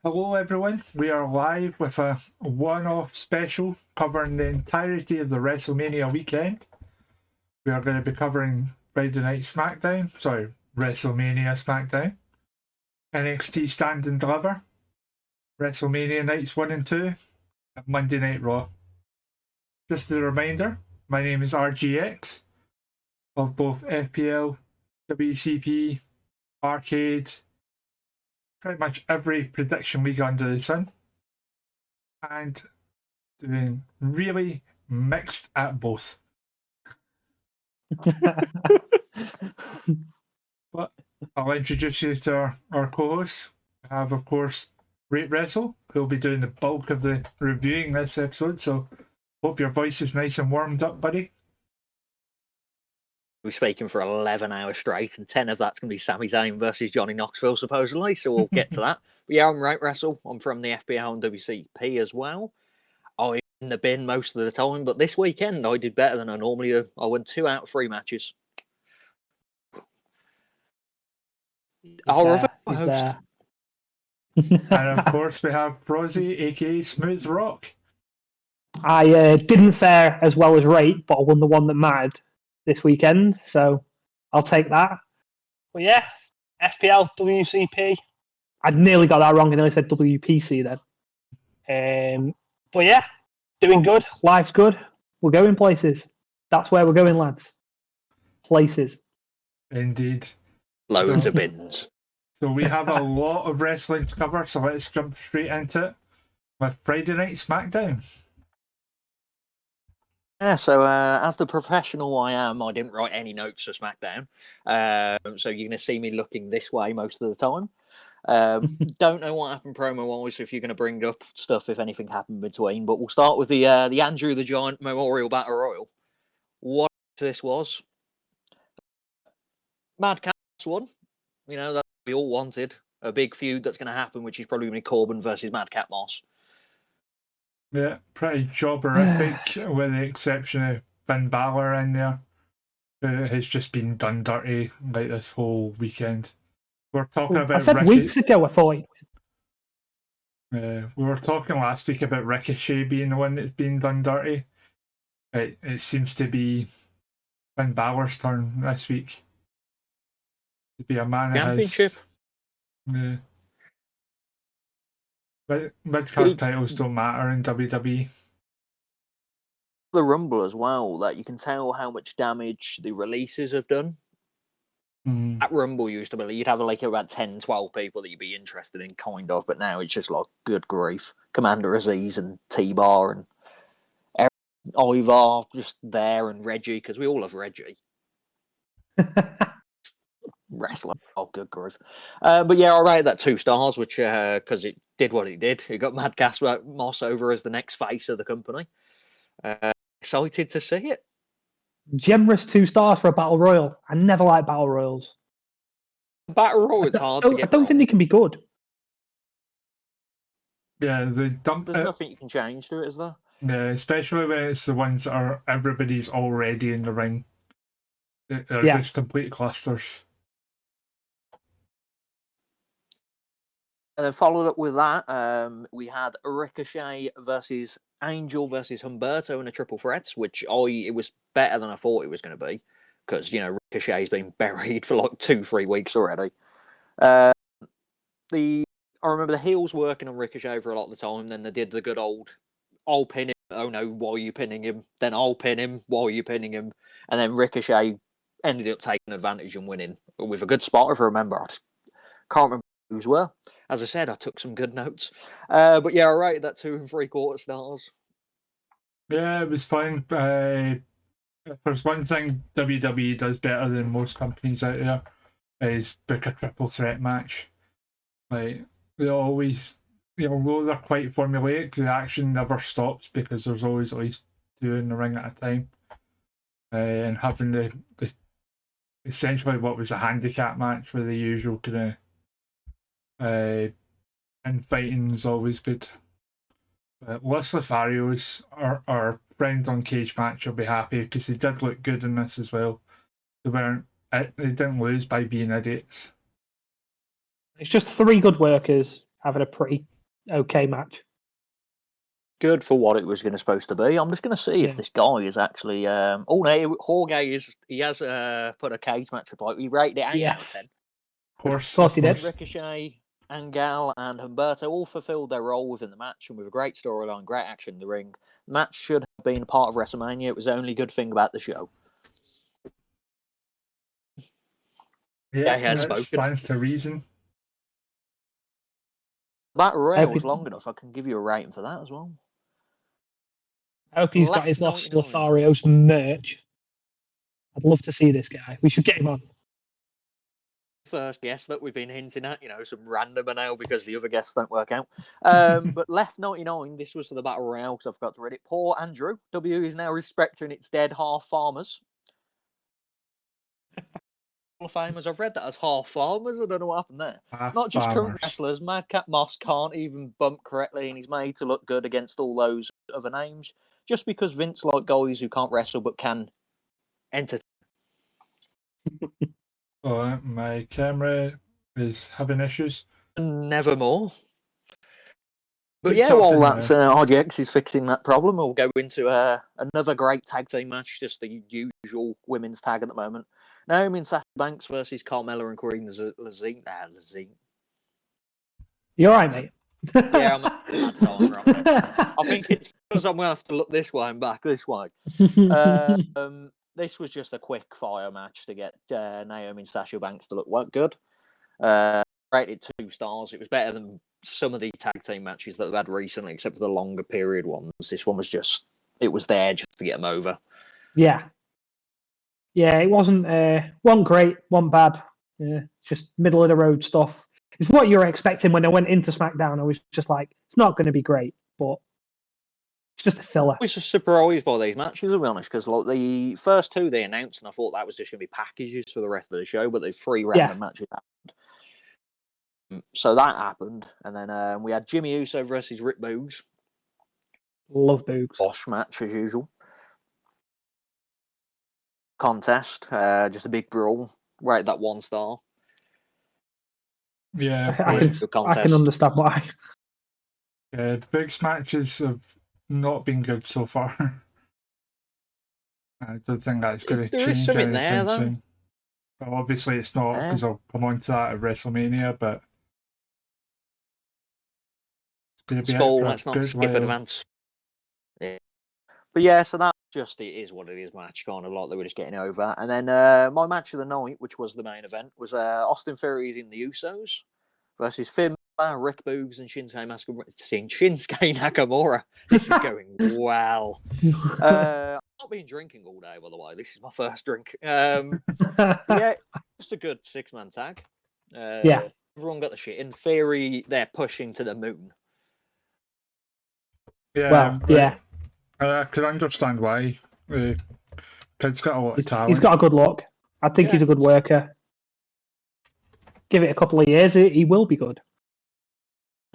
Hello everyone, we are live with a one-off special covering the entirety of the WrestleMania weekend. We are going to be covering Friday Night SmackDown, WrestleMania SmackDown, NXT Stand and Deliver, WrestleMania Nights 1 and 2, and Monday Night Raw. Just as a reminder, my name is RGX, of both FPL, WCP, R-Cade, pretty much every prediction league under the sun, and doing really mixed at both. But I'll introduce you to our co-hosts. We have, of course, RateWrestle, who'll be doing the bulk of the reviewing this episode, so hope your voice is nice and warmed up, buddy. We're speaking for 11 hours straight, and 10 of that's going to be Sami Zayn versus Johnny Knoxville, supposedly, so we'll get to that. But yeah, I'm RateWrestle. I'm from the FPL and WCP as well. I'm in the bin most of the time, but this weekend I did better than I normally do. I won 2 out of 3 matches. I'll reveal my host. And of course, we have Frozzy, aka Smooth Rock. I didn't fare as well as Rate, but I won the one that mattered this weekend, so I'll take that. But yeah, FPL, WCP. I nearly got that wrong. I nearly said WPC then. But yeah, doing good. Life's good. We're going places. That's where we're going, lads. Places. Indeed. Loads of bins. So we have a lot of wrestling to cover, so let's jump straight into it with Friday Night SmackDown. Yeah, so as the professional I am, I didn't write any notes for SmackDown. So you're going to see me looking this way most of the time. Don't know what happened promo-wise, if you're going to bring up stuff, if anything happened between. But we'll start with the Andrew the Giant Memorial Battle Royal. What this was. Madcap won. You know, that we all wanted. A big feud that's going to happen, which is probably going to be Corbin versus Madcap Moss. Yeah, pretty jobberific, with the exception of Finn Balor in there, who has just been done dirty like this whole weekend. We're talking about I said weeks ago I thought we were talking last week about Ricochet being the one that's been done dirty. It seems to be Finn Balor's turn this week to be a man that has... Yeah. But mid-card titles don't matter in WWE. The Rumble as well, that you can tell how much damage the releases have done. At Rumble used to be, you'd have like about 10, 12 people that you'd be interested in, kind of, but now it's just like, good grief. Commander Aziz and T-Bar and Eric Ivar just there, and Reggie, because we all love Reggie. Wrestler. Oh, good grief. But yeah, I rated that 2 stars, which, because it did what it did. It got Madcap Moss over as the next face of the company. Excited to see it. Generous 2 stars for a Battle Royal. I never like Battle Royals. Battle Royal, it's hard to get I don't think they can be good. Yeah, there's nothing you can change to it, is there? Yeah, especially when it's the ones that are everybody's already in the ring. They're just complete clusters. And then followed up with that, we had Ricochet versus Angel versus Humberto in a triple threat, which it was better than I thought it was going to be, because, you know, Ricochet's been buried for like 2-3 weeks already. I remember the heels working on Ricochet for a lot of the time, then they did the good old, I'll pin him, oh no, why are you pinning him? Then I'll pin him, why are you pinning him? And then Ricochet ended up taking advantage and winning with a good spot, if I remember. I can't remember who's were. As I said, I took some good notes. But yeah, I rated that 2 3/4 stars. Yeah, it was fine. If there's one thing WWE does better than most companies out there, is book a triple threat match. Like, they always, although they're quite formulaic, the action never stops because there's always at least 2 in the ring at a time. And having the essentially what was a handicap match with the usual kind of infighting is always good. Los Lotharios, our friend on Cage Match, will be happy because they did look good in this as well. They didn't lose by being idiots. It's just 3 good workers having a pretty okay match. Good for what it was supposed to be. I'm just going to see if Yeah. this guy is actually. No, Jorge he has put a cage match reply. He rated it 8 out of 10. Of course. Of course he did. Ricochet, Angal, and Humberto all fulfilled their role within the match, and with a great storyline, great action in the ring. The match should have been a part of WrestleMania. It was the only good thing about the show. Yeah, he has that spoken. stands to reason. Battle Royale was long enough. I can give you a rating for that as well. I hope he's got his Los Lotharios merch. I'd love to see this guy. We should get him on. First guest that we've been hinting at, some randomer now because the other guests don't work out. But Left 99, this was for the Battle Royale because I forgot to read it. Poor Andrew. W is now respecting its dead half farmers. Hall of Famers. I've read that as half farmers. I don't know what happened there. Not just current wrestlers. Madcap Moss can't even bump correctly, and he's made to look good against all those other names. Just because Vince likes guys who can't wrestle but can entertain. Oh, my camera is having issues. Nevermore. But Keep yeah, while talking, that's RGX is fixing that problem, we'll go into another great tag team match, just the usual women's tag at the moment. Naomi and Sasha Banks versus Carmella and Corinne Lazine. You alright, mate? Yeah, I'm at bad time, right? I think it's because I'm going to have to look this way and back this way. This was just a quick fire match to get Naomi and Sasha Banks to look good. Rated 2 stars. It was better than some of the tag team matches that they've had recently, except for the longer period ones. This one was it was there just to get them over. Yeah. Yeah, it wasn't great, one bad. Just middle of the road stuff. It's what you're expecting when I went into SmackDown. I was just like, it's not going to be great, but it's just a filler. I was just surprised by these matches, to be honest, because like the first 2 they announced, and I thought that was just going to be packages for the rest of the show, but the 3 random matches happened. So that happened, and then we had Jimmy Uso versus Rick Boogs. Love Boogs. Bosh match, as usual. Contest, just a big brawl. Right, that 1 star. Yeah, I can understand why. The Boogs matches have not been good so far. I don't think that's going to change anything soon. Well, obviously it's not, because I'll come on to that at WrestleMania, but it's going to be let's not skip advance. Yeah. But yeah, so that just it is what it is match, kind of like they were just getting over. And then my match of the night, which was the main event, was Austin Theory in the Usos versus Finn Balor, Rick Boogs, and Shinsuke Nakamura. This is going well. I've not been drinking all day, by the way. This is my first drink. Yeah, just a good 6-man tag. Yeah. Everyone got the shit. In Theory, they're pushing to the moon. Yeah. Well, yeah. I can understand why. Kid's got a lot of talent. He's got a good look. I think he's a good worker. Give it a couple of years, he will be good.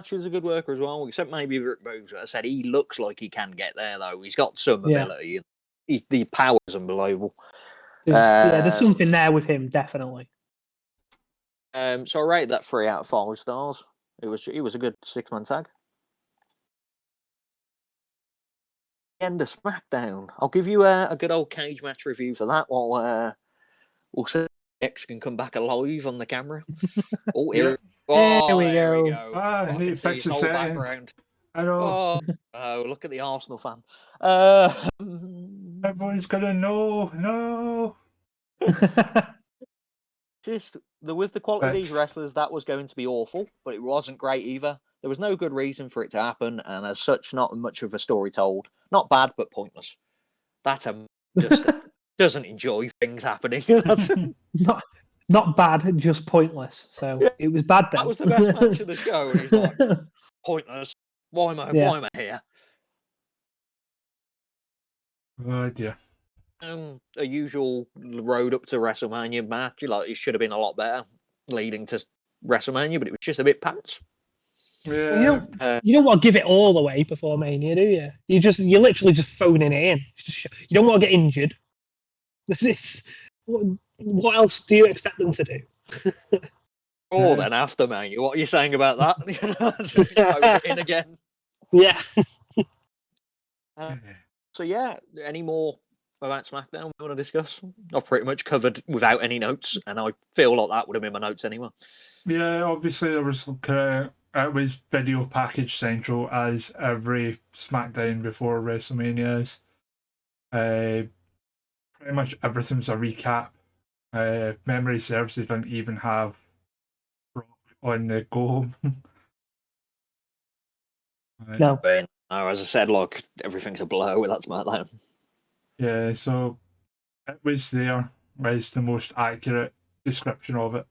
He's a good worker as well, except maybe Rick Boogs. I said he looks like he can get there, though. He's got some ability. The power is unbelievable. There's something there with him, definitely. So I rated that 3 out of 5 stars. It was a good 6-man tag. End of SmackDown. I'll give you a good old cage match review for that while we'll see if X can come back alive on the camera. Oh, here we go. I need to fix the background. I know. Oh, look at the Arsenal fan. Everyone's gonna know. No. Just with the quality of these wrestlers, that was going to be awful, but it wasn't great either. There was no good reason for it to happen, and as such, not much of a story told. Not bad, but pointless. That just doesn't enjoy things happening. Not bad, just pointless. So it was bad then. That was the best match of the show, and he's like, pointless. Why am I here? Oh dear. A usual road up to WrestleMania match. Like it should have been a lot better, leading to WrestleMania, but it was just a bit pants. Yeah. You don't want to give it all away before Mania, do you? You're literally just phoning it in. You don't want to get injured. What else do you expect them to do? Or then after, man. What are you saying about that? So just phone it in again. Yeah. So yeah, any more about SmackDown we want to discuss? I've pretty much covered without any notes, and I feel like that would have been my notes anyway. Yeah, obviously there was it was video package central as every SmackDown before WrestleMania is. Pretty much everything's a recap. If memory serves, they don't even have Brock on the go home. No. But as I said, like everything's a blur with that SmackDown. Yeah, so it was there as the most accurate description of it.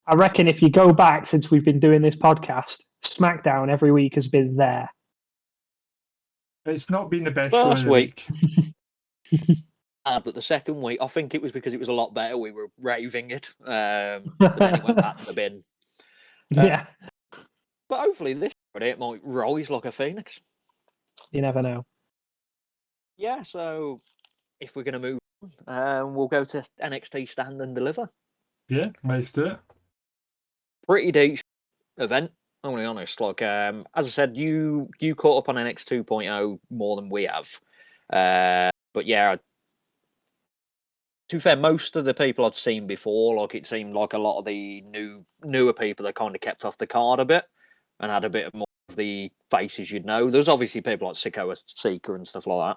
I reckon if you go back since we've been doing this podcast, SmackDown every week has been there. It's not been the best show of First the week. week. But the second week, I think it was because it was a lot better. We were raving it, but then it went back to the bin. Yeah, But hopefully this Friday it might rise like a phoenix. you never know. Yeah, so if we're going to move on, we'll go to NXT Stand and Deliver. Yeah, let's do it. Pretty decent event, I'm going to be honest. Like, as I said, you caught up on NXT 2.0 more than we have. But yeah, to be fair, most of the people I'd seen before, like it seemed like a lot of the newer people that kind of kept off the card a bit and had a bit more of the faces you'd know. There's obviously people like Sikoa Seeker and stuff like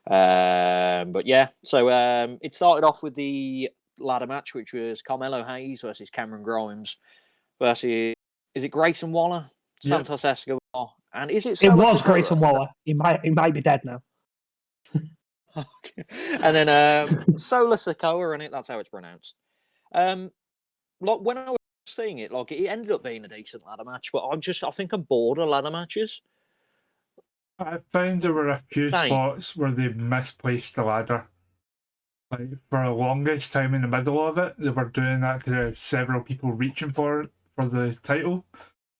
that. But yeah, so it started off with the ladder match, which was Carmelo Hayes versus Cameron Grimes versus, is it Grayson Waller, Yep. Santos Escobar, and is it? It Solo was Sikoa? Grayson Waller. He might be dead now. And then Sola Sikoa in it. That's how it's pronounced. Like when I was seeing it, like it ended up being a decent ladder match, but I think I'm bored of ladder matches. I found there were a few Same. spots where they misplaced the ladder. Like for the longest time in the middle of it, they were doing that to several people reaching for the title,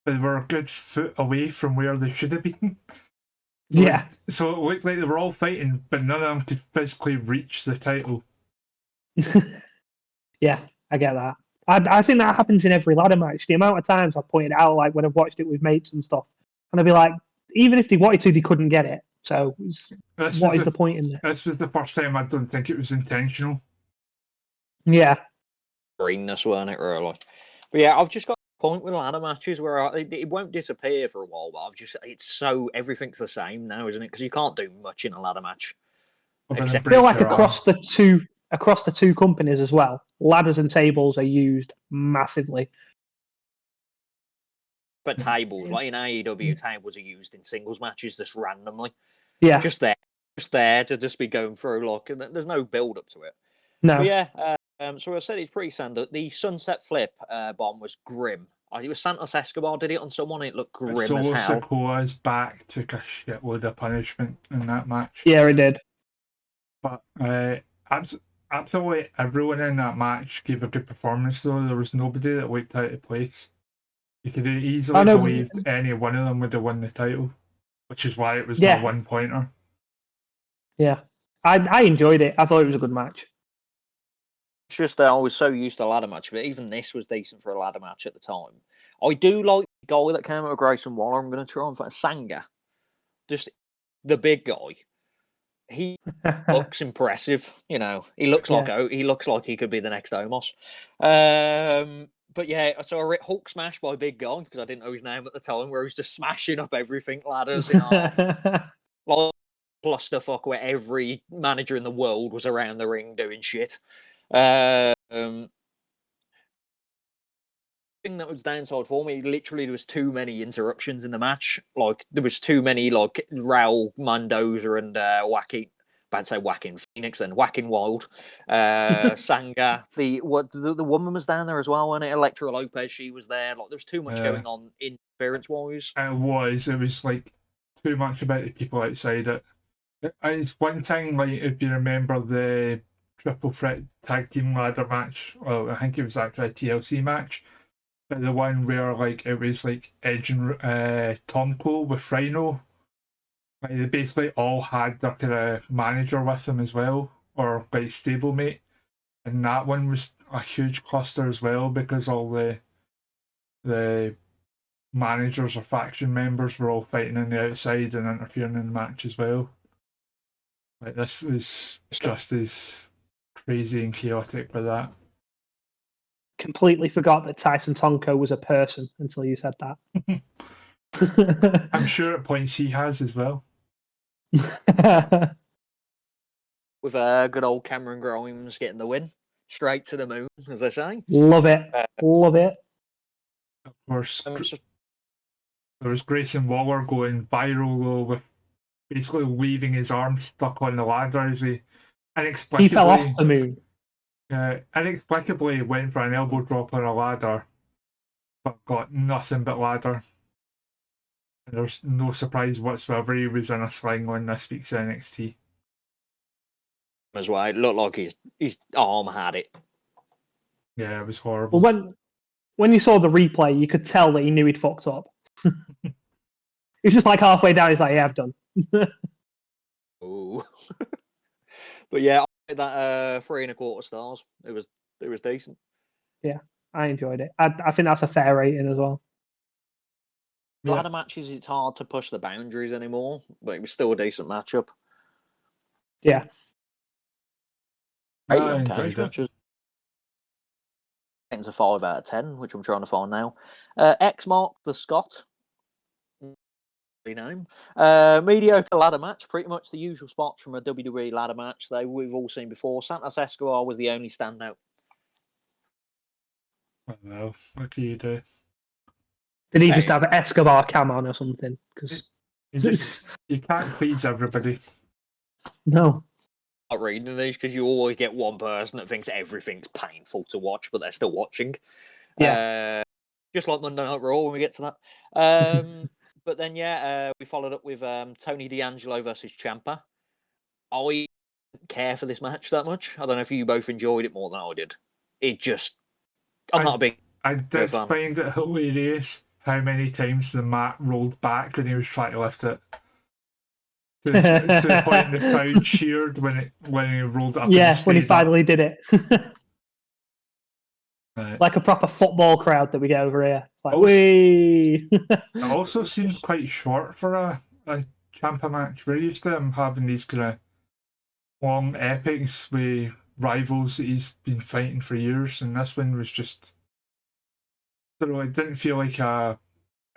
but they were a good foot away from where they should have been. Yeah. So it looked like they were all fighting, but none of them could physically reach the title. Yeah, I get that. I think that happens in every ladder match. The amount of times I've pointed out, like when I've watched it with mates and stuff, and I'd be like, even if they wanted to, they couldn't get it. So what is the point in there? This was the first time I don't think it was intentional. Yeah. Greenness, weren't it, really? But yeah, I've just got a point with ladder matches where it won't disappear for a while, but everything's the same now, isn't it? Because you can't do much in a ladder match. I feel like across the two companies as well, ladders and tables are used massively. But tables, like in AEW, tables are used in singles matches just randomly. Yeah. Just there to just be going through, like, and there's no build up to it. No. But yeah, so I said it's pretty standard. The sunset flip bomb was grim. It was Santos Escobar did it on someone. It looked grim as hell. Sikoa's back took a shitload of punishment in that match. Yeah, it did. But absolutely everyone in that match gave a good performance, though. There was nobody that looked out of place. You could have easily believed any one of them would have won the title, which is why it was my one-pointer. Yeah. I enjoyed it. I thought it was a good match. It's just that I was so used to ladder match, but even this was decent for a ladder match at the time. I do like the guy that came out of Grayson Waller. I'm going to try and find Sanga. Just the big guy. He looks impressive, you know. He looks like he could be the next Omos. But yeah, so I Hulk smash by Big Guy because I didn't know his name at the time, where he was just smashing up everything, ladders in half, like clusterfuck where every manager in the world was around the ring doing shit. Thing that was downside for me, literally there was too many interruptions in the match. Like there was too many like Raul Mendoza and Whacking Phoenix and Whacking Wild, Sanga. The woman was down there as well, wasn't it? Electra Lopez, she was there. Like there's too much going on interference wise. It was like too much about the people outside it. It's one thing, like if you remember the triple threat tag team ladder match. Well, I think it was actually a TLC match. But the one where like it was like Edge and Tom Cole with Rhino. Like they basically all had their kind of manager with them as well, or like stablemate. And that one was a huge cluster as well because all the the managers or faction members were all fighting on the outside and interfering in the match as well. Like, this was just as crazy and chaotic with that. Completely forgot that Tyson Tonko was a person until you said that. I'm sure at points he has as well. With good old Cameron Grimes getting the win. Straight to the moon, as they say. Love it. Love it. Of course, there was Grayson Waller going viral though, with basically leaving his arm stuck on the ladder as he inexplicably... He fell off the moon. Inexplicably went for an elbow drop on a ladder, but got nothing but ladder. And there's no surprise whatsoever he was in a sling on this week's NXT. As well, it looked like his arm had it. Yeah, it was horrible. Well, when you saw the replay, you could tell that he knew he'd fucked up. He was just like halfway down, he's like, yeah, I've done. Ooh. But yeah, I gave that 3.25 stars. It was decent. Yeah, I enjoyed it. I think that's a fair rating as well. Ladder matches, it's hard to push the boundaries anymore, but it was still a decent matchup. Yeah. I enjoyed it. Matches. Getting to 5 out of 10, which I'm trying to find now. X marked the Scott. Name. Mediocre ladder match, pretty much the usual spots from a WWE ladder match that we've all seen before. Santos Escobar was the only standout. Well, what can you do? Did he just have an Escobar cam on or something? Because you can't please everybody. No. Not reading these because you always get one person that thinks everything's painful to watch, but they're still watching. Yeah. Just like Monday Night Raw when we get to that. But then, we followed up with Tony D'Angelo versus Ciampa. I didn't care for this match that much. I don't know if you both enjoyed it more than I did. I'm not a big... I did find it hilarious how many times the mat rolled back when he was trying to lift it. To the point the crowd cheered when he rolled it up. Yeah, when he finally did it. Right. Like a proper football crowd that we get over here. It's like, wee! It also seemed quite short for a Ciampa match. We're used to him having these kind of long epics with rivals that he's been fighting for years, and this one was just... I don't know, it didn't feel like a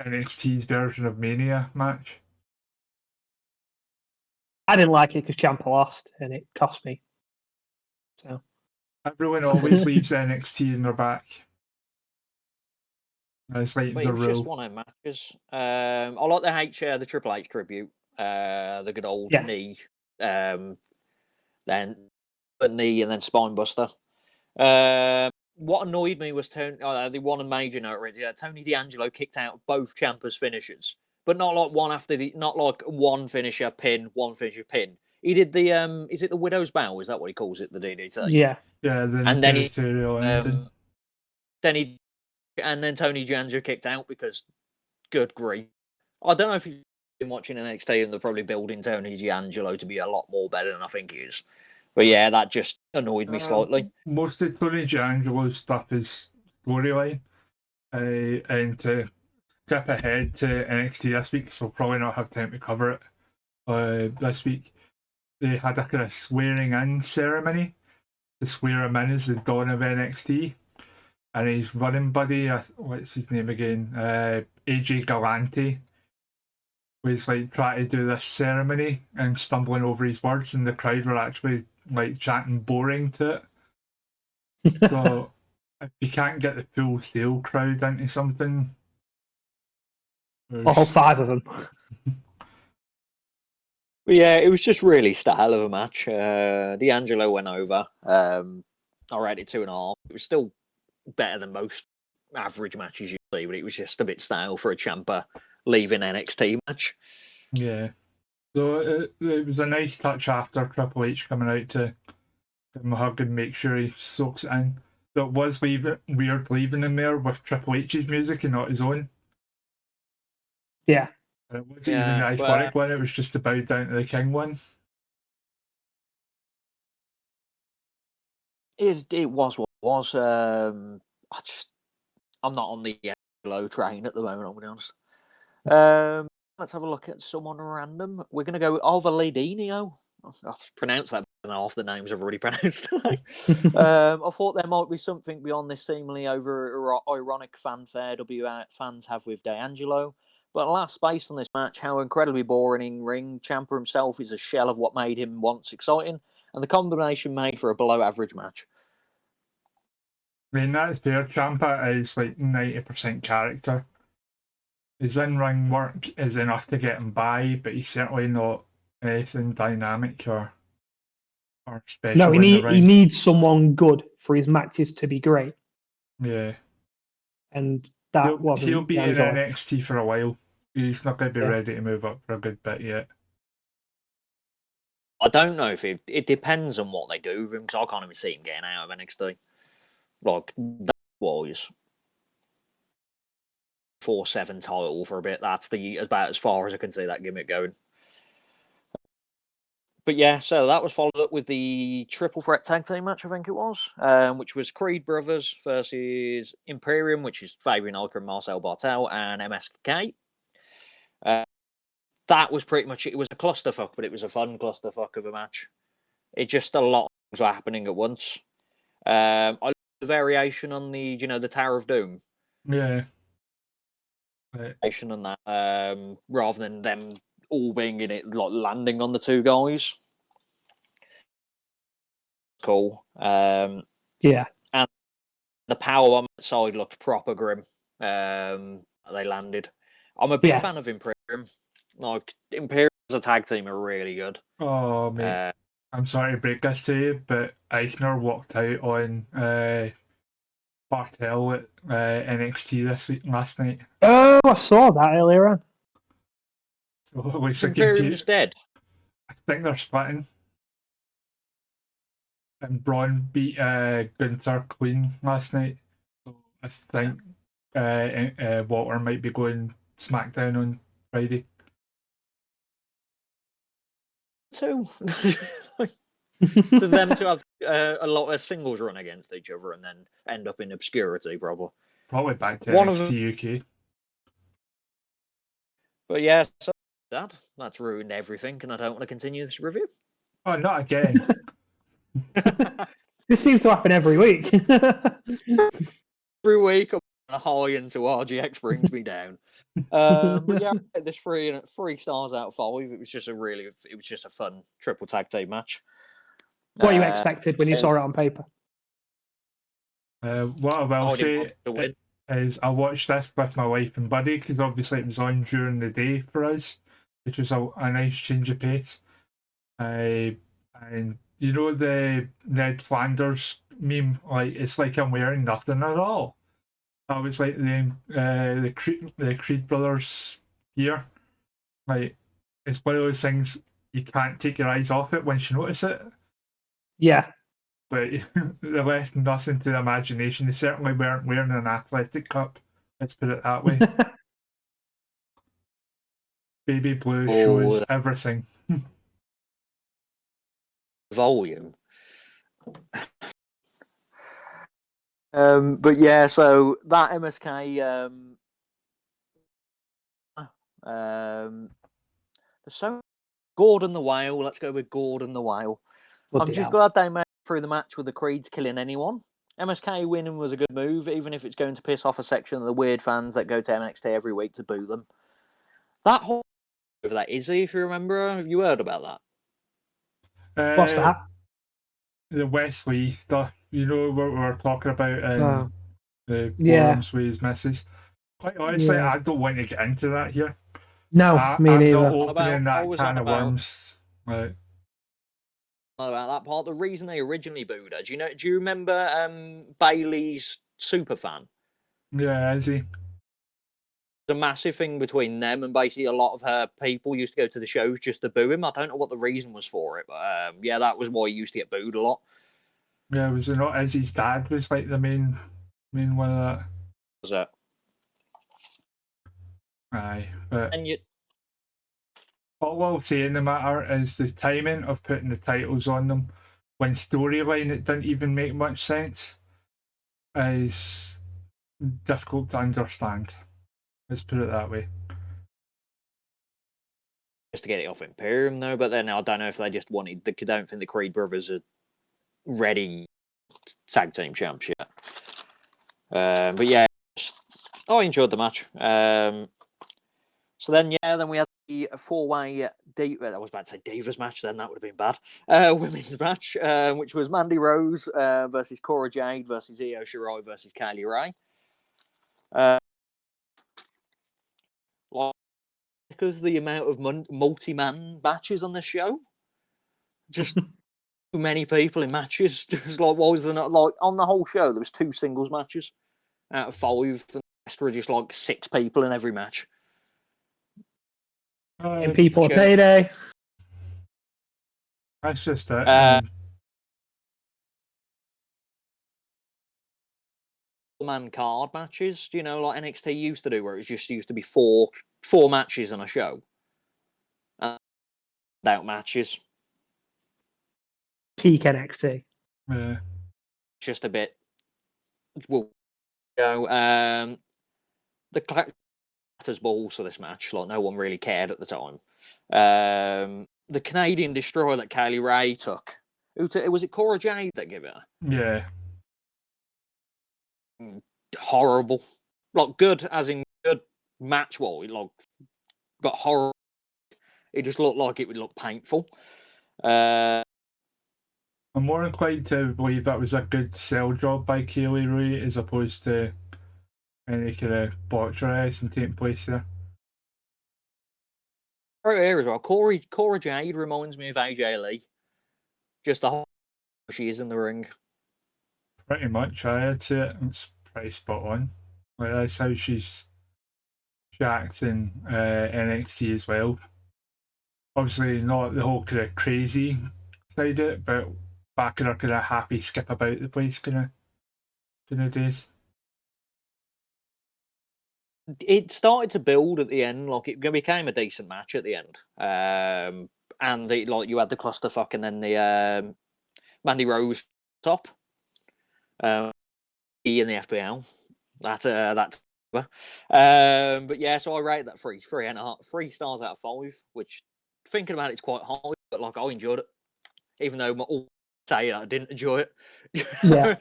NXT's version of Mania match. I didn't like it because Ciampa lost, and it cost me. So everyone always leaves NXT in their back. It's like the rule. Just one of matches. I like the Triple H tribute. The good old knee. Then a knee and then spine buster. What annoyed me was the one major note. Tony D'Angelo kicked out both Ciampa's finishers, but not like not like one finisher pin, one finisher pin. He did the is it the Widow's Bow? Is that what he calls it? The DDT. Yeah. Yeah. And then Tony D'Angelo kicked out because, good grief. I don't know if you've been watching NXT and they're probably building Tony D'Angelo to be a lot more better than I think he is. But yeah, that just annoyed me slightly. Most of Tony D'Angelo's stuff is storyline. And to skip ahead to NXT this week, so probably not have time to cover it this week, they had a kind of swearing in ceremony to swear him in as the Dawn of NXT. And his running buddy, what's his name again? AJ Galante, was like trying to do this ceremony and stumbling over his words, and the crowd were actually like chanting boring to it. So if you can't get the full sale crowd into something, all 5 of them. But yeah, it was just really style of a match. D'Angelo went over. I rated 2.5. It was still better than most average matches you see, but it was just a bit stale for a Ciampa leaving NXT match. Yeah. So it was a nice touch after Triple H coming out to give him a hug and make sure he soaks it in. So it was weird leaving him there with Triple H's music and not his own. Yeah. And it wasn't even the iconic one, it was just the bow down to the king one. It was what it was. I'm not on the low train at the moment, I'm going to be honest. Let's have a look at someone random. We're going to go Ovaledinho. I've pronounced that better than half the names I've already pronounced today. I thought there might be something beyond this seemingly over ironic fanfare fans have with D'Angelo. But alas, based on this match, how incredibly boring in ring, Ciampa himself is a shell of what made him once exciting, and the combination made for a below average match. I mean, that's fair. Ciampa is like 90% character. His in-ring work is enough to get him by, but he's certainly not anything dynamic or special. No, in the ring. he needs someone good for his matches to be great. Yeah. And that wasn't. He'll be in D'Angelo. NXT for a while. He's not going to be Yeah. ready to move up for a good bit yet. I don't know if it depends on what they do with him, because I can't even see him getting out of NXT. Like, that was 4-7 title for a bit. That's about as far as I can see that gimmick going. But yeah, so that was followed up with the triple threat tag team match, I think it was, which was Creed Brothers versus Imperium, which is Fabian Aichner and Marcel Bartel, and MSK. That was pretty much it. It was a clusterfuck, but it was a fun clusterfuck of a match. It just a lot of things were happening at once. I love the variation on the Tower of Doom. Yeah. Right. On that, rather than them all being in it, like landing on the two guys. Cool. Yeah. And the powerbomb side looked proper grim. They landed. I'm a big fan of Imperium. Like, Imperium as a tag team are really good. Oh, mate. I'm sorry to break this to you, but Eichner walked out on Bartel at NXT last night. Oh, I saw that earlier on. So it looks like Imperium just dead. I think they're splitting. And Braun beat Gunther clean last night. So I think Walter might be going SmackDown on Friday. So, for them to have a lot of singles run against each other and then end up in obscurity, probably. Probably back to One NXT UK. But yeah, so that's ruined everything, and I don't want to continue this review. Oh, not again. This seems to happen every week. Every week, I'm on a high until RGX brings me down. But yeah, this 3 stars out of 5. It was just a fun triple tag team match. What you expected when you saw it on paper? What I will say is I watched this with my wife and Buddy, because obviously it was on during the day for us, which was a nice change of pace. And you know the Ned Flanders meme, like it's like I'm wearing nothing at all. That was like the Creed brothers gear. Like, it's one of those things you can't take your eyes off it once you notice it. Yeah. But they left nothing to the imagination. They certainly weren't wearing an athletic cup. Let's put it that way. Baby blue shows everything. Volume. But yeah, so that MSK. So Gordon the Whale. Let's go with Gordon the Whale. I'm just glad they made it through the match with the Creeds killing anyone. MSK winning was a good move, even if it's going to piss off a section of the weird fans that go to NXT every week to boo them. That whole over that Izzy, if you remember, have you heard about that? What's that? The Wesley stuff. You know what we were talking about in the forums with his missus. Quite honestly, I don't want to get into that here. No, me neither. I'm not opening that can of worms. Right. About that part, the reason they originally booed her. Do you remember Bailey's super fan? Yeah, is he? There's a massive thing between them, and basically a lot of her people used to go to the shows just to boo him. I don't know what the reason was for it, but yeah, that was why he used to get booed a lot. Yeah, was it not Izzy's dad was like the main one of that? Was it? Aye, but and all I'll say in the matter is the timing of putting the titles on them when storyline it didn't even make much sense is difficult to understand. Let's put it that way. Just to get it off Imperium, though. But then I don't know if they just wanted. I don't think the Creed brothers are ready tag team champs yet. But yeah, I enjoyed the match. So then, then we had the four-way I was about to say Divas match. Then that would have been bad. Women's match, which was Mandy Rose versus Cora Jade versus Io Shirai versus Kaylee Ray. Because the amount of multi-man matches on the show, just too many people in matches. Just like, why was there not like on the whole show? There was 2 singles matches out of 5, and the rest were just like 6 people in every match. And people a payday. That's just it. Man card matches, like NXT used to do, where it just used to be four matches on a show. Out matches. Peak NXT. Yeah. Just a bit. Well, the clatters balls for this match. Like no one really cared at the time. The Canadian Destroyer that Kaylee Ray took. Was it Cora Jade that gave it? Yeah. Horrible. Like good, as in good match. But horrible. It just looked like it would look painful. I'm more inclined to believe that was a good sell job by Kaylee Ray as opposed to any kind of botcherism taking place there. Right here as well. Cora Jade reminds me of AJ Lee. Just the whole she is in the ring. Pretty much, I'd say it. It's pretty spot on. Like that's how she acts in NXT as well. Obviously, not the whole kind of crazy side of it, but back in her kind of happy skip about the place kind of days. It started to build at the end, like it became a decent match at the end. And you had the clusterfuck and then the Mandy Rose top. In the FPL. That's but yeah, so I rate that 3 stars out of 5, which thinking about it's quite high, but like I enjoyed it. Even though all say I didn't enjoy it. Yeah.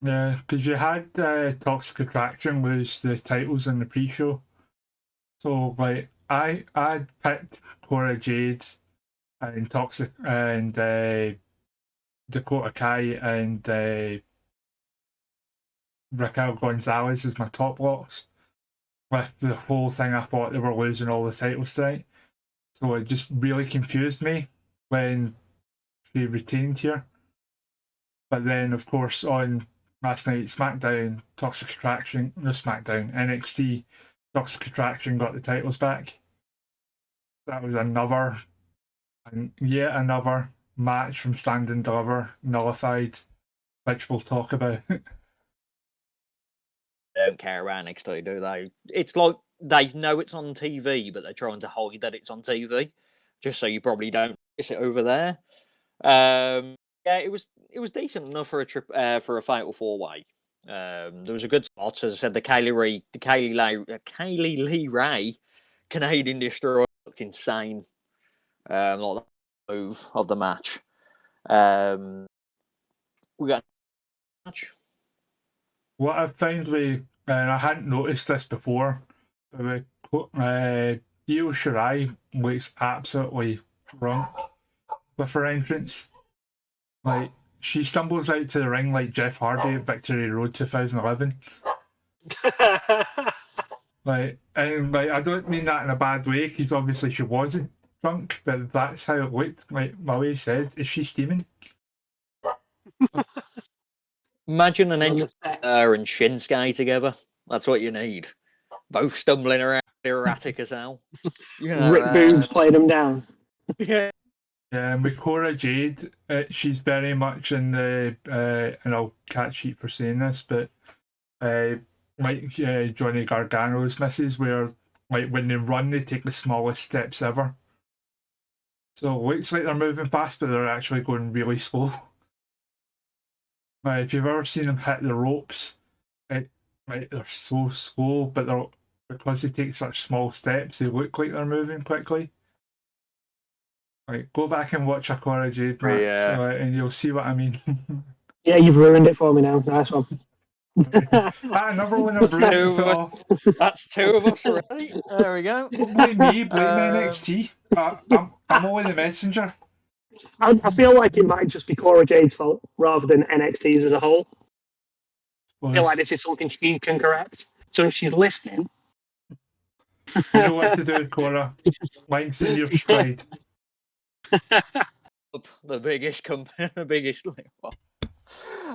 Yeah, because you had Toxic Attraction lose the titles in the pre-show. So like I picked Cora Jade and Toxic and Dakota Kai and Raquel Gonzalez as my top blocks. With the whole thing, I thought they were losing all the titles tonight. So it just really confused me when she retained here. But then, of course, on last night, NXT, Toxic Attraction got the titles back. That was yet another match from Stand and Deliver nullified, which we'll talk about. They don't care about NXT, do they? It's like they know it's on TV, but they're trying to hide that it's on TV, just so you probably don't miss it over there. Yeah, it was decent enough for a fatal 4-way. There was a good spot, as I said. The Kaylee Lee Ray Canadian Destroyer looked insane. Like the move of the match. We got a match. What I've found and I hadn't noticed this before, but Io Shirai looks absolutely drunk with her entrance. Like, she stumbles out to the ring like Jeff Hardy at Victory Road 2011. I don't mean that in a bad way, because obviously she wasn't drunk, but that's how it looked. Like Molly said, is she steaming? Imagine an entrance and Shinsuke together. That's what you need. Both stumbling around erratic as hell. Rick Boogs played them down. Yeah. Yeah, and with Cora Jade, she's very much in the, and I'll catch heat for saying this, but like Johnny Gargano's misses, where like when they run, they take the smallest steps ever. So it looks like they're moving fast, but they're actually going really slow. If you've ever seen them hit the ropes, Like they're so slow, but they're because they take such small steps, they look like they're moving quickly. Like go back and watch a Cora Jade match, Yeah. and you'll see what I mean. Yeah, you've ruined it for me now. Nice one. Another one I've ruined two it of us. off. That's two of us already. There we go. Don't blame me, blame NXT. I'm only the messenger. I feel like it might just be Cora Jade's fault rather than NXT's as a whole. I feel like this is something she can correct. So if she's listening, You know what to do, Cora. Lengthen your stride. The biggest company, the biggest.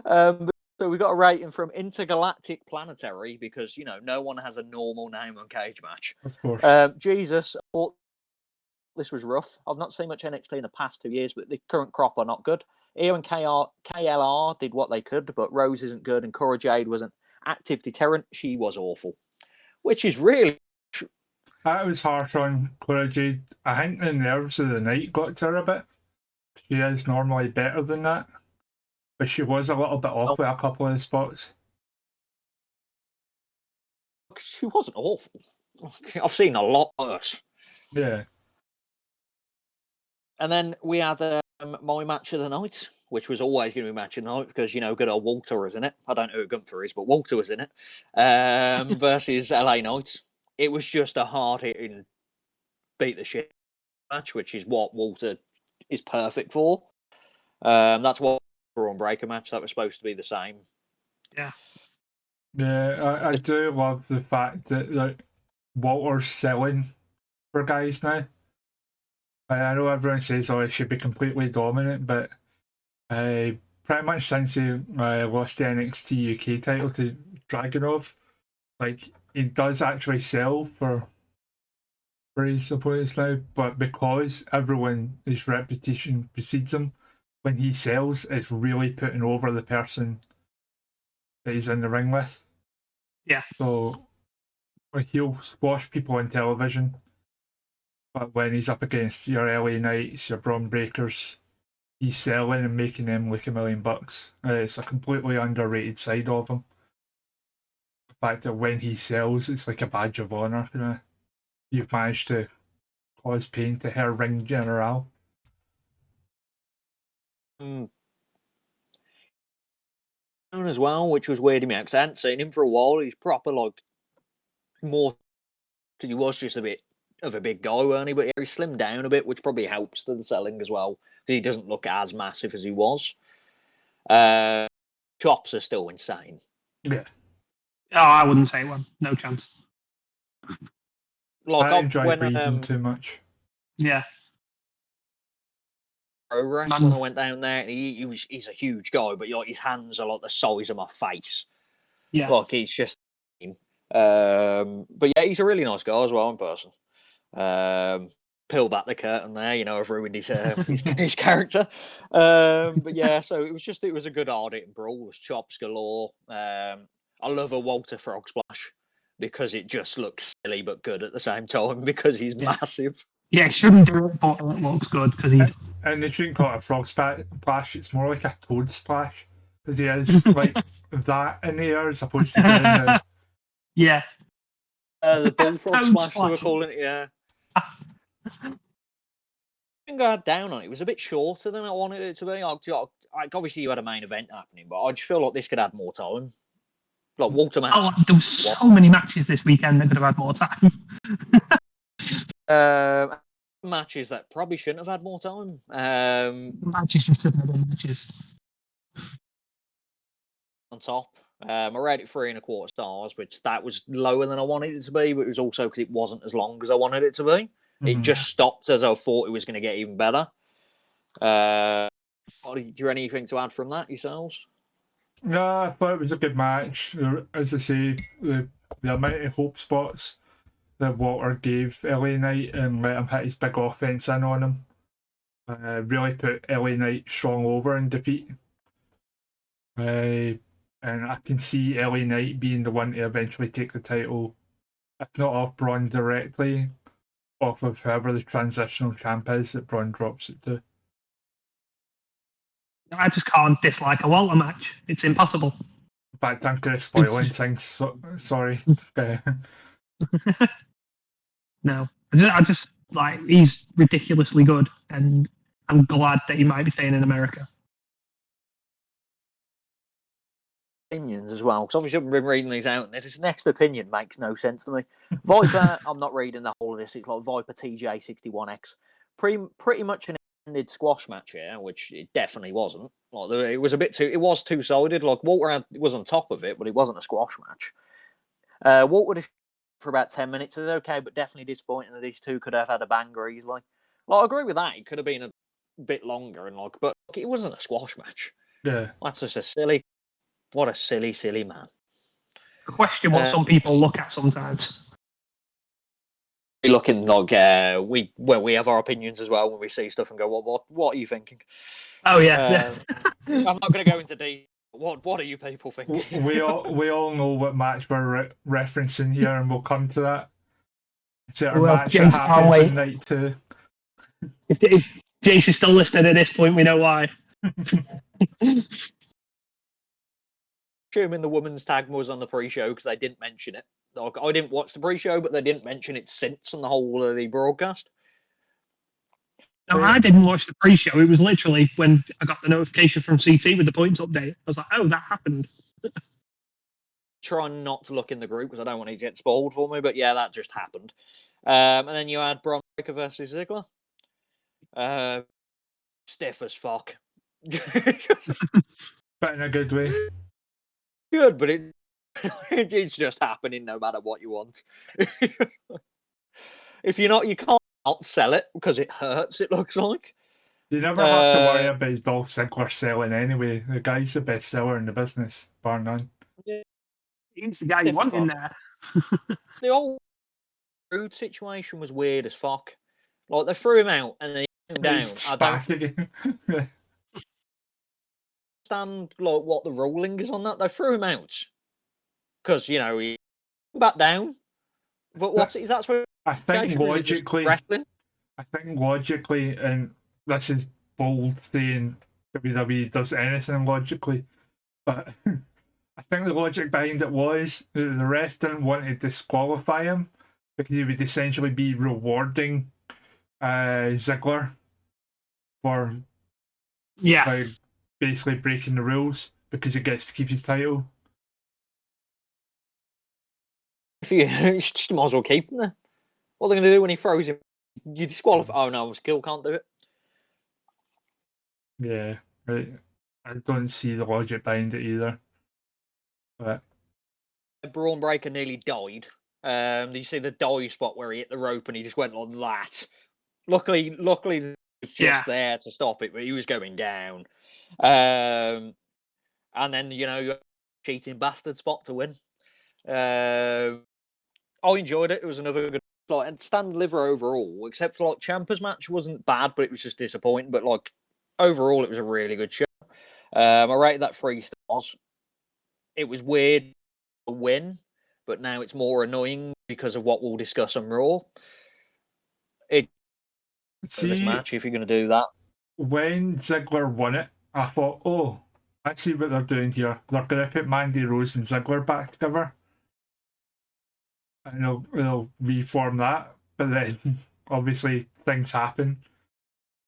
So we got a rating from Intergalactic Planetary because no one has a normal name on Cage Match. Of course. Jesus, I thought this was rough. I've not seen much NXT in the past 2 years, but the current crop are not good. Io and KLR did what they could, but Rose isn't good, and Cora Jade was an active deterrent. She was awful, which is really. That was harsh on Cora Jade. I think the nerves of the night got to her a bit. She is normally better than that, but she was a little bit off with a couple of the spots. She wasn't awful. I've seen a lot worse. Yeah. And then we had my match of the night, which was always going to be match of the night because, good old Walter was in it. I don't know who Gunther is, but Walter was in it. Versus LA Knight. It was just a hard-hitting beat the shit match, which is what Walter is perfect for. That's what for Unbreaker match. That was supposed to be the same. Yeah. Yeah, I do love the fact that Walter's selling for guys now. I know everyone says, he should be completely dominant, but pretty much since he lost the NXT UK title to Dragunov, he does actually sell for his opponents now, but because his reputation precedes him, when he sells, it's really putting over the person that he's in the ring with. Yeah. So he'll squash people on television, but when he's up against your LA Knights, your Braun Breakers, he's selling and making them look $1 million. It's a completely underrated side of him. The fact that when he sells, it's like a badge of honor. You've managed to cause pain to her ring general. As well, which was weirding me out because I hadn't seen him for a while. He's proper more because he was just a bit of a big guy, weren't he? But he slimmed down a bit, which probably helps to the selling as well because he doesn't look as massive as he was. Chops are still insane. Yeah. Oh, I wouldn't say one. No chance. I enjoy breathing too much. Yeah. Progress when I went down there, and he's a huge guy, but his hands are like the size of my face. Yeah. He's just. But yeah, he's a really nice guy as well in person. Peel back the curtain there, I've ruined his his character. But yeah, so it was a good hard-hitting brawl. It was chops galore. I love a Walter Frog Splash because it just looks silly but good at the same time because he's massive. Yeah, he shouldn't do it, but it looks good because he. And they shouldn't call it a frog splash, it's more like a toad splash. Because he is like that in the air as opposed to doing the. Yeah. The bullfrog splash, they were calling it, yeah. I think I had down on it. It was a bit shorter than I wanted it to be. Obviously, you had a main event happening, but I just feel like this could add more time. Like Walter match. Oh, there was so many matches this weekend that could have had more time. Matches that probably shouldn't have had more time. Matches just shouldn't have been matches. On top. I rated it 3.25 stars, which that was lower than I wanted it to be, but it was also because it wasn't as long as I wanted it to be. Mm-hmm. It just stopped as I thought it was going to get even better. Do you have anything to add from that yourselves? No, I thought it was a good match. As I say, the amount of hope spots that Walter gave LA Knight and let him hit his big offense in on him really put LA Knight strong over in defeat. And I can see LA Knight being the one to eventually take the title, if not off Braun directly, off of whoever the transitional champ is that Braun drops it to. I just can't dislike a Walter match. It's impossible. In fact, I'm going to spoiling things. Sorry. No, I just like he's ridiculously good, and I'm glad that he might be staying in America. Opinions as well, because obviously I've been reading these out, and this next opinion makes no sense to me. Viper, I'm not reading the whole of this. It's like Viper TJ61X, pretty much an ended squash match here, which it definitely wasn't. Like it was a bit too, it was two-sided. Like Walter was on top of it, but it wasn't a squash match. Walter for about 10 minutes is okay, but definitely disappointing that these two could have had a banger easily. Like I agree with that. It could have been a bit longer, and but it wasn't a squash match. Yeah. That's just a silly. What a silly man. I question what some people look at sometimes. We're looking like we have our opinions as well when we see stuff and go, what are you thinking? Oh yeah. I'm not going to go into detail. What are you people thinking? We all know what match we're referencing here, and we'll come to that. It's a match that happens in night 2. If Jace is still listening at this point, we know why. Assuming the women's tag was on the pre-show because they didn't mention it. Like, I didn't watch the pre-show, but they didn't mention it since on the whole of the broadcast. No, I didn't watch the pre-show. It was literally when I got the notification from CT with the points update. I was like, oh, that happened. Trying not to look in the group because I don't want it to get spoiled for me, but yeah, that just happened. And then you had Braun Breaker versus Ziggler. Stiff as fuck. But in a good way. Good, but it's just happening no matter what you want. If you're not, you can't sell it because it hurts, it looks like. You never have to worry about Dolph Ziggler selling anyway. The guy's the best seller in the business, bar none. Yeah. He's the guy you want in there. The whole Rude situation was weird as fuck. Like, they threw him out and then he came down. He's back again. Understand like what the ruling is on that. They threw him out because he back down. But that's what I think logically, and this is bold saying WWE does anything logically, but I think the logic behind it was that the ref didn't want to disqualify him because he would essentially be rewarding Ziggler for basically breaking the rules because he gets to keep his title. If you just might as well keep him there. What are they going to do when he throws him? You disqualify. Oh no, skill can't do it. Yeah, right. I don't see the logic behind it either. But Braun Breaker nearly died. Did you see the dive spot where he hit the rope and he just went like that? Luckily, he was just there to stop it, but he was going down. And then cheating bastard spot to win. I enjoyed it. It was another good and stand liver overall, except for like Ciampa's match wasn't bad, but it was just disappointing. But like overall, it was a really good show. I rated that 3 stars. It was weird to win, but now it's more annoying because of what we'll discuss on Raw. This match, if you're going to do that. When Ziggler won it, I thought, oh, let's see what they're doing here. They're going to put Mandy Rose and Ziggler back together. And they'll reform that. But then, obviously, things happen.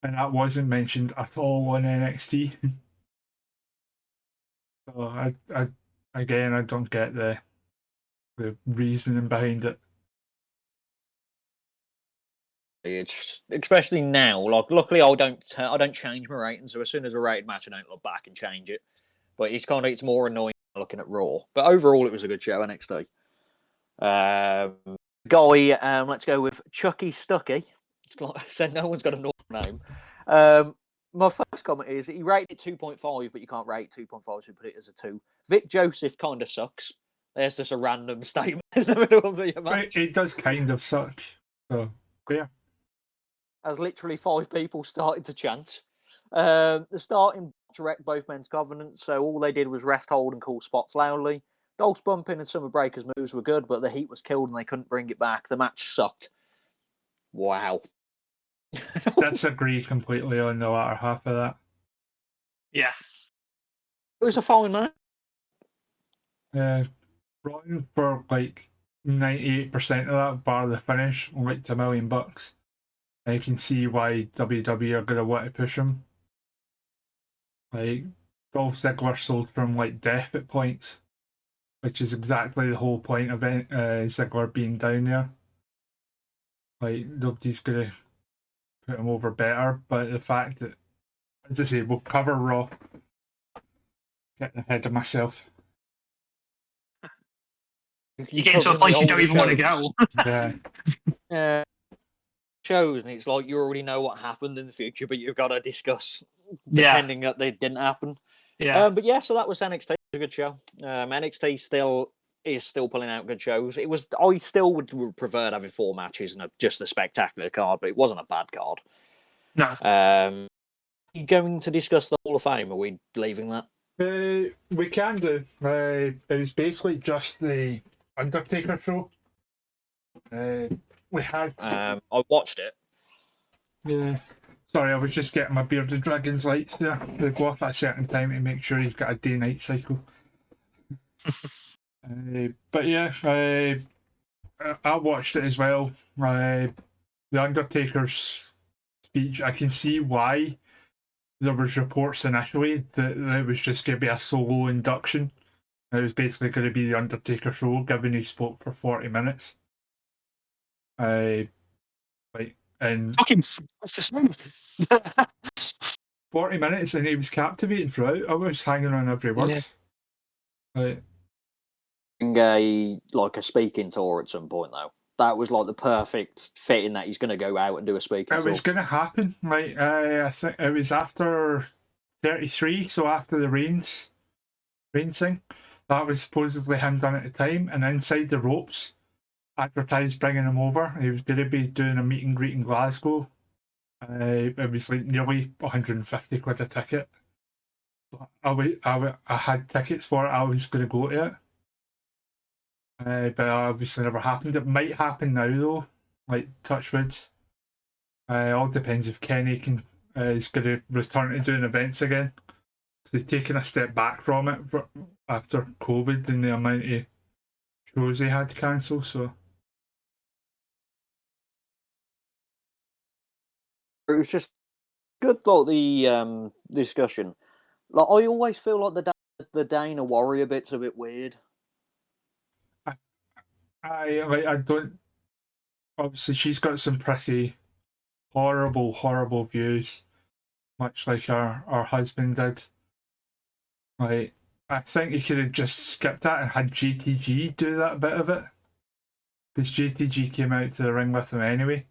And that wasn't mentioned at all on NXT. So I don't get the reasoning behind it. It's especially now. Like, luckily, I don't change my rating. So as soon as a rated match, I don't look back and change it. But it's more annoying looking at Raw. But overall, it was a good show. NXT. Guy, let's go with Chucky Stucky. Like I said, no one's got a normal name. My first comment is he rated it 2.5, but you can't rate 2.5, so put it as a 2. Vic Joseph kind of sucks. There's just a random statement in the middle of the match. It does kind of suck. So, yeah. As literally 5 people started to chant. The starting direct both men's covenants, so all they did was rest, hold, and call spots loudly. Dolph's bumping and Summer Breaker's moves were good, but the heat was killed and they couldn't bring it back. The match sucked. Wow. Disagree completely on the latter half of that. Yeah. It was a fine match. Braun for like 98% of that, bar the finish, like $1 million. And you can see why WWE are gonna want to push him. Like Dolph Ziggler sold from like death at points, which is exactly the whole point of Ziggler being down there. Like nobody's gonna put him over better, but the fact that, as I say, we'll cover Raw. Getting ahead of myself. You get to a place you don't even want to go. Yeah. Yeah. Shows, and it's like you already know what happened in the future, but you've got to discuss pretending that they didn't happen. Yeah. But yeah, so that was NXT. It was a good show. NXT is still pulling out good shows. I still would prefer having 4 matches and just a spectacular card, but it wasn't a bad card. No. You going to discuss the Hall of Fame? Are we leaving that? We can do. It was basically just the Undertaker show. We had. I watched it. Yeah. Sorry, I was just getting my bearded dragon's lights there. They go off at a certain time to make sure he's got a day-night cycle. But yeah, I watched it as well. The Undertaker's speech, I can see why there was reports initially that it was just going to be a solo induction. It was basically going to be the Undertaker show, given he spoke for 40 minutes. And fucking what's the name? 40 minutes, and he was captivating throughout. I was hanging on every word. Yeah. Like a speaking tour at some point, though. That was like the perfect fitting that he's going to go out and do a speaking tour. It was going to happen. Like I think it was after 33, so after the Reigns thing. That was supposedly him done at the time, and inside the ropes, advertised bringing him over. He was going to be doing a meet and greet in Glasgow. It was like nearly 150 quid a ticket. I had tickets for it. I was going to go to it. But obviously never happened. It might happen now though, like touch wood. All depends if Kenny is going to return to doing events again. They've taken a step back from it after COVID and the amount of shows they had to cancel. So it was just good, like the discussion. Like I always feel like the Dana Warrior bit's a bit weird. I don't. Obviously, she's got some pretty horrible views, much like our husband did. Like, I think he could have just skipped that and had GTG do that bit of it, because GTG came out to the ring with him anyway.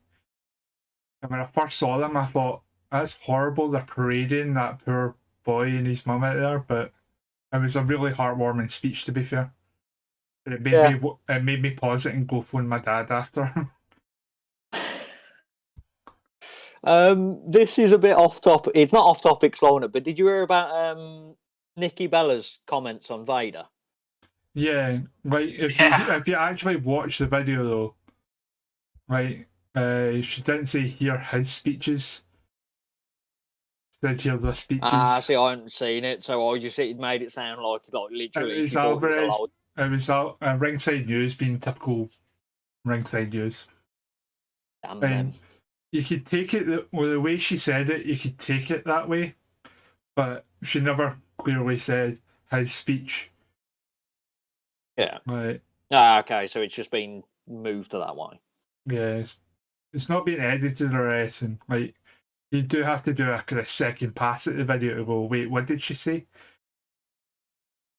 And when I first saw them, I thought, that's horrible. They're parading that poor boy and his mum out there, but it was a really heartwarming speech, to be fair. But it made me pause it and go phone my dad after. This is a bit off topic. It's not off topic, Sloan, but did you hear about Nikki Bella's comments on Vader? Yeah, like if you actually watch the video though, right, she didn't say hear his speeches. She said hear the speeches. See, I haven't seen it, so it made it sound like literally. It was Alvarez. It was Ringside News being typical Ringside News. Damn them. You could take it the way she said it. You could take it that way, but she never clearly said his speech. Yeah. Right. Okay, so it's just been moved to that way. Yeah, it's not being edited or anything. Like, you do have to do a kind of second pass at the video to go, wait, what did she say?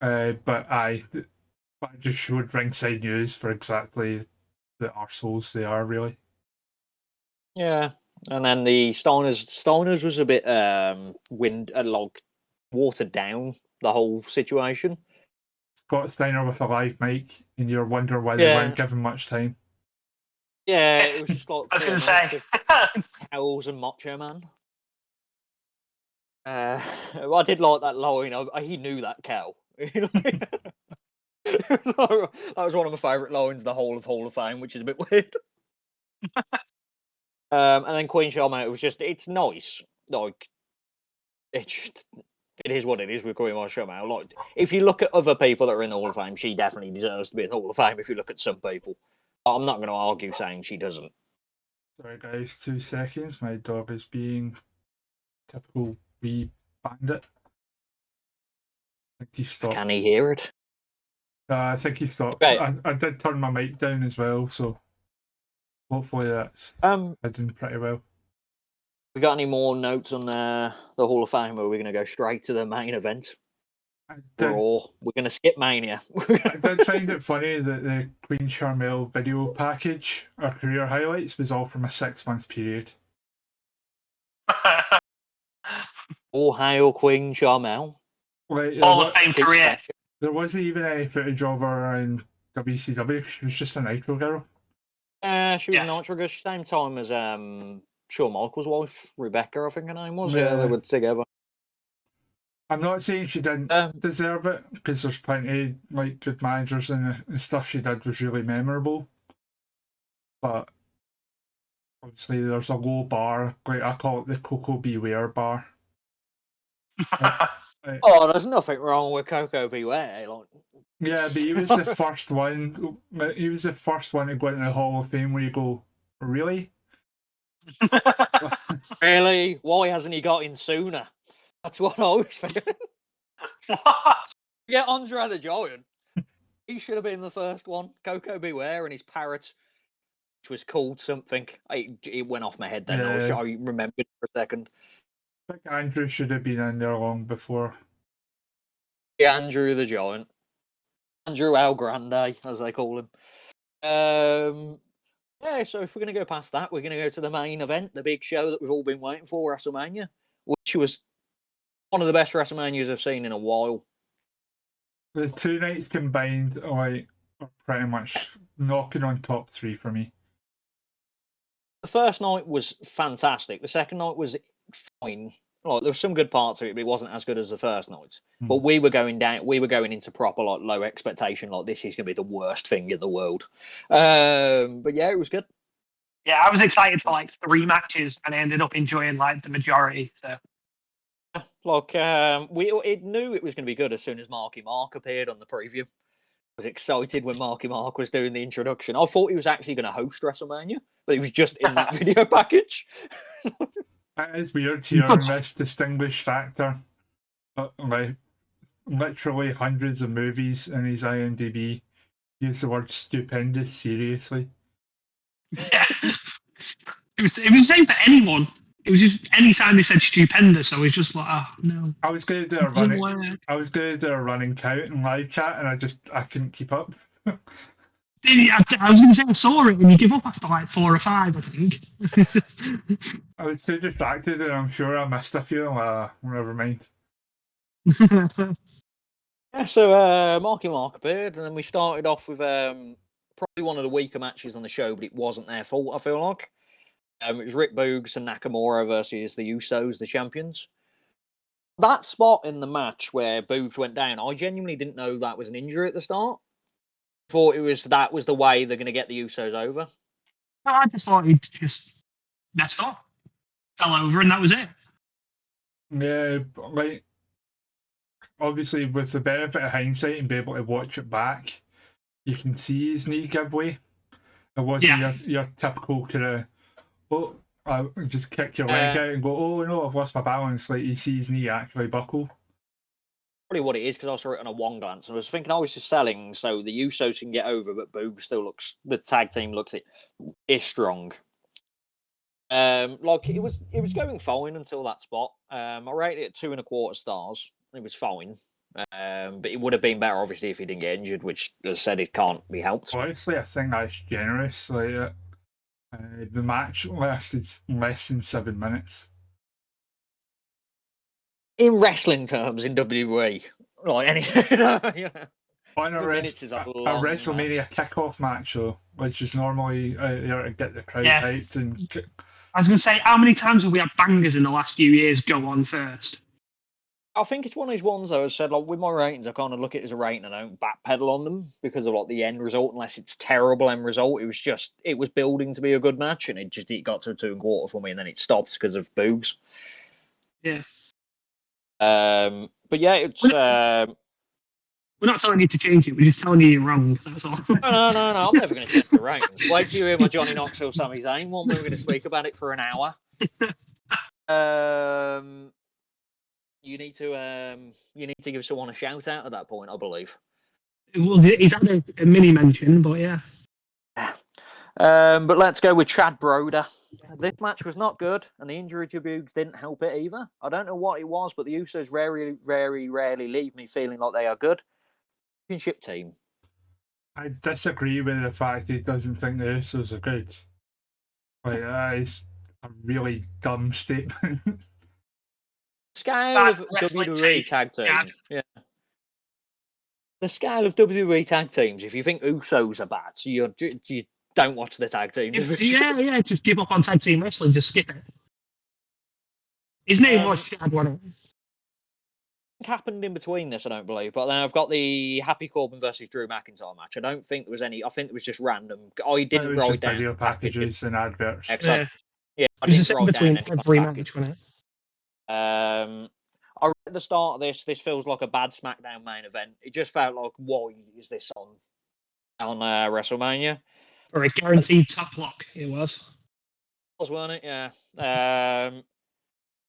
But I just showed Ringside News for exactly the arseholes they are, really. Yeah, and then the Stoners was a bit watered down, the whole situation. Scott Steiner with a live mic, and you're wondering why they weren't given much time. Yeah, it was just like I was going to say Owls and Macho Man. I did like that line. He knew that cow. That was one of my favourite lines of the whole of Hall of Fame, which is a bit weird. And then Queen Charlotte, it's nice. Like, it's just, It is what it is with Queen Charmel. Like, if you look at other people that are in the Hall of Fame, she definitely deserves to be in the Hall of Fame. If you look at some people, I'm not going to argue saying she doesn't. Sorry guys, 2 seconds. My dog is being typical wee bandit. I think he stopped. Can he hear it? I think he stopped. Right. I did turn my mic down as well, so hopefully that's hidden pretty well. We got any more notes on the Hall of Fame, or are we going to go straight to the main event? Or we're going to skip Mania. I did find it funny that the Queen Charmel video package, our career highlights, was all from a 6-month period. All hail Queen Charmel. Like, Hall of Fame career. There wasn't even any footage of her in WCW. She was just a Nitro girl. She was a Nitro girl, same time as Shawn Michaels' wife, Rebecca, I think her name was. Yeah, they were together. I'm not saying she didn't deserve it, because there's plenty like good managers, and the stuff she did was really memorable. But obviously, there's a low bar. Like, I call it the Coco Beware bar. There's nothing wrong with Coco Beware. Like... Yeah, but he was the first one. He was the first one to go into the Hall of Fame where you go, really? Really? Why hasn't he got in sooner? That's what I was thinking. What? Yeah, Andre the Giant. He should have been the first one. Coco Beware and his parrot, which was called something. It went off my head then. Yeah. I remembered for a second. I think Andrew should have been in there long before. Yeah, Andrew the Giant. Andrew El Grande, as they call him. Yeah, so if we're going to go past that, we're going to go to the main event, the big show that we've all been waiting for, WrestleMania, which was one of the best WrestleManias I've seen in a while. The 2 nights combined are pretty much knocking on top 3 for me. The first night was fantastic. The second night was fine. Like, there were some good parts of it, but it wasn't as good as the first night. But we were going into proper like low expectation. Like, this is going to be the worst thing in the world. But yeah, it was good. Yeah, I was excited for like 3 matches, and I ended up enjoying like the majority. So, like, we knew it was going to be good as soon as Marky Mark appeared on the preview. I was excited when Marky Mark was doing the introduction. I thought he was actually going to host WrestleMania, but he was just in the video package. It is weird hearing this distinguished actor, like literally hundreds of movies in his IMDb, use the word stupendous seriously. Yeah. It was the same for anyone. It was just any time they said stupendous, I was just like, oh no. I was going to do a running count in live chat, and I couldn't keep up. I was going to say I saw it, and you give up after like 4 or 5, I think. I was too distracted, and I'm sure I missed a few. Never mind. Yeah, so Marky Mark appeared, and then we started off with probably one of the weaker matches on the show, but it wasn't their fault, I feel like. It was Rick Boogs and Nakamura versus the Usos, the champions. That spot in the match where Boogs went down, I genuinely didn't know that was an injury at the start. I thought that was the way they're going to get the Usos over. I just thought he'd just messed up, fell over, and that was it. Yeah, like, obviously with the benefit of hindsight and be able to watch it back, you can see his knee give way. It wasn't your typical kind of, just kick your leg out and go, oh no, I've lost my balance. Like, you see his knee actually buckle. Probably what it is, because I saw it on a one glance. I was thinking I was just selling so the Usos can get over, but Boog still looks, the tag team looks is strong. Like, it was going fine until that spot. I rated it at 2.25 stars. It was fine. But it would have been better, obviously, if he didn't get injured, which, as I said, it can't be helped. Honestly, I think that's generous. Like, the match lasted less than 7 minutes. In wrestling terms, in WWE, like anything, On a WrestleMania kickoff match, though, which is normally there to get the crowd hyped. And I was going to say, how many times have we had bangers in the last few years go on first? I think it's one of those ones, though, as I said, like, with my ratings, I kind of look at it as a rating and I don't backpedal on them because of like the end result, unless it's terrible end result. It was building to be a good match, and it got to 2.25 for me, and then it stopped because of Boogs. Yeah. But yeah, it's We're not telling you to change it. We're just telling you you're wrong. That's all. no. I'm never going to change the ratings. Wait till you hear my Johnny Knoxville Sami Zayn one. We're going to speak about it for an hour. You need to give someone a shout out at that point, I believe. Well, he's had a mini mention, but yeah. But let's go with Chad Broder. This match was not good, and the injury to Buggs didn't help it either. I don't know what it was, but the Usos very, very rarely leave me feeling like they are good. Championship team. I disagree with the fact he doesn't think the Usos are good. Like, that is a really dumb statement. Scale of WWE tag teams. Yeah. The scale of WWE tag teams, if you think Usos are bad, so you don't watch the tag team division. Yeah, just give up on tag team wrestling, just skip it. His name was Chad, wasn't it? Happened in between this, I don't believe. But then I've got the Happy Corbin versus Drew McIntyre match. I don't think there was any. I think it was just random. I didn't write down video packages and adverts. Yeah, I it was didn't write between down every match, wasn't it? I read at the start of this. This feels like a bad SmackDown main event. It just felt like, why is this on WrestleMania? Or a guaranteed top lock, it was. Was, weren't it? Yeah. It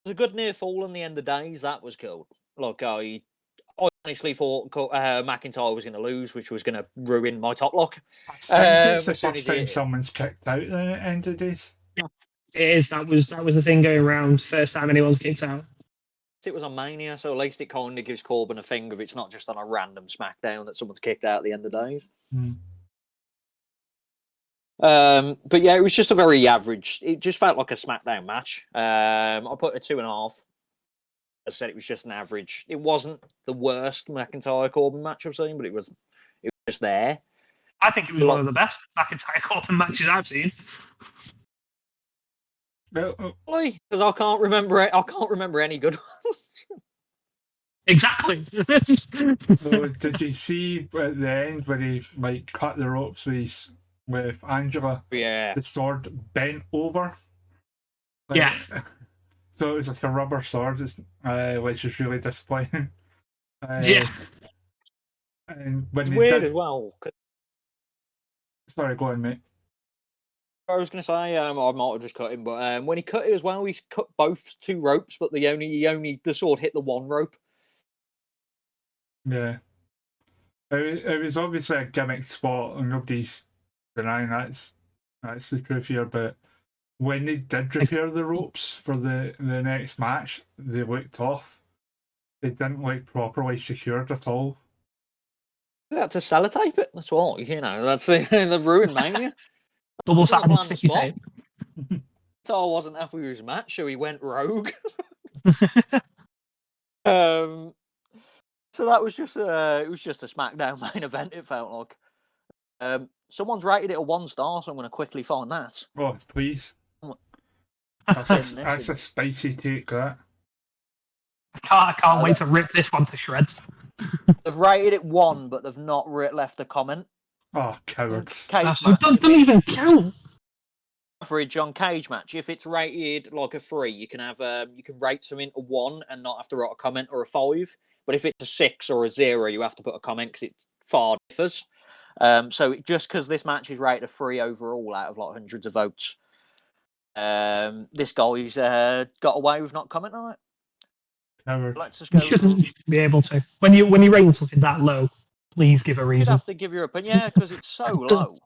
was a good near fall in the end of days. That was cool. Like, I honestly thought McIntyre was going to lose, which was going to ruin my top lock. I think it's the first time someone's kicked out at the end of days. Yeah, it is. That was the thing going around. First time anyone's kicked out. It was on Mania, so at least it kind of gives Corbin a thing of it's not just on a random SmackDown that someone's kicked out at the end of days. But yeah, it was just a very average. It just felt like a SmackDown match. I put a 2.5. As I said, it was just an average. It wasn't the worst McIntyre Corbin match I've seen, but it was just there. I think it was one of the best McIntyre Corbin matches I've seen. Because I can't remember it. I can't remember any good ones. Exactly. So, did you see at the end when he cut the ropes with Angela? Yeah. The sword bent over. Yeah. So it was like a rubber sword, which is really disappointing. Yeah. And when it's weird as well. Sorry, go on, mate. I was going to say, I might have just cut him, but when he cut it as well, he cut both 2 ropes, but the sword hit the 1 rope. Yeah. It was obviously a gimmick spot, and nobody's denying that's the truth here, but when they did repair the ropes for the next match, they looked off. They didn't look properly secured at all. They had to sellotape it. That's what, that's the ruined Mania. Double-sided sticky tape. So I wasn't happy with his match, so he went rogue. So that was just it was just a SmackDown main event. It felt like. Someone's rated it a 1 star, so I'm going to quickly find that. Oh, please. That's a spicy take, that. I can't wait to rip this one to shreds. They've rated it 1, but they've not left a comment. Oh, cowards. Don't even count. Average on cage match. If it's rated like a 3, you can have you can rate something a 1 and not have to write a comment, or a 5. But if it's a 6 or a 0, you have to put a comment because it far differs. So just because this match is rated a 3 overall out of like hundreds of votes, this guy's got away with not commenting on it. Coward. Let's just go. You shouldn't be able to. When you rate something that low, please give a reason. You'd have to give your opinion, yeah, because it's so low.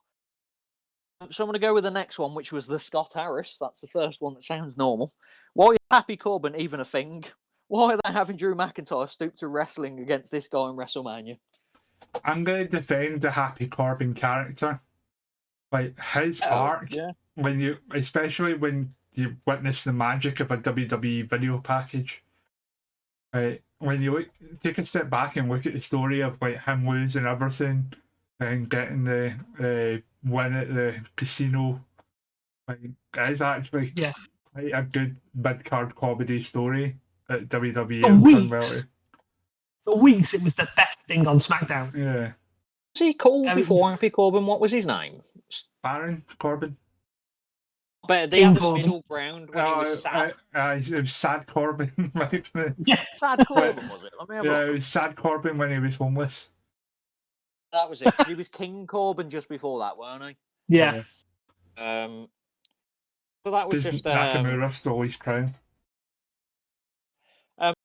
So I'm going to go with the next one, which was the Scott Harris. That's the first one that sounds normal. Why is Happy Corbin even a thing? Why are they having Drew McIntyre stoop to wrestling against this guy in WrestleMania? I'm going to defend the Happy Corbin character. Like, his arc, especially when you witness the magic of a WWE video package. When you take a step back and look at the story of him losing everything and getting the win at the casino, it is actually quite a good mid-card comedy story at WWE. For weeks, it was the best thing on SmackDown. Yeah. Was he called before Happy Corbin? What was his name? Baron Corbin. But they King had a Corbin. middle ground when he was sad. It was Sad Corbin. Right? Sad Corbin, was it? Let me have a Yeah, look. it was Sad Corbin when he was homeless. That was it. 'Cause he was King Corbin just before that, weren't he? Yeah. So that was Because just Nakamura stole his crown.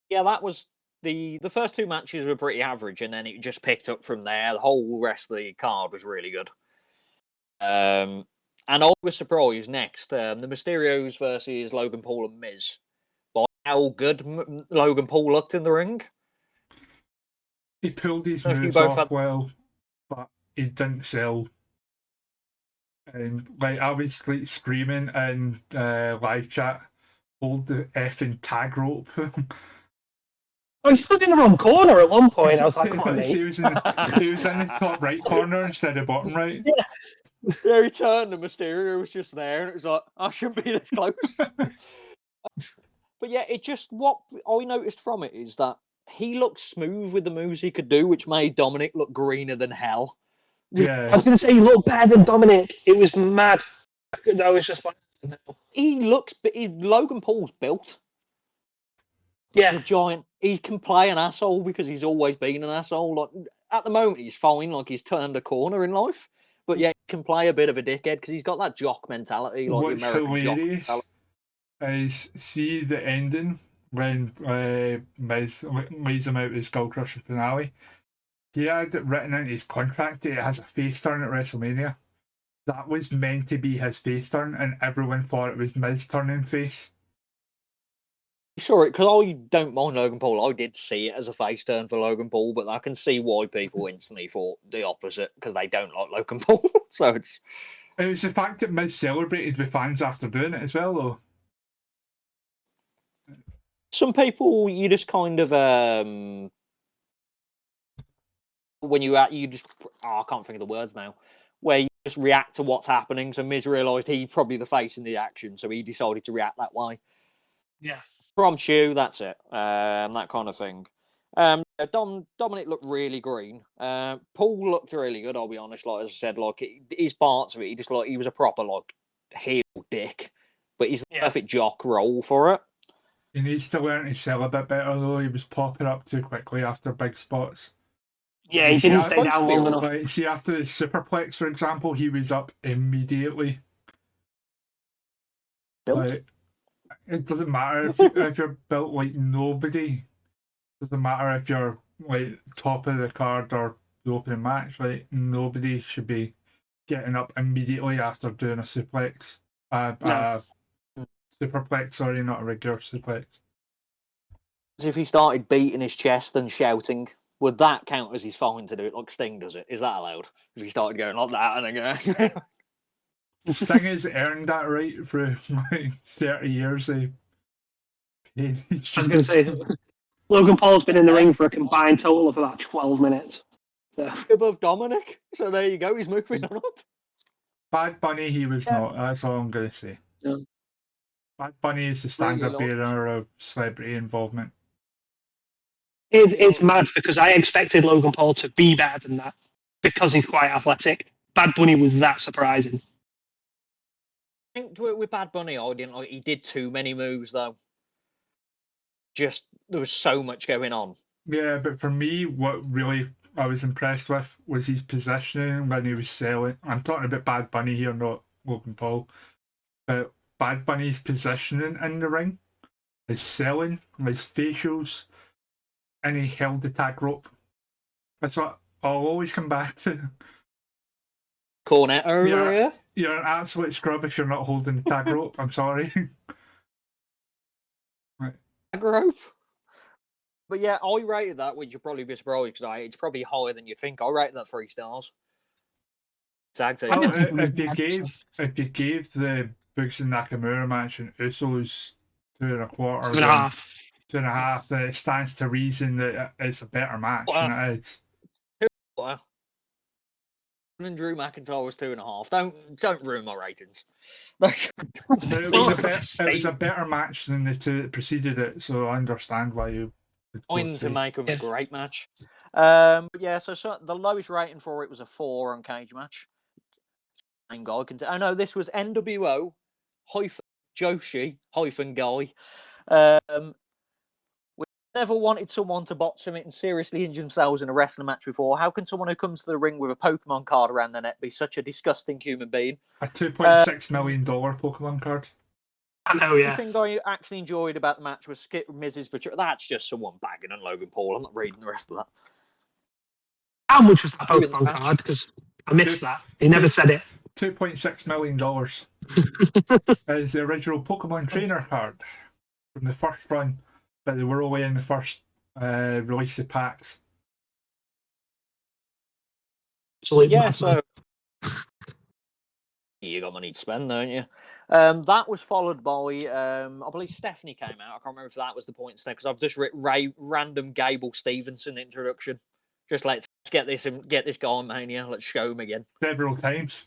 yeah, that was the first two matches were pretty average, and then it just picked up from there. The whole rest of the card was really good. And I was surprised next the Mysterios versus Logan Paul and Miz by how good Logan Paul looked in the ring. He pulled his So if you moves both off had- well, but he didn't sell. And like I was like screaming in live chat, hold the effing tag rope. Oh, he stood in the wrong corner at one point. I was like, come on, mate. he was in the top right corner instead of bottom right. Yeah, he turned, and Mysterio was just there, and it was like, I shouldn't be this close. But yeah, it just, what I noticed from it is that he looked smooth with the moves he could do, which made Dominic look greener than hell. I Yeah, was going to say, he looked better than Dominic. It was mad. I was just like, no. Logan Paul's built. Yeah, He's a giant. He can play an asshole because he's always been an asshole. Like, at the moment, he's fine. Like, he's turned a corner in life. But yeah, he can play a bit of a dickhead because he's got that jock mentality, like what's the American jock hilarious mentality. is see the ending when Miz lays him out his Skull Crusher finale. He had it written into his contract that it has a face turn at WrestleMania. That was meant to be his face turn, and everyone thought it was Miz turning face. Sure, because I don't mind Logan Paul. I did see it as a face turn for Logan Paul, but I can see why people instantly thought the opposite because they don't like Logan Paul. So it's. It was the fact that Miz celebrated with fans after doing it as well, though. Some people, you just kind of when you just I can't think of the words now, where you just react to what's happening. So Miz realised he's probably the face in the action, so he decided to react that way. yeah. Prompt you, that's it. That kind of thing. Dominic looked really green. Paul looked really good. I'll be honest. Like as I said, like his parts of it, he was a proper like heel dick, but he's the perfect jock role for it. He needs to learn to sell a bit better, though. He was popping up too quickly after big spots. Yeah, he didn't stay down long enough. Like, see, after the Superplex, for example, he was up immediately. Like, it doesn't matter if you're built like nobody. It doesn't matter if you're like top of the card or the opening match. Like, nobody should be getting up immediately after doing a suplex. Superplex, sorry, not a regular suplex. If he started beating his chest and shouting, would that count as he's fine to do it like Sting does it? Is that allowed? If he started going like that and then going... Sting has earned that right for like 30 years. I was going to say, Logan Paul's been in the ring for a combined total of about 12 minutes. So. Above Dominic, so there you go, he's moving on up. Bad Bunny, he was not. That's all I'm going to say. Yeah. Bad Bunny is the standard bearer of celebrity involvement. It's mad because I expected Logan Paul to be better than that because he's quite athletic. Bad Bunny was that surprising. I think with Bad Bunny, I didn't like. He did too many moves though. Just there was so much going on. Yeah, but for me, what really I was impressed with was his positioning when he was selling. I'm talking about Bad Bunny here, not Logan Paul. But Bad Bunny's positioning in the ring, his selling, his facials, and he held the tag rope. That's what I'll always come back to. Cornet over here. You're an absolute scrub if you're not holding the tag rope. I'm sorry. Tag rope. But yeah, I rated that, which you'll probably be surprised because it's probably higher than you think. I rated that 3 stars. Tag team. If you gave the Boogs and Nakamura match and Usos 2.25, 2.5, then it stands to reason that it's a better match than it is. And Drew McIntyre was 2.5. Don't ruin my ratings. It was a better match than the two that preceded it, so I understand why you. Going to make them a great match. But yeah, so the lowest rating for it was a 4 on Cage Match. Same guy can. Oh no, this was NWO Joshi Guy. We never wanted someone to botch something and seriously injure themselves in a wrestling match before. How can someone who comes to the ring with a Pokemon card around their neck be such a disgusting human being? A $2.6 million Pokemon card. I know, yeah. The thing I actually enjoyed about the match was Skip Mrs. Butcher. That's just someone bagging on Logan Paul. I'm not reading the rest of that. How much was that Pokemon card? Because I missed that. He never said it. $2.6 million. Is the original Pokemon trainer card from the first run, but they were only in the first release of packs. So you got money to spend, don't you? That was followed by, I believe Stephanie came out. I can't remember if that was the point instead, because I've just written random Gable Stevenson introduction. Just let's get this guy on Mania. Let's show him again. Several times.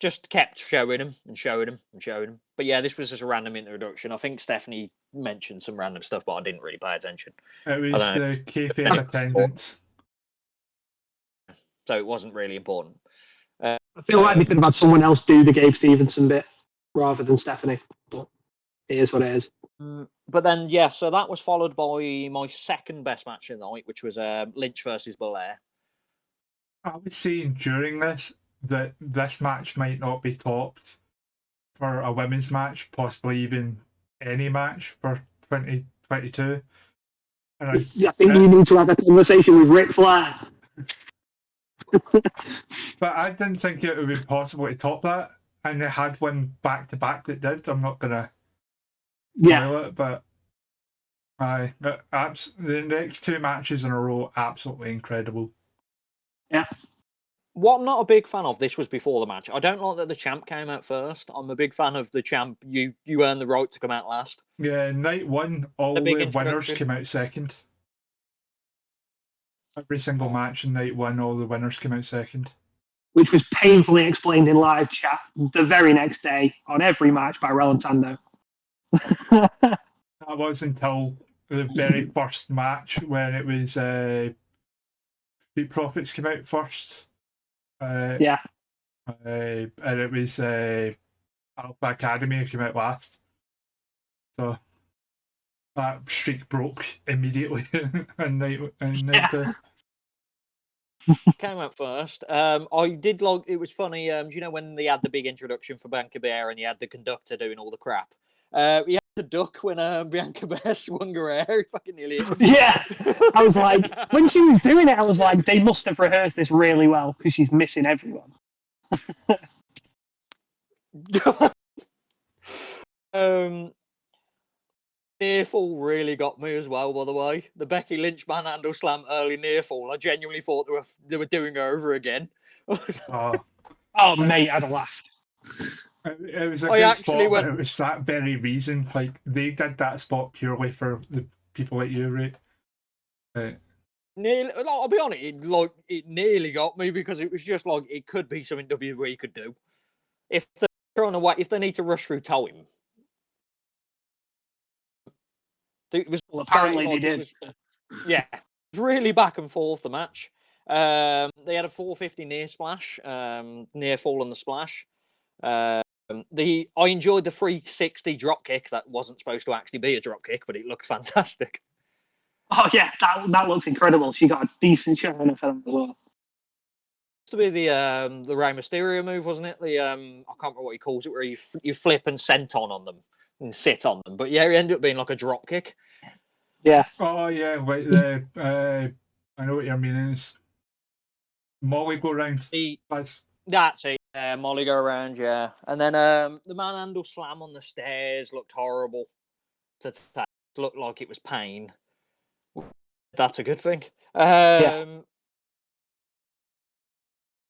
Just kept showing him and showing him and showing him. But yeah, this was just a random introduction. I think Stephanie mentioned some random stuff, but I didn't really pay attention. It was the kayfabe attendance. So it wasn't really important. I feel like we could have had someone else do the Gabe Stevenson bit rather than Stephanie. But it is what it is. But then, yeah, so that was followed by my second best match of the night, which was Lynch versus Belair. I was saying during this that this match might not be topped for a women's match, possibly even any match for 2022. And I think you need to have a conversation with Ric Flair. But I didn't think it would be possible to top that, and they had one back to back that did. I'm not gonna spoil it, but the next two matches in a row, absolutely incredible. Yeah. What I'm not a big fan of, this was before the match. I don't like that the champ came out first. I'm a big fan of the champ. You earn the right to come out last. Yeah, night one, all the winners came out second. Every single match in night one, all the winners came out second. Which was painfully explained in live chat the very next day on every match by Relantando. That was until the very first match when it was Street Profits came out first. And it was Alpha Academy came out last. So that streak broke immediately in night two. Came out first. I did like. It was funny. Do you know when they had the big introduction for Bianca Belair and you had the conductor doing all the crap? We had to duck when Bianca Belair swung her hair. Fucking nearly. Yeah, I was like, when she was doing it, I was like, they must have rehearsed this really well because she's missing everyone. Near fall really got me as well, by the way. The Becky Lynch manhandle slam early near fall. I genuinely thought they were doing her over again. Oh, mate, I'd have laughed. It was a good spot, but it was that very reason. Like, they did that spot purely for the people like you, right? Nearly, I'll be honest, it nearly got me because it was just like it could be something WWE could do. If they're trying to if they need to rush through time. Apparently they did. It was really back and forth, the match. They had a 450 near splash, near fall on the splash. I enjoyed the 360 drop kick that wasn't supposed to actually be a drop kick, but it looked fantastic. Oh yeah, that looks incredible. She got a decent shot on her film as well. To be the Rey Mysterio move, wasn't it? I can't remember what he calls it, where you flip and senton on them and sit on them. But yeah, it ended up being like a drop kick. Yeah. Oh yeah, wait. I know what you're meaning. Is Molly go round. That's it. Molly go around. Yeah, and then the manhandle slam on the stairs looked horrible. To looked like it was pain. That's a good thing. Fan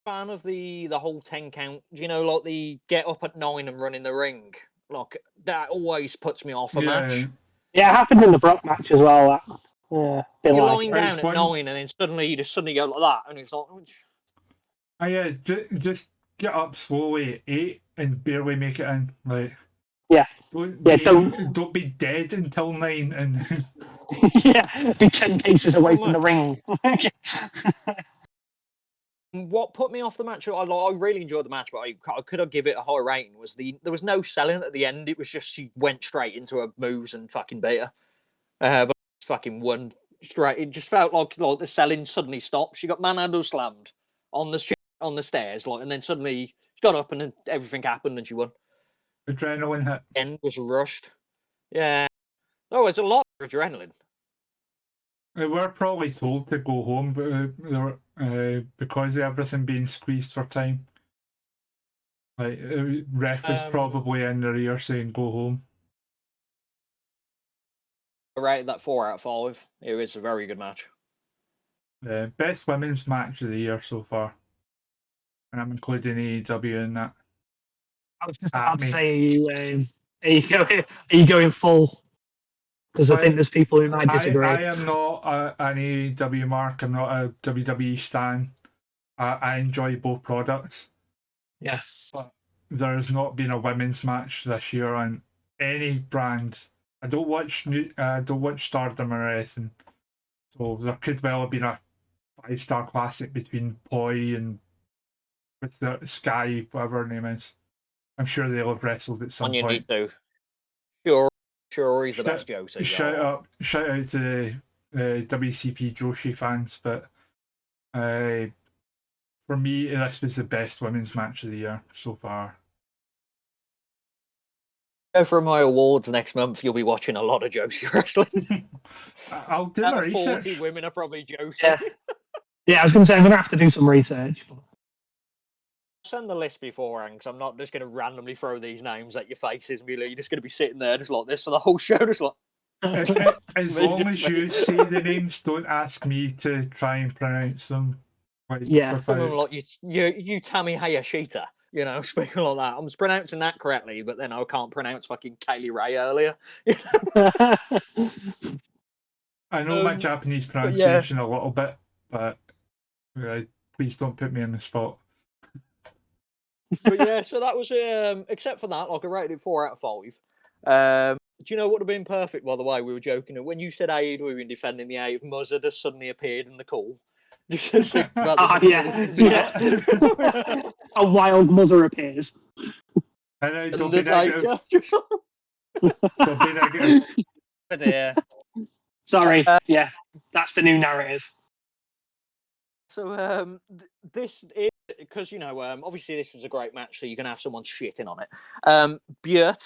of the whole 10 count. Do you know, like the get up at 9 and run in the ring? Like that always puts me off a match. Yeah, it happened in the Brock match as well. You're lying down at 9 and then you just suddenly go like that, and it's like. Just get up slowly at 8 and barely make it in. Like, don't be dead until 9 and. Yeah, be 10 paces away from the ring. What put me off the match, I really enjoyed the match, but I could have give it a high rating, was there was no selling at the end. It was just she went straight into her moves and fucking beat her. But fucking won straight. It just felt like the selling suddenly stopped. She got manhandle slammed on the stairs, and then suddenly she got up and then everything happened and she won. Adrenaline hit. End was rushed. Yeah. Oh, it's a lot of adrenaline. They were probably told to go home, but they were, because of everything being squeezed for time. Like, ref was probably in their ear saying, go home. I rated that 4 out of 5. It was a very good match. Best women's match of the year so far. And I'm including AEW in that. I was just about to say, are you going full? Because I think there's people who might disagree. I am not an AEW mark. I'm not a WWE stan. I enjoy both products. Yeah. But there has not been a women's match this year on any brand. I don't watch Stardom or anything. So there could well have been a 5-star classic between Poi and what's the Sky, whatever her name is. I'm sure they'll have wrestled at some point. Need to. Sure, he's the best Josie. Shout out to the WCP Joshi fans, but for me, this was the best women's match of the year so far. Go for my awards next month. You'll be watching a lot of Joshi wrestling. I'll do my research. 40 women are probably Joshi. Yeah, I was going to say I'm going to have to do some research. Send the list beforehand, because I'm not just going to randomly throw these names at your faces and be like, you're just going to be sitting there just like this for the whole show, just like. As long as you say the names, don't ask me to try and pronounce them. Like you Tammy Hayashita, speaking like that. I'm pronouncing that correctly, but then I can't pronounce fucking Kaylee Ray earlier. I know my Japanese pronunciation a little bit, but please don't put me on the spot. But yeah, so that was except for that, I rated it 4 out of 5. Do you know what would have been perfect, by the way? We were joking. When you said AEW defending the A, if Muzza just suddenly appeared in the call. A wild Muzza appears. I know, don't be negative. Don't be negative. Yeah. Sorry, that's the new narrative. So this is because obviously this was a great match, so you're gonna have someone shitting on it. Bjert,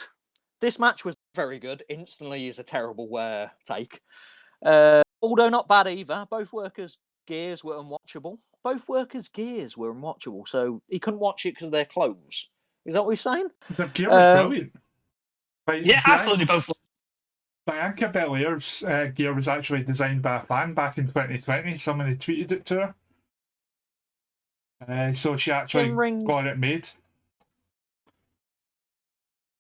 this match was very good. Instantly is a terrible take. Although not bad either. Both workers' gears were unwatchable. So he couldn't watch it because of their clothes. Is that what you're saying? Their gear was brilliant. Absolutely both. Bianca Belair's gear was actually designed by a fan back in 2020. Someone had tweeted it to her. So she actually got it made.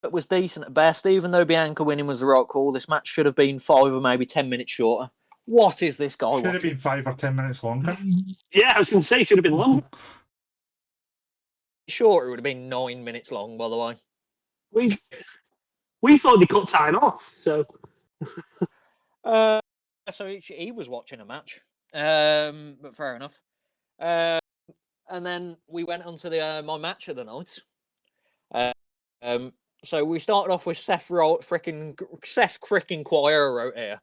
It was decent at best. Even though Bianca winning was the right call, this match should have been 5 or maybe 10 minutes shorter. What is this guy watching? Should have been 5 or 10 minutes longer. Yeah, I was going to say it should have been longer. Shorter, it would have been 9 minutes long, by the way. We thought they cut time off, so... So he was watching a match, but fair enough. And then we went on to my match of the night. So we started off with Seth frickin' Choir wrote here.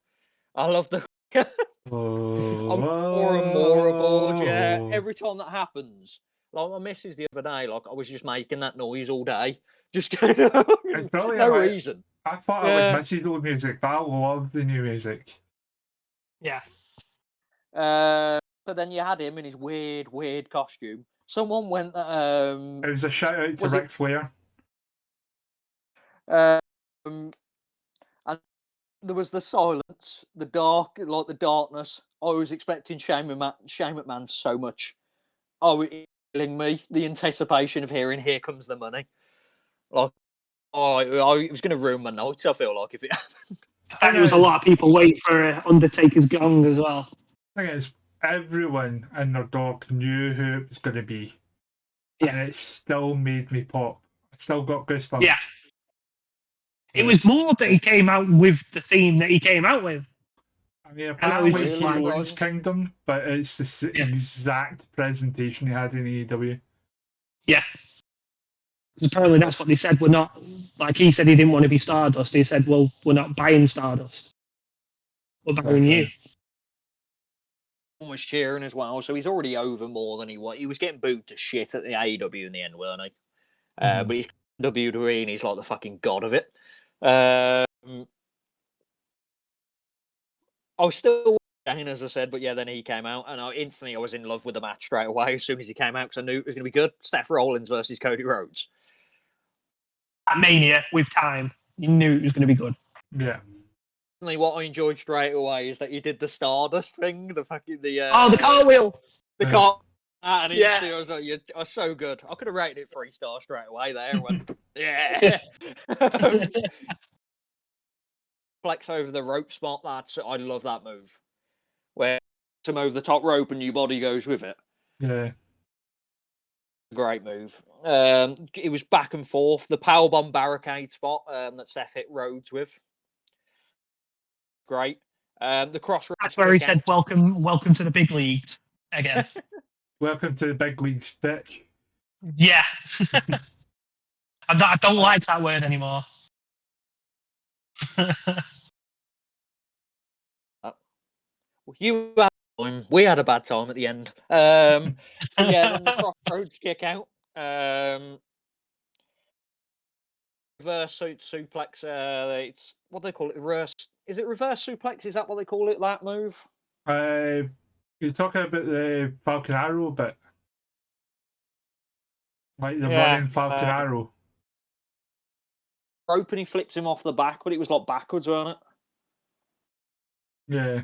I love the. I'm more and more aboard. Yeah, every time that happens, like my missus the other day, I was just making that noise all day, just it's brilliant. No reason. I thought I would miss his old music, but I love the new music. Yeah. So then you had him in his weird costume. Someone went. It was a shout out to Ric Flair. And there was the silence, the darkness. I was expecting Shane McMahon so much. Oh, it killing me. The anticipation of hearing "Here Comes the Money." It was going to ruin my night. I feel like if it happened. And there was a lot of people waiting for Undertaker's gong as well. The thing is, everyone and their dog knew who it was going to be. Yeah. And it still made me pop. I still got goosebumps. Yeah. It was more that he came out with the theme that he came out with. I mean, And I was apparently just he like, owns Kingdom, but it's the Yeah. exact presentation he had in AEW. yeah. Apparently that's what they said. We're not, like he said he didn't want to be Stardust. He said, well, we're not buying Stardust. We're buying you. Was cheering as well, so he's already over more than he was. He was getting booed to shit at the AEW in the end, weren't he? But he's WWE and he's like the fucking god of it. I was still watching, as I said, but yeah, then he came out, and I was in love with the match straight away as soon as he came out because I knew it was going to be good. Seth Rollins versus Cody Rhodes. At Mania, with time, you knew it was going to be good. Yeah. What I enjoyed straight away is that you did the Stardust thing, the cartwheel! the Yeah. car. And Yeah. I was like, you are so good. I could have rated it 3 stars straight away there. And went, yeah. Flex over the rope spot. I love that move. Where some over the top rope and your body goes with it. Yeah. Great move. It was back and forth. The powerbomb barricade spot that Seth hit Rhodes with. Great. The crossroads. That's where he said, welcome to the big leagues again. Welcome to the big leagues, bitch. Yeah. I don't like that word anymore. You had time. We had a bad time at the end. Yeah, then the crossroads kick out. Reverse suplex. It's what they call it. Reverse. Is it reverse suplex? Is that what they call it? That move. You're talking about the Falcon Arrow bit, like the running Falcon Arrow. Rope and he flips him off the back, but it was like backwards, wasn't it? Yeah.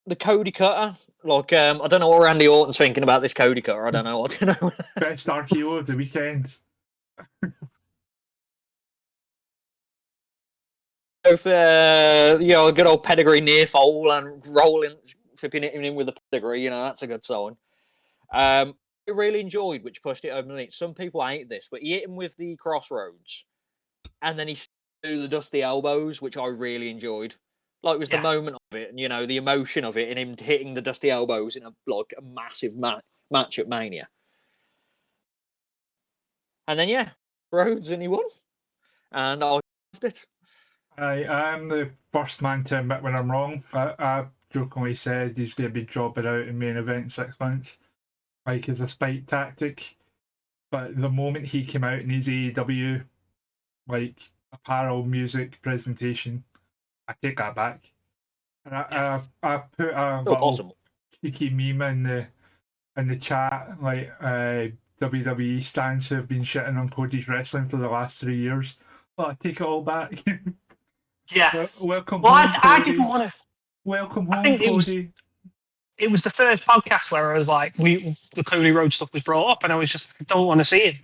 The Cody Cutter. Like, I don't know what Randy Orton's thinking about this Cody Cutter. I don't know. Best RKO of the weekend. A good old pedigree near fall and rolling, flipping it in with the pedigree. That's a good sign. I really enjoyed, which pushed it over the limit. Some people hate this, but he hit him with the crossroads, and then he do the dusty elbows, which I really enjoyed. Like, it was the moment of it, and the emotion of it, and him hitting the dusty elbows in a massive match at Mania. And then Rhodes, and he won, and I loved it. I am the first man to admit when I'm wrong. I jokingly said he's going to be dropping out in main event in 6 months, like as a spite tactic. But the moment he came out in his AEW, like apparel, music, presentation, I take that back. And I put a little cheeky meme in the chat, like WWE stans who have been shitting on Cody's wrestling for the last 3 years. Well, I take it all back. Yeah. Welcome home, Cody. I didn't want to. Welcome home, Cody. It was the first podcast where I was like, the Cody Rhodes stuff was brought up, and I was just, I don't want to see him.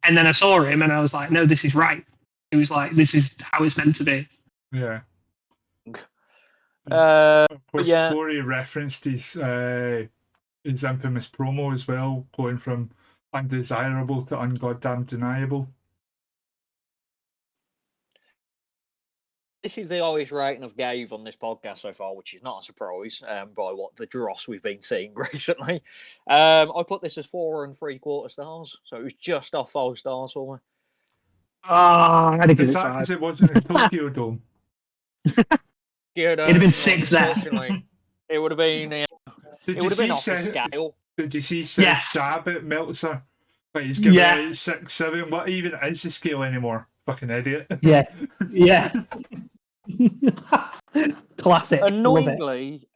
And then I saw him, and I was like, no, this is right. It was like, this is how it's meant to be. Yeah. Of course, Corey referenced his infamous promo as well, going from undesirable to ungoddamn deniable. This is the highest rating I've gave on this podcast so far, which is not a surprise by what the dross we've been seeing recently. I put this as 4 3/4 stars, so it was just off 5 stars for me. I had to give it 5. Because it wasn't a Tokyo Dome. It'd have been 6 there. It would have been. It would have been off the scale. Did you see Seth's jab at Meltzer? Like he's giving it 6, 7. What even is the scale anymore? Fucking idiot. Yeah. Classic. Annoyingly,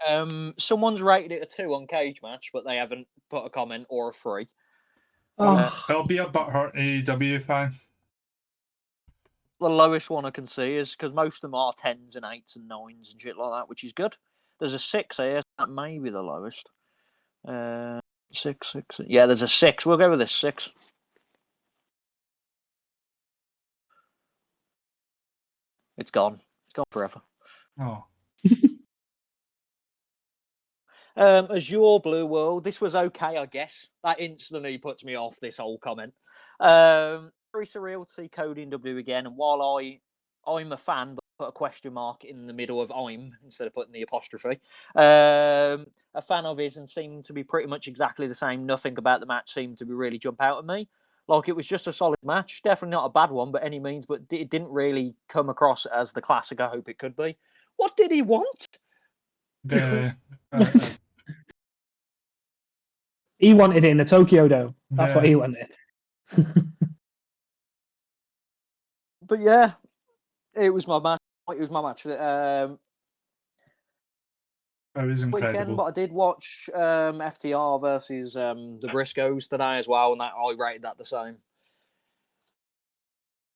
someone's rated it a 2 on Cage Match, but they haven't put a comment or a 3. I'll be a butthurt AEW fan. The lowest one I can see is because most of them are 10s and 8s and 9s and shit like that, which is good. There's a 6 here. That may be the lowest. 6. Yeah, there's a 6. We'll go with this 6. It's gone. It's gone forever. Oh. Azure Blue World. This was okay, I guess. That instantly puts me off this whole comment. Very surreal to see Cody in W again. And while I'm a fan, but put a question mark in the middle of I'm instead of putting the apostrophe. A fan of his and seemed to be pretty much exactly the same. Nothing about the match seemed to be really jump out at me. Like, it was just a solid match. Definitely not a bad one by any means, but it didn't really come across as the classic I hope it could be. What did he want? The He wanted it in the Tokyo Dome. That's what he wanted. But yeah, it was my match. It was my match. it was incredible. Weekend, but I did watch FTR versus the Briscoes today as well, and that I rated that the same.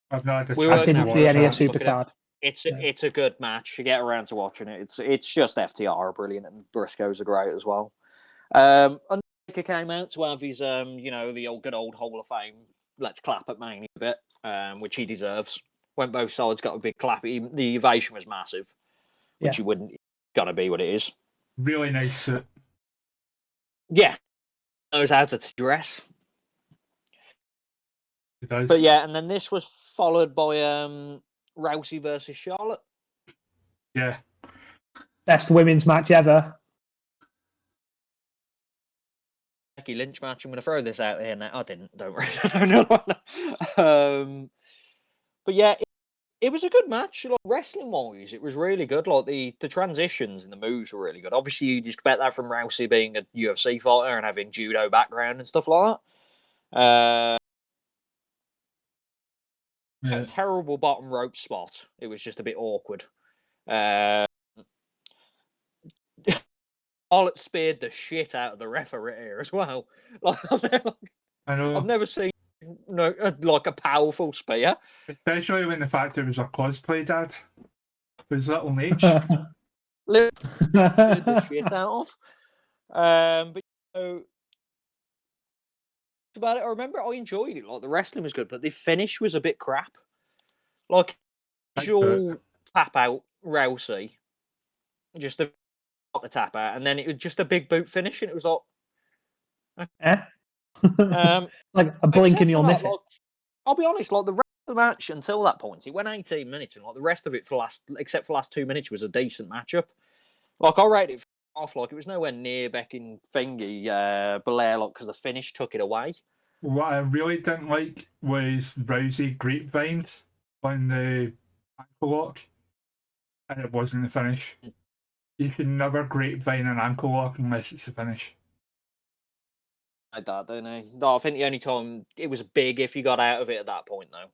I've not had a We chance I were didn't to see watch any that. of Supercard. It's a good match. You get around to watching it. It's just FTR are brilliant, and Briscoes are great as well. Undertaker came out to have his the old good old Hall of Fame. Let's clap at Mania a bit, which he deserves. Went both sides, got a big clap. The ovation was massive, which you wouldn't. Gonna be what it is. Really nice suit. Yeah, knows how to dress. It does. But yeah, and then this was followed by Rousey versus Charlotte. Yeah. Best women's match ever. Becky Lynch match. I'm going to throw this out here now. I didn't. Don't worry. But yeah, it was a good match. Like, wrestling wise, it was really good. Like the transitions and the moves were really good. Obviously, you'd expect that from Rousey being a UFC fighter and having judo background and stuff like that. A terrible bottom rope spot. It was just a bit awkward. Charlotte speared the shit out of the referee here as well. I know. I've never seen like a powerful spear. Especially when the fact it was a cosplay dad. With his little mage. The shit out of. But about it, I remember I enjoyed it. Like, the wrestling was good, but the finish was a bit crap. Like, visual tap out Rousey, just the tap out, and then it was just a big boot finish, and it was like, like a blink and you'll miss it. I'll be honest, like the rest of the match until that point, it went 18 minutes, and like the rest of it except for last 2 minutes, was a decent matchup. Like, I rated it off, like it was nowhere near Becky Thingy Belair, like, because the finish took it away. What I really didn't like was Rousey grapevined on the ankle lock, and it wasn't the finish. You can never grapevine an ankle lock unless it's the finish. Like that, don't I? No, I think the only time it was big if you got out of it at that point, though.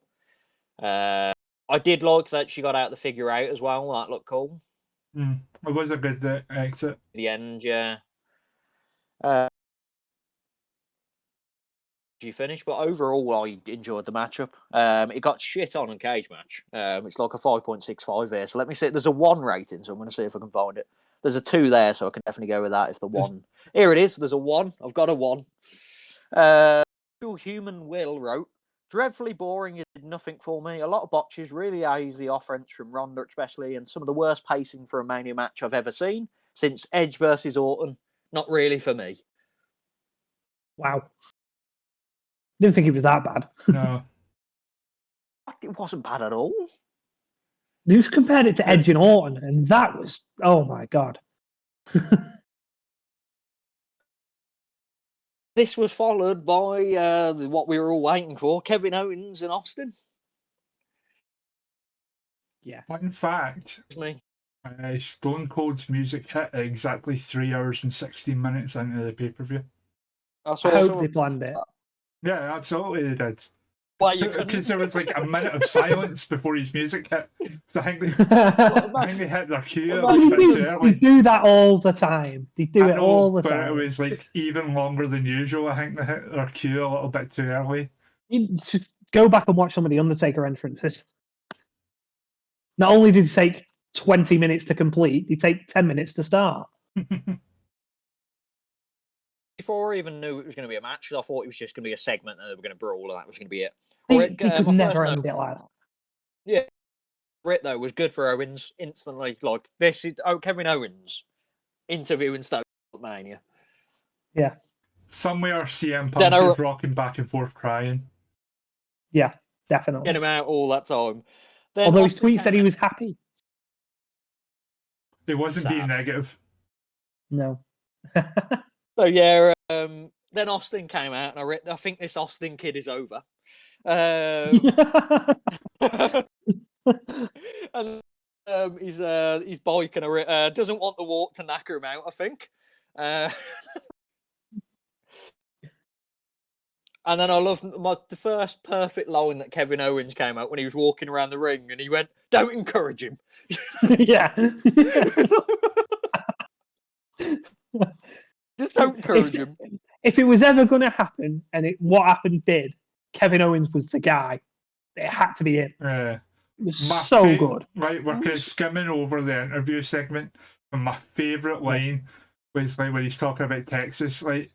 I did like that she got out the figure out as well. That looked cool. It was a good exit. The end, yeah. You finish, but overall, I enjoyed the matchup. It got shit on cage match. It's like a 5.65 here. So let me see. There's a 1 rating, so I'm going to see if I can find it. There's a 2 there, so I can definitely go with that. If the 1, here it is. There's a 1. I've got a 1. Human Will wrote, dreadfully boring. It did nothing for me. A lot of botches, really easy offense from Ronda, especially, and some of the worst pacing for a Mania match I've ever seen since Edge versus Orton. Not really for me. Wow. Didn't think it was that bad. No. It wasn't bad at all. You just compared it to Edge and Orton, and that was, oh my god. This was followed by what we were all waiting for, Kevin Owens and Austin. Yeah. Fun fact. Stone Cold's music hit at exactly 3 hours and 16 minutes into the pay-per-view. I hope they planned it. Yeah, absolutely they did. Why? Because there was like a minute of silence before his music hit. So I think they hit their cue a little bit too early. They do that all the time. They do it all the time. But it was like even longer than usual. I think they hit their cue a little bit too early. You should go back and watch some of the Undertaker entrances. Not only did it take 20 minutes to complete, they take 10 minutes to start. Before I even knew it was going to be a match, I thought it was just going to be a segment and they were going to brawl and that was going to be it. They could never end it like that. Yeah. Brit, though, was good for Owens instantly. Like, this is Kevin Owens interviewing Stone Mania. Yeah. Somewhere CM Punk is rocking back and forth crying. Yeah, definitely. Get him out all that time. Although his tweet said he was happy. It wasn't being Sad. negative. No. So yeah, then Austin came out, and I think this Austin kid is over. And his bike and doesn't want the walk to knacker him out, I think. And then I love the first perfect line that Kevin Owens came out when he was walking around the ring, and he went, "Don't encourage him." Yeah. Just don't encourage him. If it was ever going to happen, and what happened did, Kevin Owens was the guy. It had to be him. It was so good. Right, we're kind of skimming over the interview segment, and my favourite line was like when he's talking about Texas, like,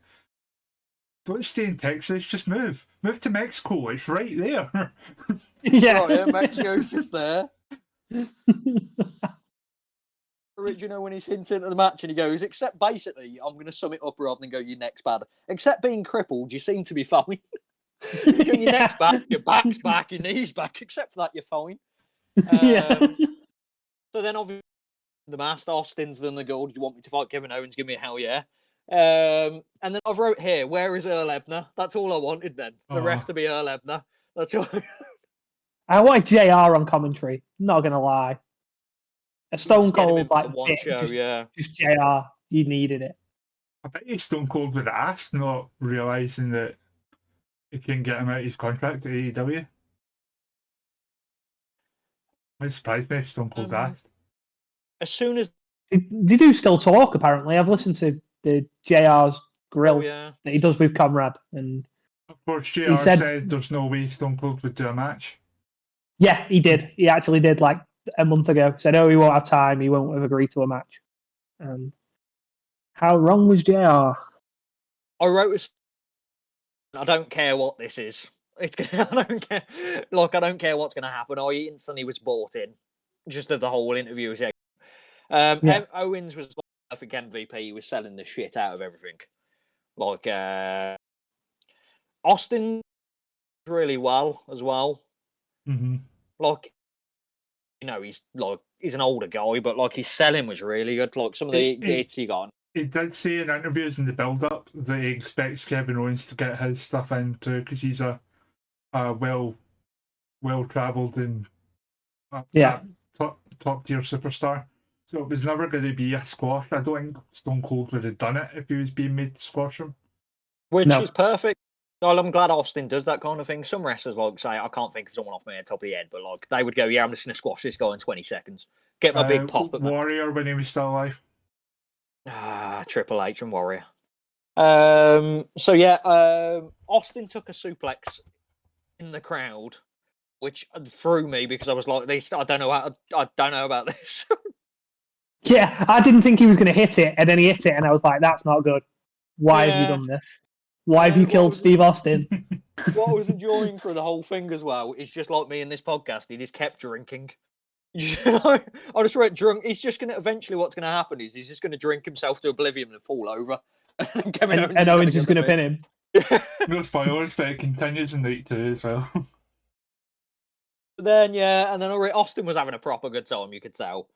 don't stay in Texas, just move. Move to Mexico, it's right there. Yeah. Right, yeah, Mexico's just there. You know, when he's hinting at the match and he goes, except basically, I'm going to sum it up rather than go, your neck's bad. Except being crippled, you seem to be fine. Your neck's back, your back's back, your knee's back. Except for that, you're fine. So then, obviously, the master Austin's done the gold. You want me to fight Kevin Owens? Give me a hell yeah. And then I've wrote here, where is Earl Ebner? That's all I wanted then. The ref to be Earl Ebner. That's all. I wanted JR on commentary. Not gonna lie. A Stone Cold like one show, just JR. You needed it. I bet you Stone Cold would ask, not realising that it can get him out of his contract at AEW. It surprised me if Stone Cold asked. As soon as they do still talk, apparently. I've listened to the JR's grill that he does with Comrade, and of course JR said there's no way Stone Cold would do a match. Yeah, he did. He actually did, like a month ago. Said, "Oh, he won't have time. He won't have agreed to a match." How wrong was JR? I wrote, I don't care what this is. I don't care. Look, I don't care what's going to happen. I instantly was bought in, just of the whole interview. Owens was like perfect MVP. He was selling the shit out of everything. Like Austin really well as well. Mm-hmm. Like, you know, he's an older guy, but like his selling was really good. Like some of the hits he got. He did say in interviews in the build-up that he expects Kevin Owens to get his stuff in too, because he's a well-travelled and top tier superstar. So it was never going to be a squash. I don't think Stone Cold would have done it if he was being made to squash him. Which is perfect. Well, I'm glad Austin does that kind of thing. Some wrestlers like say, I can't think of someone off my head top of the head, but like they would go, yeah, I'm just going to squash this guy in 20 seconds. Get my big pop at Warrior when he was still alive. Triple H and Warrior. So yeah, Austin took a suplex in the crowd, which threw me because I was like, I don't know about this. Yeah, I didn't think he was going to hit it, and then he hit it, and I was like, that's not good. Why have you done this? Why have you killed Steve Austin? What I was enjoying through the whole thing as well is just like me in this podcast, he just kept drinking. I just wrote drunk. He's just going to eventually. What's going to happen is he's just going to drink himself to oblivion and fall over. And Owens is going to pin him. No spoilers, but it continues in night 2 as well. Then and then Austin was having a proper good time. You could tell.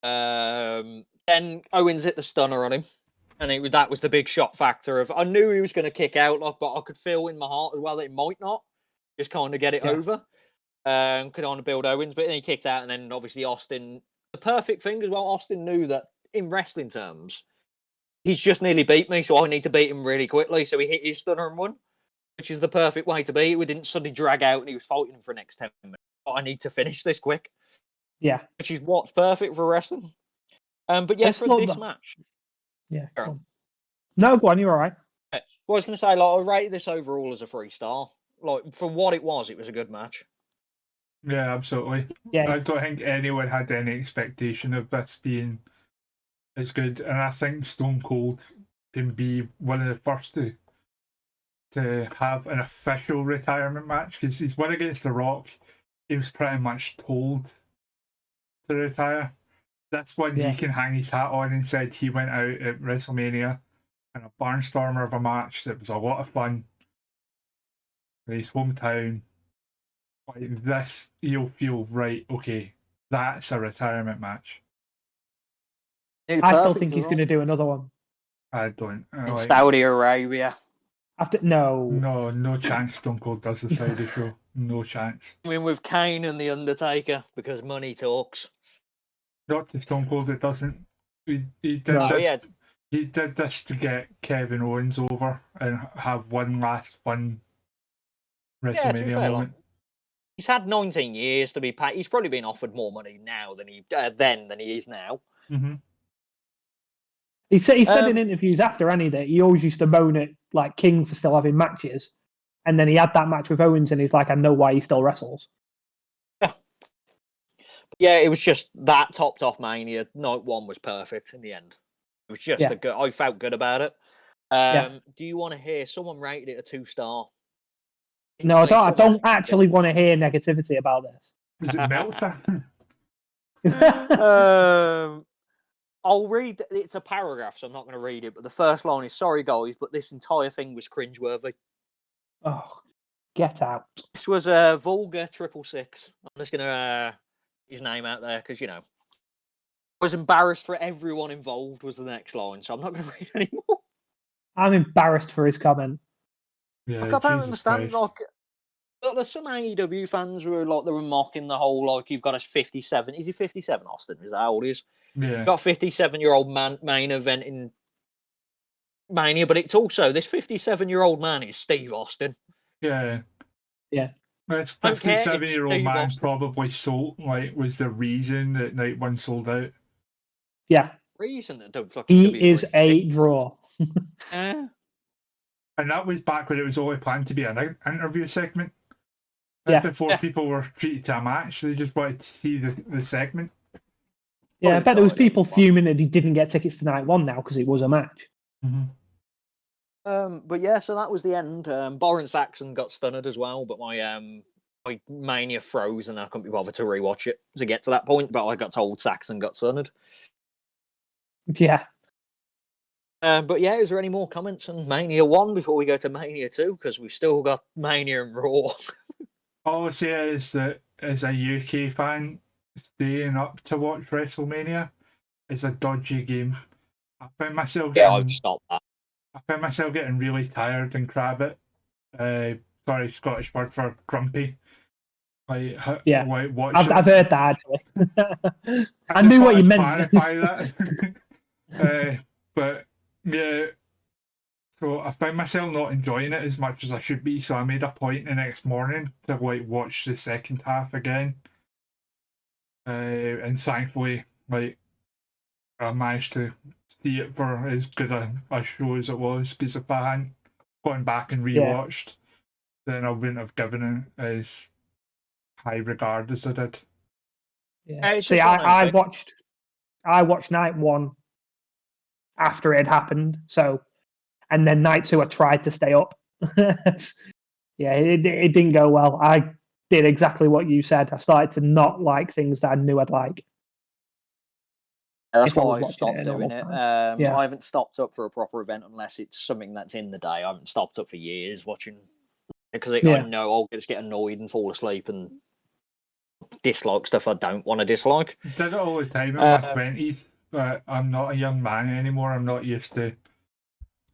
Then Owens hit the stunner on him, and that was the big shot factor of. I knew he was going to kick out, but I could feel in my heart as well that it might not. Just kind of get it over. Could on build Owens, but then he kicked out, and then obviously Austin. The perfect thing as well, Austin knew that in wrestling terms, he's just nearly beat me, so I need to beat him really quickly. So he hit his stunner and won, which is the perfect way to be. We didn't suddenly drag out, and he was fighting him for the next 10 minutes. But I need to finish this quick. Yeah, which is what's perfect for wrestling. But yeah, for this match. Yeah. No, go on. You're all right. Well, I was going to say, like, I rated this overall as a 3-star. Like, for what it was a good match. Yeah, absolutely. Yeah. I don't think anyone had any expectation of this being as good, and I think Stone Cold can be one of the first to have an official retirement match, because he's won against The Rock. He was pretty much told to retire. This one he can hang his hat on and said he went out at WrestleMania in a barnstormer of a match that was a lot of fun in his hometown. Like this, he'll feel right, okay, that's a retirement match. I still think he's going to do another one. I don't. In Saudi Arabia. No chance Stone Cold does the Saudi show. No chance. I mean, with Kane and The Undertaker, because money talks. Not to Stone Cold, it doesn't. He did this to get Kevin Owens over and have one last fun WrestleMania moment. He's had 19 years to be paid. He's probably been offered more money now than he is now. Mm-hmm. He said in interviews after that he always used to moan at like King for still having matches, and then he had that match with Owens, and he's like, I know why he still wrestles. Yeah, it was just that topped off Mania. Night 1 was perfect in the end. It was just I felt good about it. Do you want to hear someone rated it a 2-star? No, I don't actually want to hear negativity about this. Is it Meltzer? I'll read. It's a paragraph, so I'm not going to read it. But the first line is, "Sorry, guys, but this entire thing was cringeworthy." Oh, get out! This was a vulgar 666. I'm just going to his name out there because I was embarrassed for everyone involved. Was the next line, so I'm not going to read anymore. I'm embarrassed for his comment. Yeah, I don't understand. Like, there's some AEW fans who were they were mocking the whole you've got a 57. Is he 57, Austin? Is that how old he is? Yeah. You've got a 57-year-old man main event in Mania, but it's also this 57-year-old man is Steve Austin. Yeah. Yeah. This 57-year-old man Austin probably sold was the reason that Night 1 sold out. Yeah. Reason that don't fucking. He is a draw. And that was back when it was only planned to be an interview segment. Before people were treated to a match, they just wanted to see the segment. Yeah, I bet there was people fuming that he didn't get tickets to Night 1 now because it was a match. Mm-hmm. But yeah, so that was the end. Byron Saxon got stunned as well, but my Mania froze and I couldn't be bothered to rewatch it to get to that point. But I got told Saxon got stunned. Yeah. But yeah, is there any more comments on Mania 1 before we go to Mania 2? Because we've still got Mania and Raw. All I say is that as a UK fan, staying up to watch WrestleMania is a dodgy game. I found myself getting really tired and crab it. Sorry, Scottish word for grumpy. I've heard that actually. I knew what you meant. Clarify that. But yeah, so I found myself not enjoying it as much as I should be. So I made a point the next morning to watch the second half again. And thankfully, I managed to see it for as good a show as it was. Because if I hadn't gone back and rewatched, then I wouldn't have given it as high regard as I did. Yeah. See, I watched Night 1 after it had happened. So, and then Night 2, I tried to stay up. It didn't go well. I did exactly what you said. I started to not like things that I knew I'd like. That's why I stopped doing it. I haven't stopped up for a proper event unless it's something that's in the day. I haven't stopped up for years watching because I know I'll just get annoyed and fall asleep and dislike stuff I don't want to dislike. I did it all the time in my 20s, but I'm not a young man anymore. I'm not used to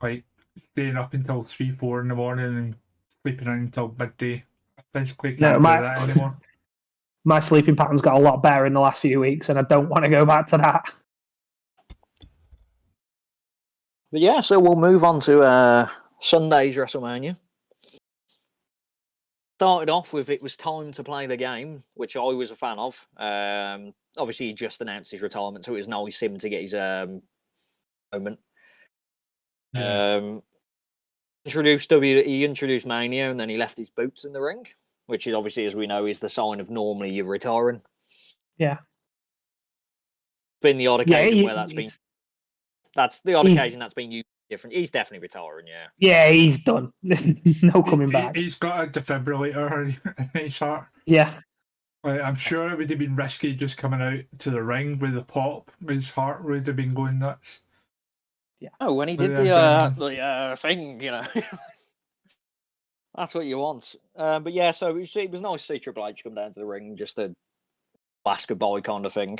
staying up until 3-4 in the morning and sleeping in until midday. I physically can't do that anymore. My sleeping pattern's got a lot better in the last few weeks, and I don't want to go back to that. But yeah, so we'll move on to Sunday's WrestleMania. Started off with it was time to play the game, which I was a fan of. Obviously, he just announced his retirement, so it was nice him to get his moment. Yeah. He introduced Mania, and then he left his boots in the ring, which is obviously, as we know, is the sign of normally you're retiring. Yeah. Been the odd occasion where that's been. That's the odd occasion that's been used different. He's definitely retiring, yeah. Yeah, he's done. No coming back. He's got a defibrillator in his heart. Yeah. I'm sure it would have been risky just coming out to the ring with the pop. His heart would have been going nuts. Yeah. Oh, when he did the thing, that's what you want. But yeah, so it was nice to see Triple H come down to the ring, just a basketball kind of thing.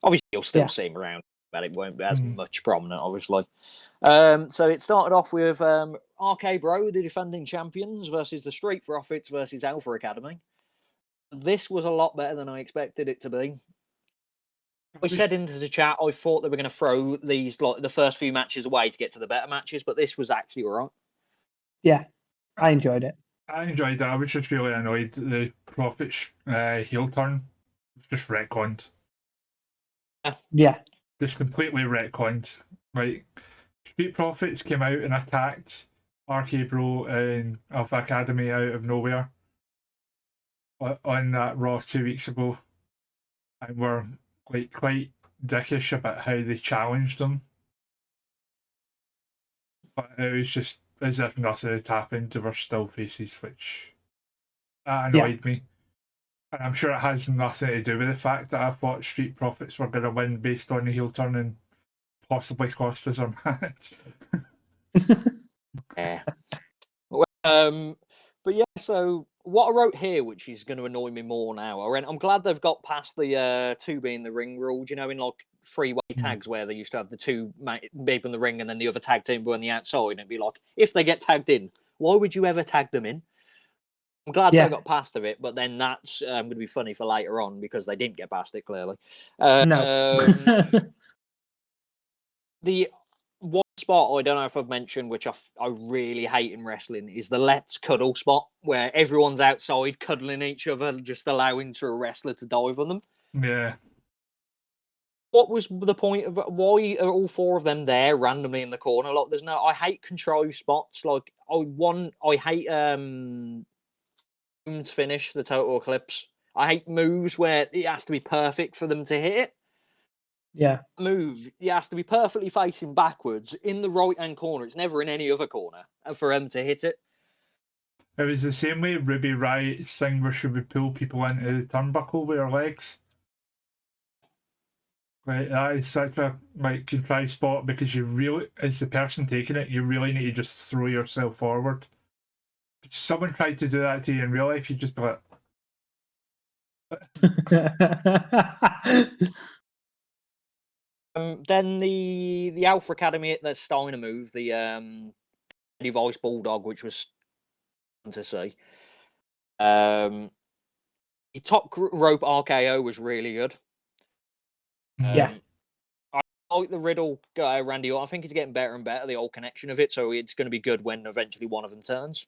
Obviously, you'll still see him around but it won't be as much prominent, obviously. So it started off with R-Cade Bro, the defending champions, versus the Street Profits versus Alpha Academy. This was a lot better than I expected it to be. I said into the chat, I thought they were going to throw these like the first few matches away to get to the better matches, but this was actually all right. Yeah, I enjoyed it. I enjoyed it. I was just really annoyed that the Profits heel turn was just retconned. Yeah. Just completely retconned. Like, Street Profits came out and attacked R-Cade Bro and Alpha Academy out of nowhere on that Raw 2 weeks ago, and were like quite dickish about how they challenged them. But it was just as if nothing had happened. They were still faces, which annoyed me. And I'm sure it has nothing to do with the fact that I thought Street Profits were going to win based on the heel turn and possibly cost us our match. Yeah. But yeah, so what I wrote here, which is going to annoy me more now, I'm glad they've got past the two being the ring rule, you know, in like three-way tags where they used to have the two people in the ring and then the other tag team were on the outside, and it'd be like, if they get tagged in, why would you ever tag them in? I'm glad they got past of it, but then that's going to be funny for later on because they didn't get past it, clearly. No. The one spot I don't know if I've mentioned, which I really hate in wrestling, is the let's cuddle spot where everyone's outside cuddling each other, just allowing a wrestler to dive on them. Yeah. What was the point of why are all four of them there randomly in the corner? Like, there's no. I hate control spots. Like, I hate finish the total eclipse. I hate moves where it has to be perfect for them to hit it. Yeah. Move, it has to be perfectly facing backwards in the right hand corner. It's never in any other corner for them to hit it. It was the same way Ruby Riot's thing where she would pull people into the turnbuckle with her legs. Like, that is such a contrived spot because you really, as the person taking it, you really need to just throw yourself forward. If someone tried to do that to you in real life, you'd just be like. Then the Alpha Academy at the Steiner move, the device bulldog, which was fun to see. The top rope RKO was really good. Yeah. I like the Riddle guy, Randy Orton. I think he's getting better and better, the old connection of it, so it's going to be good when eventually one of them turns.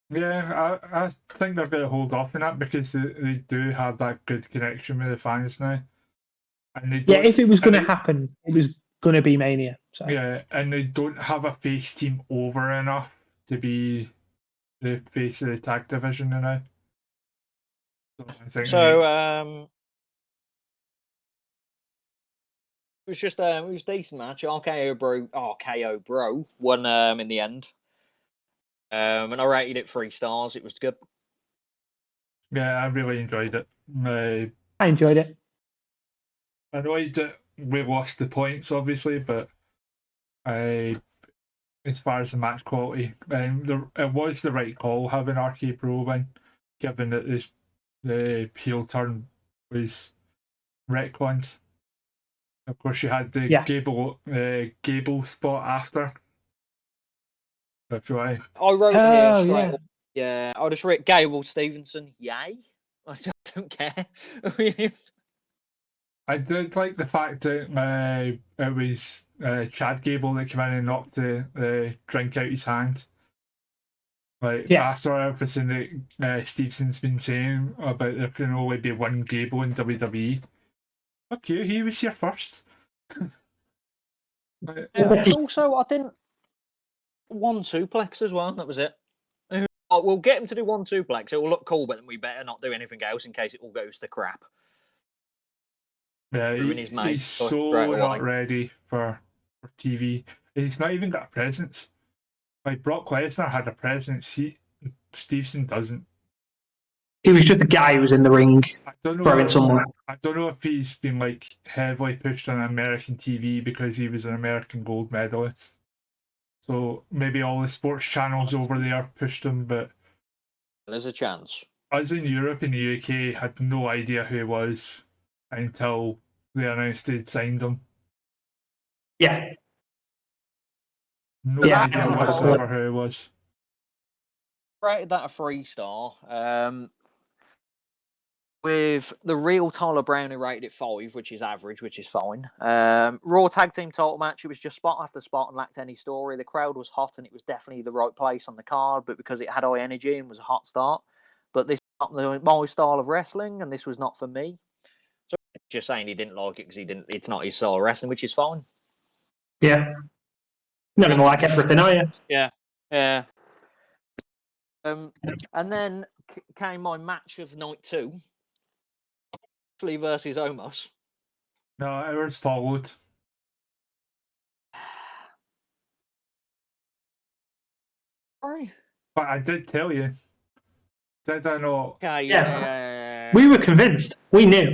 Yeah, I think they're going to hold off on that because they do have that good connection with the fans now. And they if it was going to happen, it was going to be Mania. So. Yeah, and they don't have a face team over enough to be the face of the tag division now. So it was just it was a decent match. RKO Bro won in the end. And I rated it 3 stars. It was good. Yeah, I really enjoyed it. I enjoyed it. Annoyed that we lost the points, obviously, but as far as the match quality, it was the right call having R-Cade Bro win, given that the heel turn was retconned. Of course, you had the Gable spot after. That's right. I wrote here straight up. Yeah, I just wrote Gable Stevenson. Yay! I don't care. I did like the fact that it was Chad Gable that came in and knocked the drink out his hand. After everything that Stevenson's been saying about there can only be one Gable in WWE. Fuck you, he was here first. Also, I didn't one suplex as well. That was it. We'll get him to do one suplex. It will look cool, but then we better not do anything else in case it all goes to crap. Yeah, he's so not ready for TV. He's not even got a presence. Like Brock Lesnar had a presence. Stevenson doesn't. He was just a guy who was in the ring throwing someone. I don't know if he's been heavily pushed on American TV because he was an American gold medalist. So maybe all the sports channels over there pushed him, but there's a chance. Us in Europe and the UK had no idea who he was until they announced they'd signed him. Yeah. No Yeah, idea I whatsoever who it was. Rated that a 3-star. With the real Tyler Brown, who rated it 5, which is average, which is fine. Raw tag team title match, it was just spot after spot and lacked any story. The crowd was hot and it was definitely the right place on the card, but because it had high energy and was a hot start. But this is not my style of wrestling, and this was not for me. So just saying he didn't like it because it's not his style of wrestling, which is fine. Yeah. Not going to like everything, are you? Yeah. And then came my match of night 2. Lee versus Omos. No, ours followed. Sorry. But I did tell you. Did I not? Okay, yeah. We were convinced. We knew.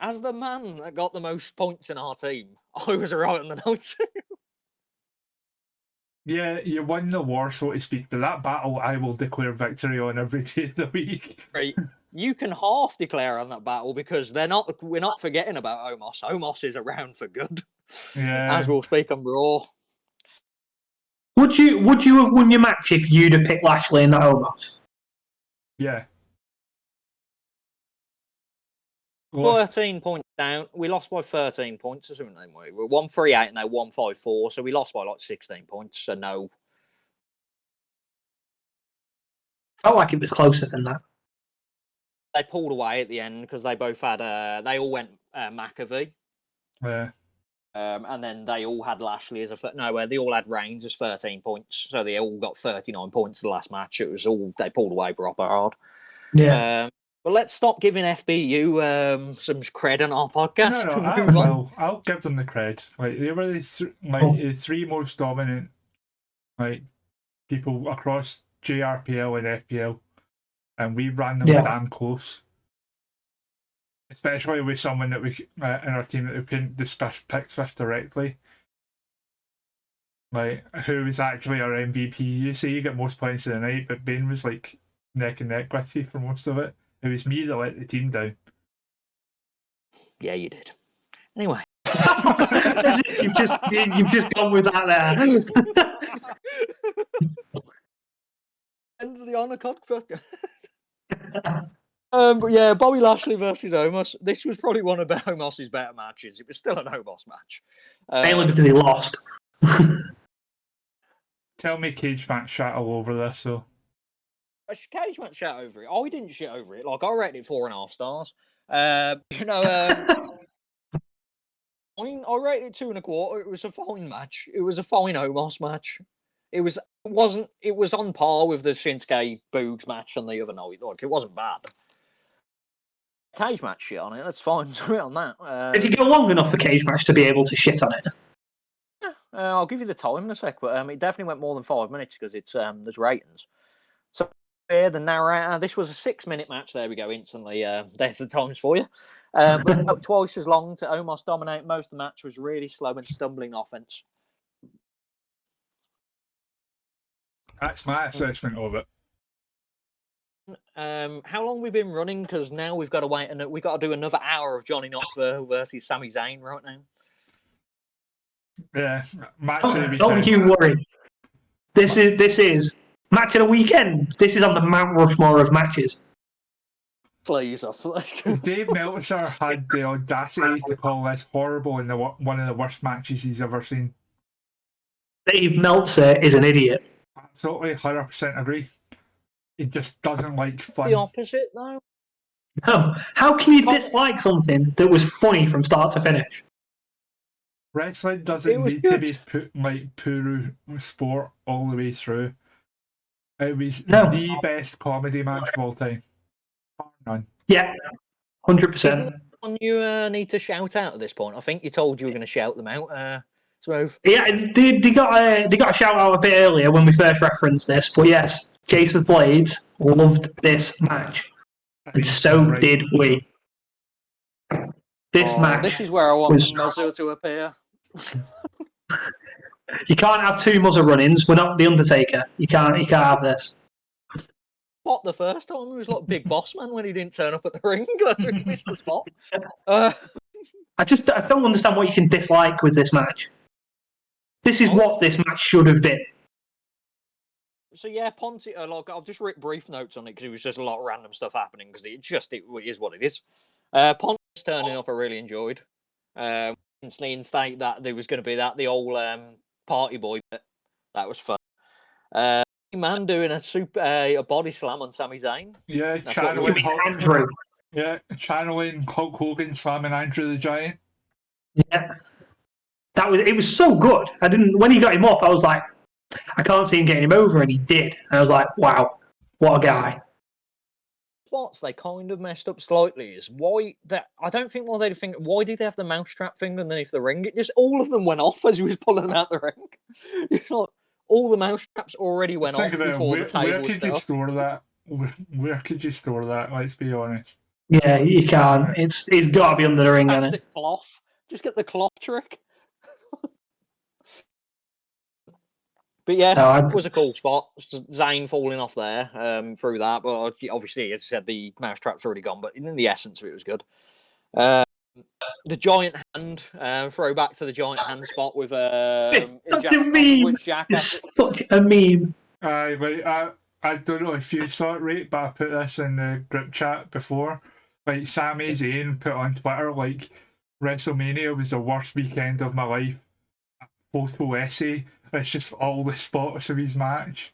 As the man that got the most points in our team, I was right on the notes. Yeah, you won the war, so to speak, but that battle I will declare victory on every day of the week. Right. You can half declare on that battle because we're not forgetting about Omos. Omos is around for good. Yeah. As we'll speak on Raw. Would you have won your match if you'd have picked Lashley and not Omos? Yeah. 13 points down. We lost by 13 points or something. We were 138 and they 154, so we lost by like 16 points. So no. Felt like it was closer than that. They pulled away at the end because they both had they all went McAfee. Yeah. And then they all had Lashley as they all had Reigns as 13 points, so they all got 39 points the last match. It was all they pulled away proper hard. Yeah. But let's stop giving FBU some cred on our podcast. No, I'll give them the cred. Like they were the three most dominant people across JRPL and FPL, and we ran them damn close. Especially with someone that we in our team that we couldn't discuss picks with directly. Like, who was actually our MVP. You say you got most points of the night, but Bane was like neck and neck with you for most of it. It was me that let the team down. Yeah, you did. Anyway. you've just gone with that there. End of the Honor Podcast. But yeah, Bobby Lashley versus Omos. This was probably one of Omos's better matches. It was still an Omos match. Mainly because he lost. Tell me cage match shit all over this, so. A cage match shit over it. I didn't shit over it. Like, I rated it 4.5 stars. I rated it 2.25. It was a fine match. It was a fine Omos match. It was on par with the Shinsuke Boogs match on the other night. Like, it wasn't bad. Cage match shit on it. That's fine. On that. Did you go long enough for cage match to be able to shit on it? I'll give you the time in a sec, but it definitely went more than 5 minutes because it's there's ratings. So the narrator. This was a 6-minute match. There we go. Instantly, there's the times for you. But twice as long to Omos dominate. Most of the match was really slow and stumbling offense. That's my assessment of it. How long we've been running? Because now we've got to wait, and we've got to do another hour of Johnny Knoxville versus Sami Zayn right now. Yeah, match of the weekend. Don't you worry. This is match of the weekend. This is on the Mount Rushmore of matches. Please, Dave Meltzer had the audacity to call this horrible and one of the worst matches he's ever seen. Dave Meltzer is an idiot. Absolutely, 100% agree. He just doesn't like fun. The opposite, though. No. How can you dislike something that was funny from start to finish? Wrestling doesn't need to be put like pure sport all the way through. It was the best comedy match of all time. None. Yeah, 100%. You need to shout out at this point. I think you told you were going to shout them out. Smooth. Yeah, they got a shout out a bit earlier when we first referenced this, but yes, Chase of Blades loved this match, and so did we. This match. This is where I want Muzzle to appear. You can't have two Muzzle run-ins. We're not the Undertaker. You can't have this. What, the first time he was like Big Boss Man when he didn't turn up at the ring? He missed the spot. I don't understand what you can dislike with this match. This is what this match should have been. So yeah, Ponce. Look, I've just written brief notes on it because it was just a lot of random stuff happening. Because it is what it is. Ponce turning up, I really enjoyed. Insane state that there was going to be the old party boy bit. That was fun. Man doing a body slam on Sami Zayn. Yeah, Andrew. channeling Hulk Hogan slamming Andrew the Giant. Yeah, it was so good. When he got him up, I was like, I can't see him getting him over, and he did. And I was like, wow, what a guy. Spots they kind of messed up slightly is why did they have the mousetrap thing underneath the ring? It just all of them went off as he was pulling them out the ring. It's like all the mousetraps already went off before the table. Where could you store that? Where could you store that? Let's be honest. Yeah, you can't. It's got to be under the ring, hasn't it? Cloth. Just get the cloth trick. But yeah, that was a cool spot. Zayn falling off there through that. But obviously, as I said, the mousetrap's already gone. But in the essence of it was good. The giant hand, throwback to the giant hand spot with such a meme. It's such a meme. I don't know if you saw it, right, but I put this in the group chat before. Like, Sami Zayn put on Twitter, like, WrestleMania was the worst weekend of my life. A photo essay. It's just all the spots of his match.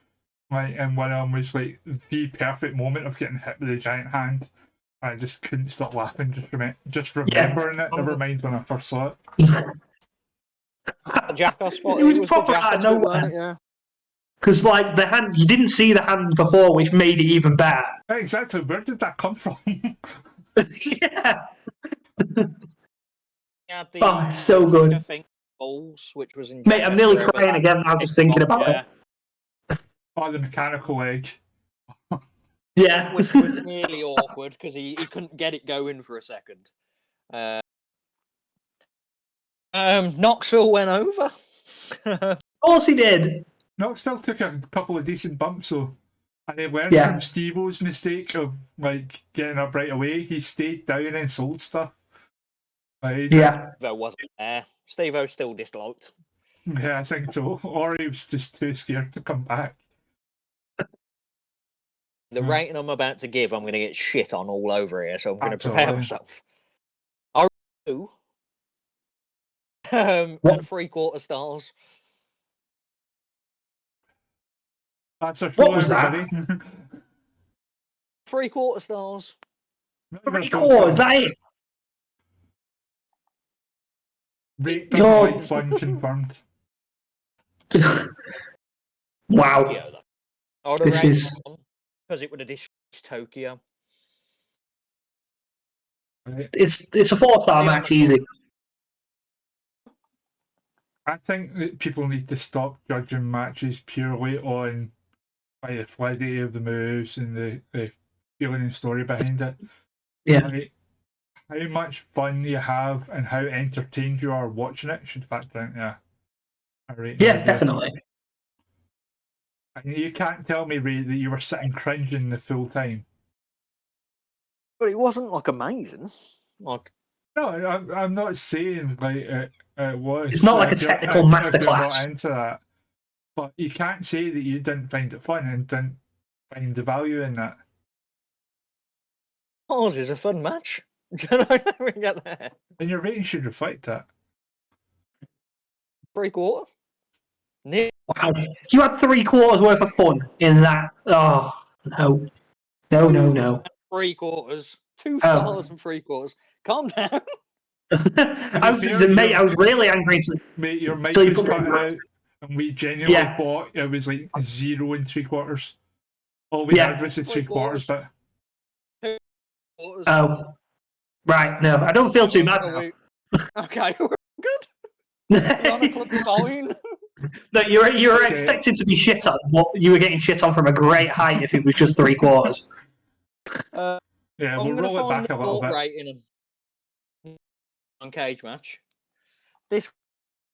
Like, and one of them was, like, the perfect moment of getting hit with the giant hand. I just couldn't stop laughing just remembering it. Never mind when I first saw it. Jackass spot. It was proper out of nowhere. Yeah. Because, like, the hand, you didn't see the hand before, which made it even better. Exactly. Where did that come from? Yeah. So good. Balls, which was in Mate, I'm nearly crying again now just thinking about it. Oh, the mechanical leg. Yeah. Which was really awkward because he couldn't get it going for a second. Knoxville went over. Of course he did. Knoxville took a couple of decent bumps, though. And he learned from Steve-O's mistake of, like, getting up right away. He stayed down and sold stuff. Steve-O wasn't there. Steve-O still disliked. Yeah, I think so. Or he was just too scared to come back. The rating I'm about to give, I'm going to get shit on all over here, so I'm going to prepare myself. I do. And 3/4 stars. That's a what was that? 3/4 stars. 3/4, is that it? Rate doesn't like fun confirmed. Wow. This is because it would have dished Tokyo. It's a 4-star match, easy. I think that people need to stop judging matches purely on the fluidity of the moves and the feeling and story behind it. Yeah. Like, how much fun you have and how entertained you are watching it should factor into a rating. Yeah, definitely. And you can't tell me, Ray, that you were sitting cringing the full time. But it wasn't like amazing. Like, no, I'm not saying like it was. It's not like a technical masterclass. Not into that, but you can't say that you didn't find it fun and didn't find the value in that. Ours is a fun match. I never get there. And your rating should reflect that. 3/4. Wow, you had 3/4 worth of fun in that. Oh no. 3/4. 2 stars and 3/4. Calm down. I was really angry. Mate, your mic was cut out, and we genuinely thought it was like 0 and 3/4. All we had was the 3/4 bit. 2/4. Oh, right. No, I don't feel too bad now. Okay, we're good. We're on a club fine. No, you were expected to be shit on. You were getting shit on from a great height if it was just 3/4. Yeah, we'll roll it back a little bit. Rating on cage match. This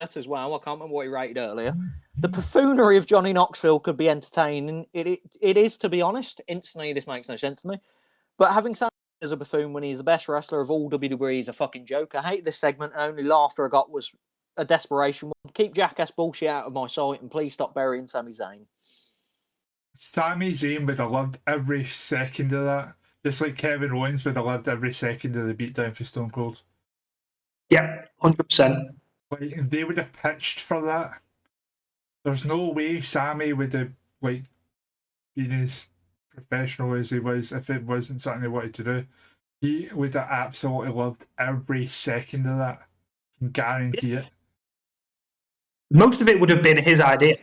as well. I can't remember what he rated earlier. The buffoonery of Johnny Knoxville could be entertaining. It is, to be honest. Instantly, this makes no sense to me. But having Sami as a buffoon when he's the best wrestler of all WWE. He's a fucking joke. I hate this segment. The only laughter I got was a desperation one. Keep jackass bullshit out of my sight and please stop burying Sami Zayn. Sami Zayn would have loved every second of that. Just like Kevin Owens would have loved every second of the beatdown for Stone Cold. Yeah, 100%. Like, if they would have pitched for that, there's no way Sami would have like been as professional as he was if it wasn't something he wanted to do. He would have absolutely loved every second of that. I can guarantee it. Most of it would have been his idea.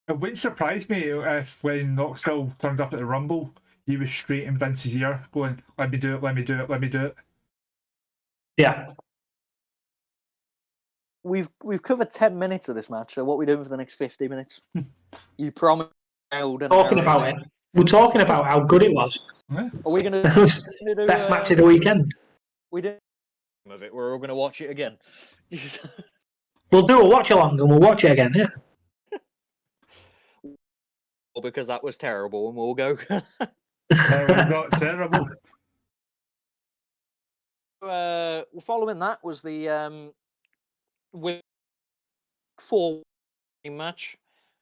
It wouldn't surprise me if when Knoxville turned up at the Rumble, he was straight in Vince's ear going, let me do it, let me do it, let me do it. Yeah. We've covered 10 minutes of this match, so what are we doing for the next 50 minutes? You promised. Talking about it. We're talking about how good it was. Yeah. Are we going to do best match of the weekend? We did of it. We're all going to watch it again. We'll do a watch along and we'll watch it again. Yeah. Because that was terrible, and we'll go. Not terrible. Following that was the with 4 match,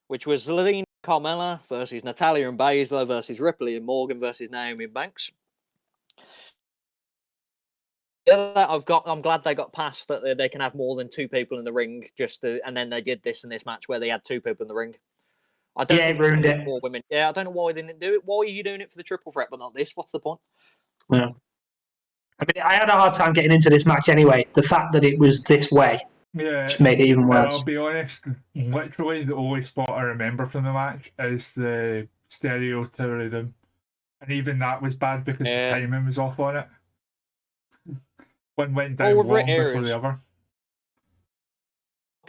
which was Zelina Carmella versus Natalya and Baszler versus Ripley and Morgan versus Naomi and Banks. I'm glad they got past that they can have more than 2 people in the ring. And then they did this in this match where they had 2 people in the ring. I don't it ruined it. More women. Yeah, I don't know why they didn't do it. Why are you doing it for the triple threat but not this? What's the point? Yeah. I mean, I had a hard time getting into this match anyway. The fact that it was this way just made it even worse. I'll be honest, literally the only spot I remember from the match is the stereo tower rhythm. And even that was bad because the timing was off on it. One went down long before the other.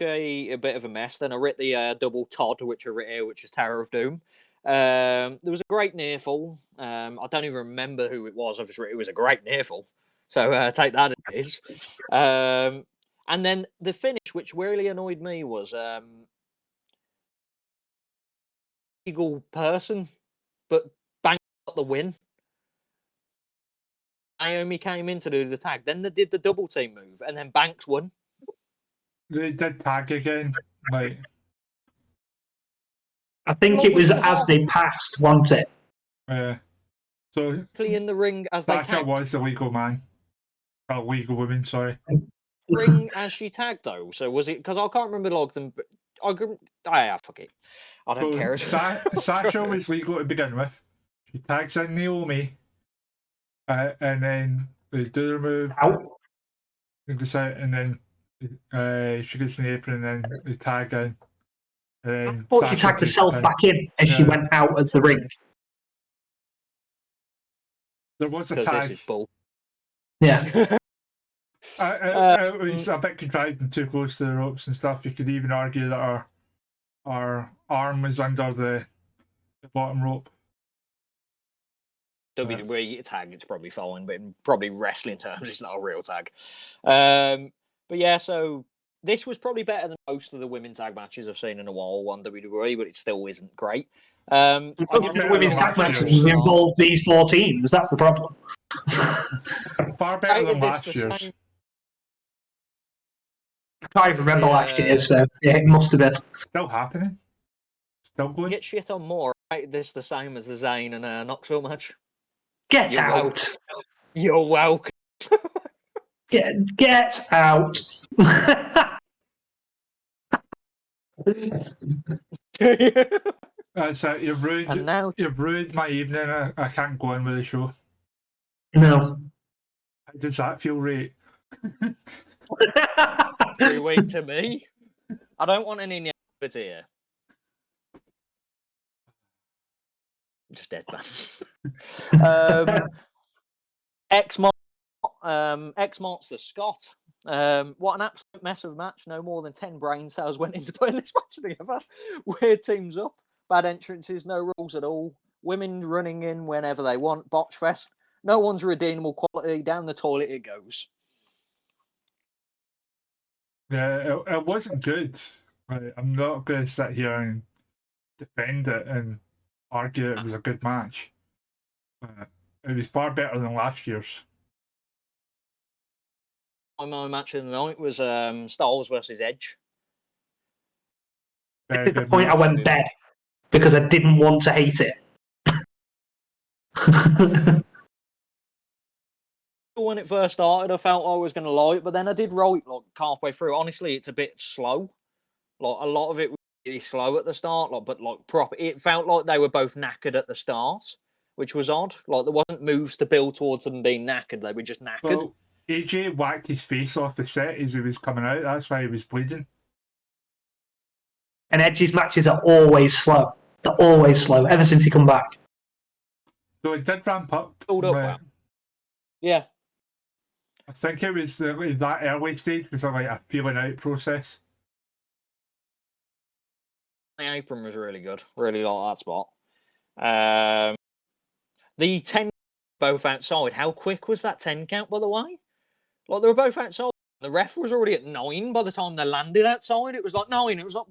A bit of a mess. Then I writ the double Todd, which I writ here, which is Tower of Doom. There was a great near fall. I don't even remember who it was. Obviously, it was a great near fall. So take that as it is. And then the finish, which really annoyed me, was legal person, but Banks got the win. Naomi came in to do the tag. Then they did the double team move, and then Banks won. They did tag again. Like, I think it was as they passed, wasn't it? Yeah. So in the ring as they tagged. Sasha was the legal man. Or legal woman, sorry. Ring as she tagged though. So was it? Because I can't remember log them. But fuck it. I don't care. Sasha was legal to begin with. She tags in Naomi, and then they do the move. And then she gets in the apron, and then they tag in. I thought she tagged herself back in as she went out of the ring. There was a tag. Yeah. It was a bit contrived and too close to the ropes and stuff. You could even argue that our arm was under the bottom rope. WWE tag, it's probably fine, but in probably wrestling terms, it's not a real tag. But yeah, so this was probably better than most of the women's tag matches I've seen in a while on WWE, but it still isn't great. Women's tag matches involve these 4 teams. That's the problem. Far better than last year's. I can't even remember last year, so yeah, it must have been. Still happening. Still going. Get shit on more. Right? This the same as the Zayn and Knoxville match. Get out. You're welcome. Get out. That's it. You've ruined my evening. I can't go on with the show. No. How does that feel, Ray? 3 weeks to me. I don't want any negativity here. Just dead man. X-Monster Scott. What an absolute mess of a match. No more than 10 brain cells went into putting this match together. Weird teams up. Bad entrances. No rules at all. Women running in whenever they want. Botch fest. No one's redeemable quality. Down the toilet it goes. Yeah, it wasn't good. Right, I'm not going to sit here and defend it and argue it was a good match. It was far better than last year's. My match of the night was Styles versus Edge. Very At the good point I match. went dead because I didn't want to hate it. When it first started, I felt I was going to like it, but then I did right like halfway through. Honestly, it's a bit slow. Like a lot of it was really slow at the start, but proper. It felt like they were both knackered at the start, which was odd. Like there wasn't moves to build towards them being knackered; they were just knackered. Well, AJ whacked his face off the set as he was coming out. That's why he was bleeding. And Edge's matches are always slow. They're always slow, ever since he come back. So it did ramp up. Build up well. Yeah. I think it was that early stage was like a feeling out process. The apron was really good. Really like that spot. The 10 both outside. How quick was that 10 count, by the way? Like, they were both outside. The ref was already at 9 by the time they landed outside. It was like 9. It was like...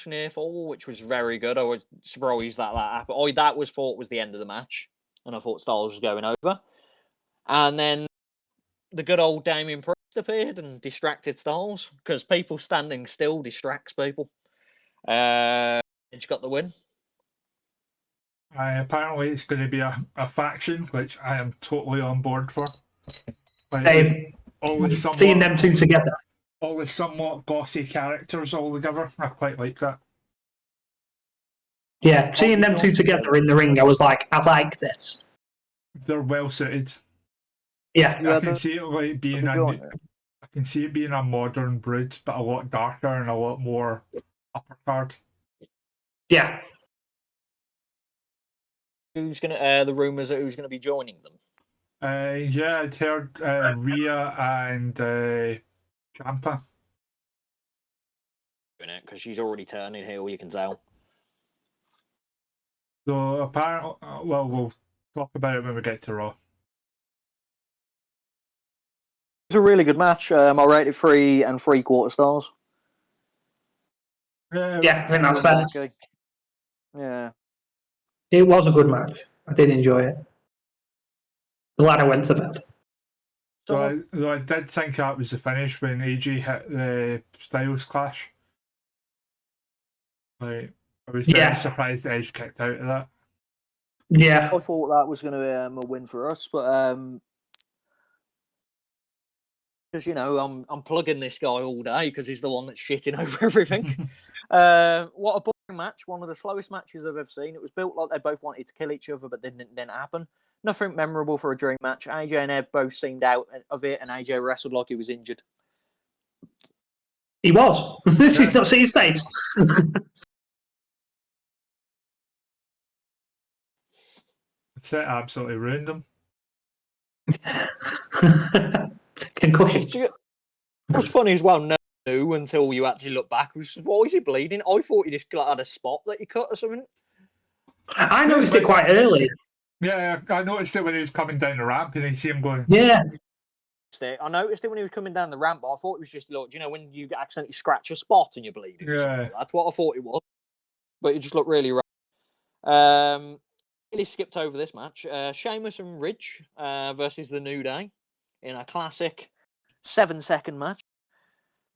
near fall, which was very good. I was surprised that happened. That was thought was the end of the match. And I thought Styles was going over. And then the good old Damien Priest appeared and distracted Styles, because people standing still distracts people. Edge got the win. Apparently it's going to be a faction, which I am totally on board for. Like, Seeing them two together. All the somewhat gossy characters all together. I quite like that. Yeah, seeing them two together in the ring, I was like, I like this. They're well suited. Yeah, I can see it like being I can see it being a modern Brood, but a lot darker and a lot more upper card. Yeah. Who's gonna the rumors that who's gonna be joining them? Yeah, I'd heard Rhea and Ciampa. Because she's already turning heel, you can tell. So apparently, well, we'll talk about it when we get to Raw. It's a really good match. I rated 3 3/4 stars. Yeah, I think that's fair. Okay. Yeah. It was a good match. I did enjoy it. Glad I went to bed. So I did think that was the finish when AJ hit the Styles Clash. Like, I was very surprised Edge kicked out of that. Yeah. I thought that was going to be a win for us, but because I'm plugging this guy all day because he's the one that's shitting over everything. What a boring match! One of the slowest matches I've ever seen. It was built like they both wanted to kill each other, but didn't happen. Nothing memorable for a dream match. AJ and Ed both seemed out of it, and AJ wrestled like he was injured. He was. Did you not see his face? It absolutely ruined him. Concussion. What's funny as well, no knew until you actually look back. Why is he bleeding? I thought he just had a spot that he cut or something. I noticed it quite early. Yeah, I noticed it when he was coming down the ramp and I see him going. Yeah. I noticed it when he was coming down the ramp, but I thought it was just, look, when you accidentally scratch a spot and you're bleeding. Yeah. That's what I thought it was. But it just looked really rough. Really skipped over this match. Sheamus and Ridge versus the New Day in a classic 7-second match.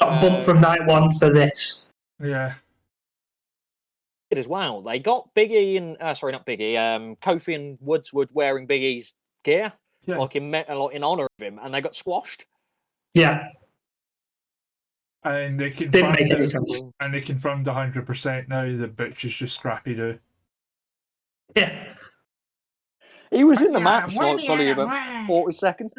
Got bumped from night one for this. Yeah. As well. They got Big E and not Big E. Kofi and Woods were wearing Big E's gear, like in honor of him, and they got squashed. Yeah. And they confirmed 100% now that Butch is just Scrappy Doo. Yeah. He was in the match like probably about 40 seconds.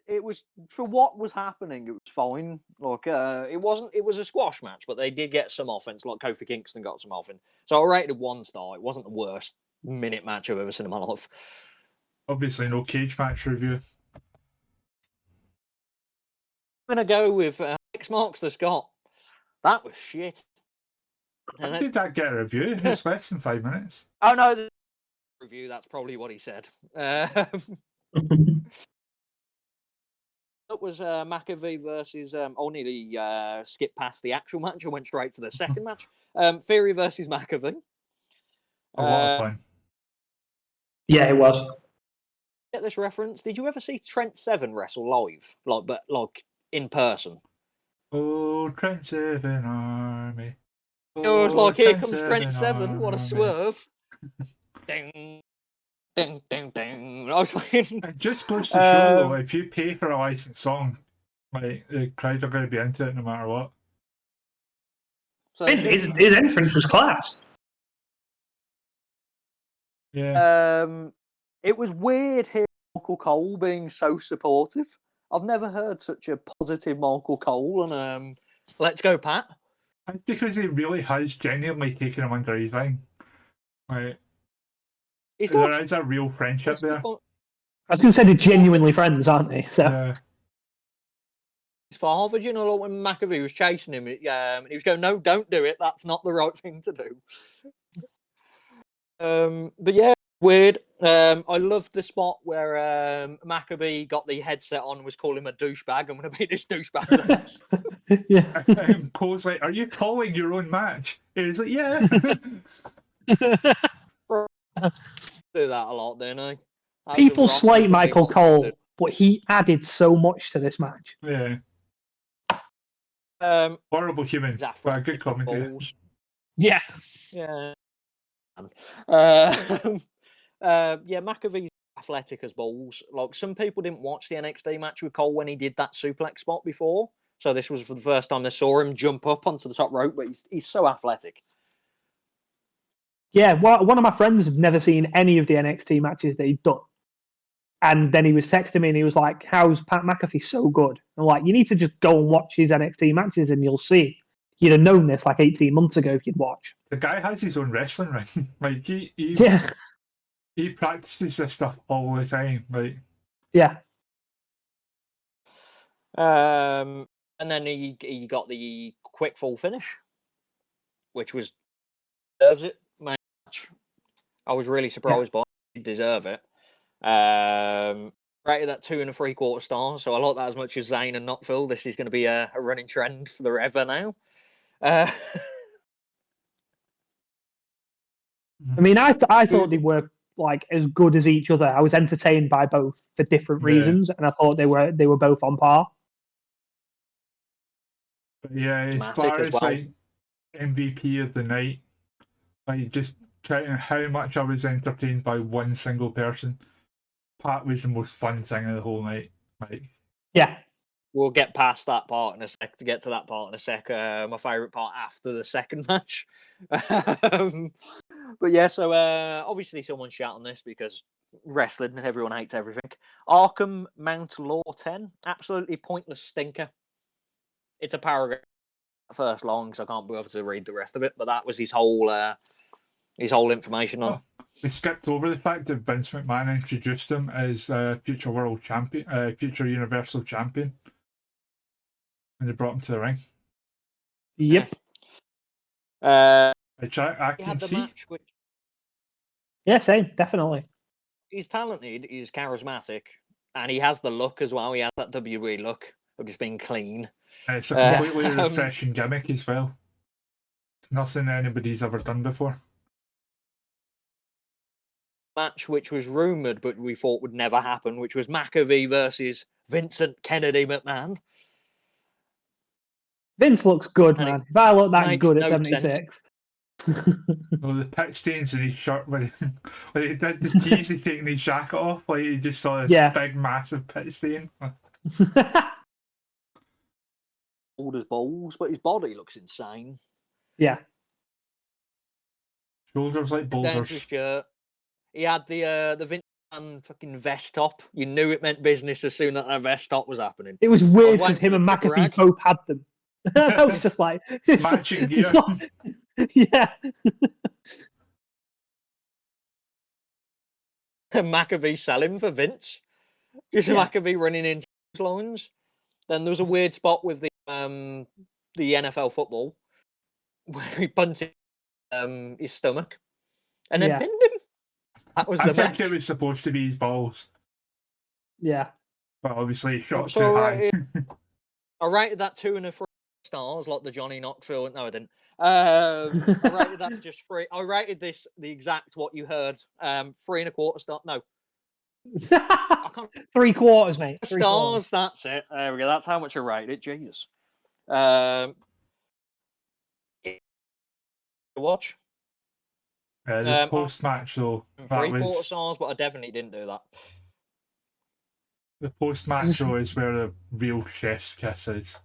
It was for what was happening. It was fine. Like it wasn't. It was a squash match, but they did get some offense. Like Kofi Kingston got some offense. So I rated 1 star. It wasn't the worst minute match I've ever seen in my life. Obviously, no cage match review. I'm gonna go with X marks the spot. That was shit. How did that get a review? It's less than 5 minutes. Oh no, the review. That's probably what he said. That was McAfee versus. I nearly skipped past the actual match. I went straight to the second match. Theory versus McAfee. A lot of fun. Yeah, it was. Get this reference? Did you ever see Trent Seven wrestle live, but in person? Oh, Trent Seven Army. It was like, here comes Trent Trent Seven. What a Army. swerve! Ding, ding, ding, ding. I was like, It just goes to show, though, if you pay for a licensed song, like the crowd are going to be into it no matter what. So His entrance was class. Yeah. It was weird hearing Michael Cole being so supportive. I've never heard such a positive Michael Cole, and let's go, Pat. It's because he really has genuinely taken him under his wing. Like, there is a real friendship there. I was going to say they're genuinely friends, aren't they? So. Yeah. His father, you know, like when McAfee was chasing him, he was going, "No, don't do it. That's not the right thing to do." But yeah, weird. I loved the spot where McAfee got the headset on and was calling him a douchebag. I'm going to beat this douchebag. Yeah. Cole's like, "Are you calling your own match?" He's like, "Yeah." Do that a lot, don't I? People slight Michael Cole, but he added so much to this match. Yeah. Horrible human, but a good commentator. Yeah. Yeah. Yeah, McAfee's athletic as balls. Like, some people didn't watch the NXT match with Cole when he did that suplex spot before. So this was for the first time they saw him jump up onto the top rope, but he's so athletic. Yeah, one of my friends had never seen any of the NXT matches that he'd done. And then he was texting me and he was like, "How's Pat McAfee so good?" I'm like, "You need to just go and watch his NXT matches and you'll see. You'd have known this like 18 months ago if you'd watch." The guy has his own wrestling ring. Like, he practices this stuff all the time. Like, yeah. And then he got the quick fall finish, which was deserves it. Match. I was really surprised by it. He deserve it. Rated at 2 3/4 stars, so I like that as much as Zayn and not Phil. This is going to be a running trend for the forever now. I mean, I thought they were like as good as each other. I was entertained by both for different reasons, and I thought they were both on par. But yeah, as far as like MVP of the night, like just counting how much I was entertained by one single person, Pat was the most fun thing of the whole night. Like, yeah, we'll get past that part in a sec. To get to that part in a sec, my favourite part after the second match. But yeah, so obviously someone shout on this because wrestling and everyone hates everything. Arkham Mount Law 10, absolutely pointless stinker. It's a paragraph first long, so I can't bother to read the rest of it. But that was his whole information on. We skipped over the fact that Vince McMahon introduced him as future world champion, future Universal Champion, and they brought him to the ring. Yep. Which I can see. Match, yeah, same, definitely. He's talented, he's charismatic, and he has the look as well. He has that WWE look of just being clean. It's a completely refreshing gimmick as well. Nothing anybody's ever done before. Match which was rumoured but we thought would never happen, which was McAfee versus Vincent Kennedy McMahon. Vince looks good, man. If I look that good at 76. Well, the pit stains in his shirt when he did the cheesy taking his jacket off, like he just saw this big massive pit stain. Old as balls, but his body looks insane. Yeah. Shoulders like boulders. Shirt. He had the Vince McMahon fucking vest top. You knew it meant business as soon as that vest top was happening. It was weird because him and McAfee both had them. I was just like matching gear. Yeah. McAfee selling for Vince. Just McAfee running into lines. Then there was a weird spot with the NFL football where he punted his stomach and then pinned him. That was the match. It was supposed to be his balls. Yeah. but obviously shot So too high. I rated that 2.5 stars, like the Johnny Knoxville. No, I didn't. I rated that just 3. I rated this the exact what you heard. 3.25 star. No, I can't. 3/4, mate. 3/4. Stars. That's it. There we go. That's how much I rated it. Jesus. Watch. The post match though, that 3/4 was stars, but I definitely didn't do that. the post match though is where the real chef's kiss is.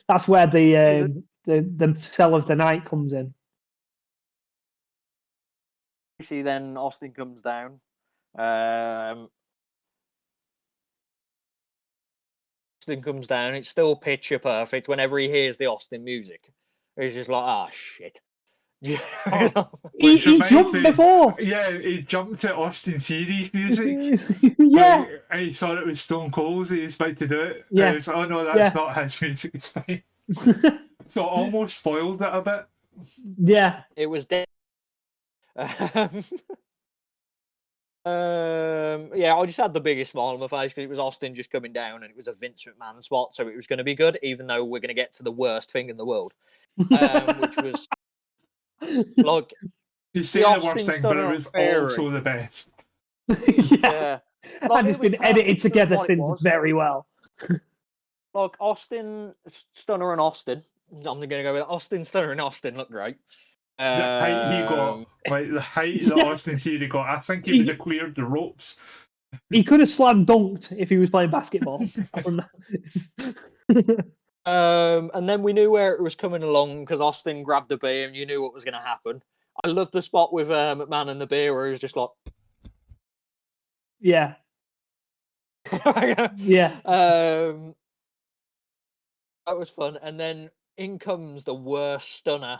That's where the sell of the night comes in. See, then Austin comes down. Austin comes down. It's still picture perfect. Whenever he hears the Austin music, he's just like, "Ah, shit." He Which reminds jumped me- before. Yeah, he jumped at Austin Theory's music. Yeah. Like, he thought it was Stone Cold's. He was about to do it. Yeah. He was, oh no, that's not his music. It's fine. So almost spoiled it a bit. Yeah. It was dead. Yeah, I just had the biggest smile on my face because it was Austin just coming down, and it was a Vince McMahon spot, so it was going to be good, even though we're going to get to the worst thing in the world, which was like You say the worst Austin thing, but it Stunner was Theory. also the best. Yeah. Like, And it it's was been edited perfect for together what it since was. very well. Like Austin Stunner and Austin. I'm going to go with Austin Stunner and Austin look great. The height he got, like the height that Austin Theory got, I think he would have cleared the ropes. He could have slam dunked if he was playing basketball. And then we knew where it was coming along because Austin grabbed the beer and you knew what was going to happen. I loved the spot with McMahon and the beer where he was just like, Yeah. Yeah. That was fun. And then in comes the worst stunner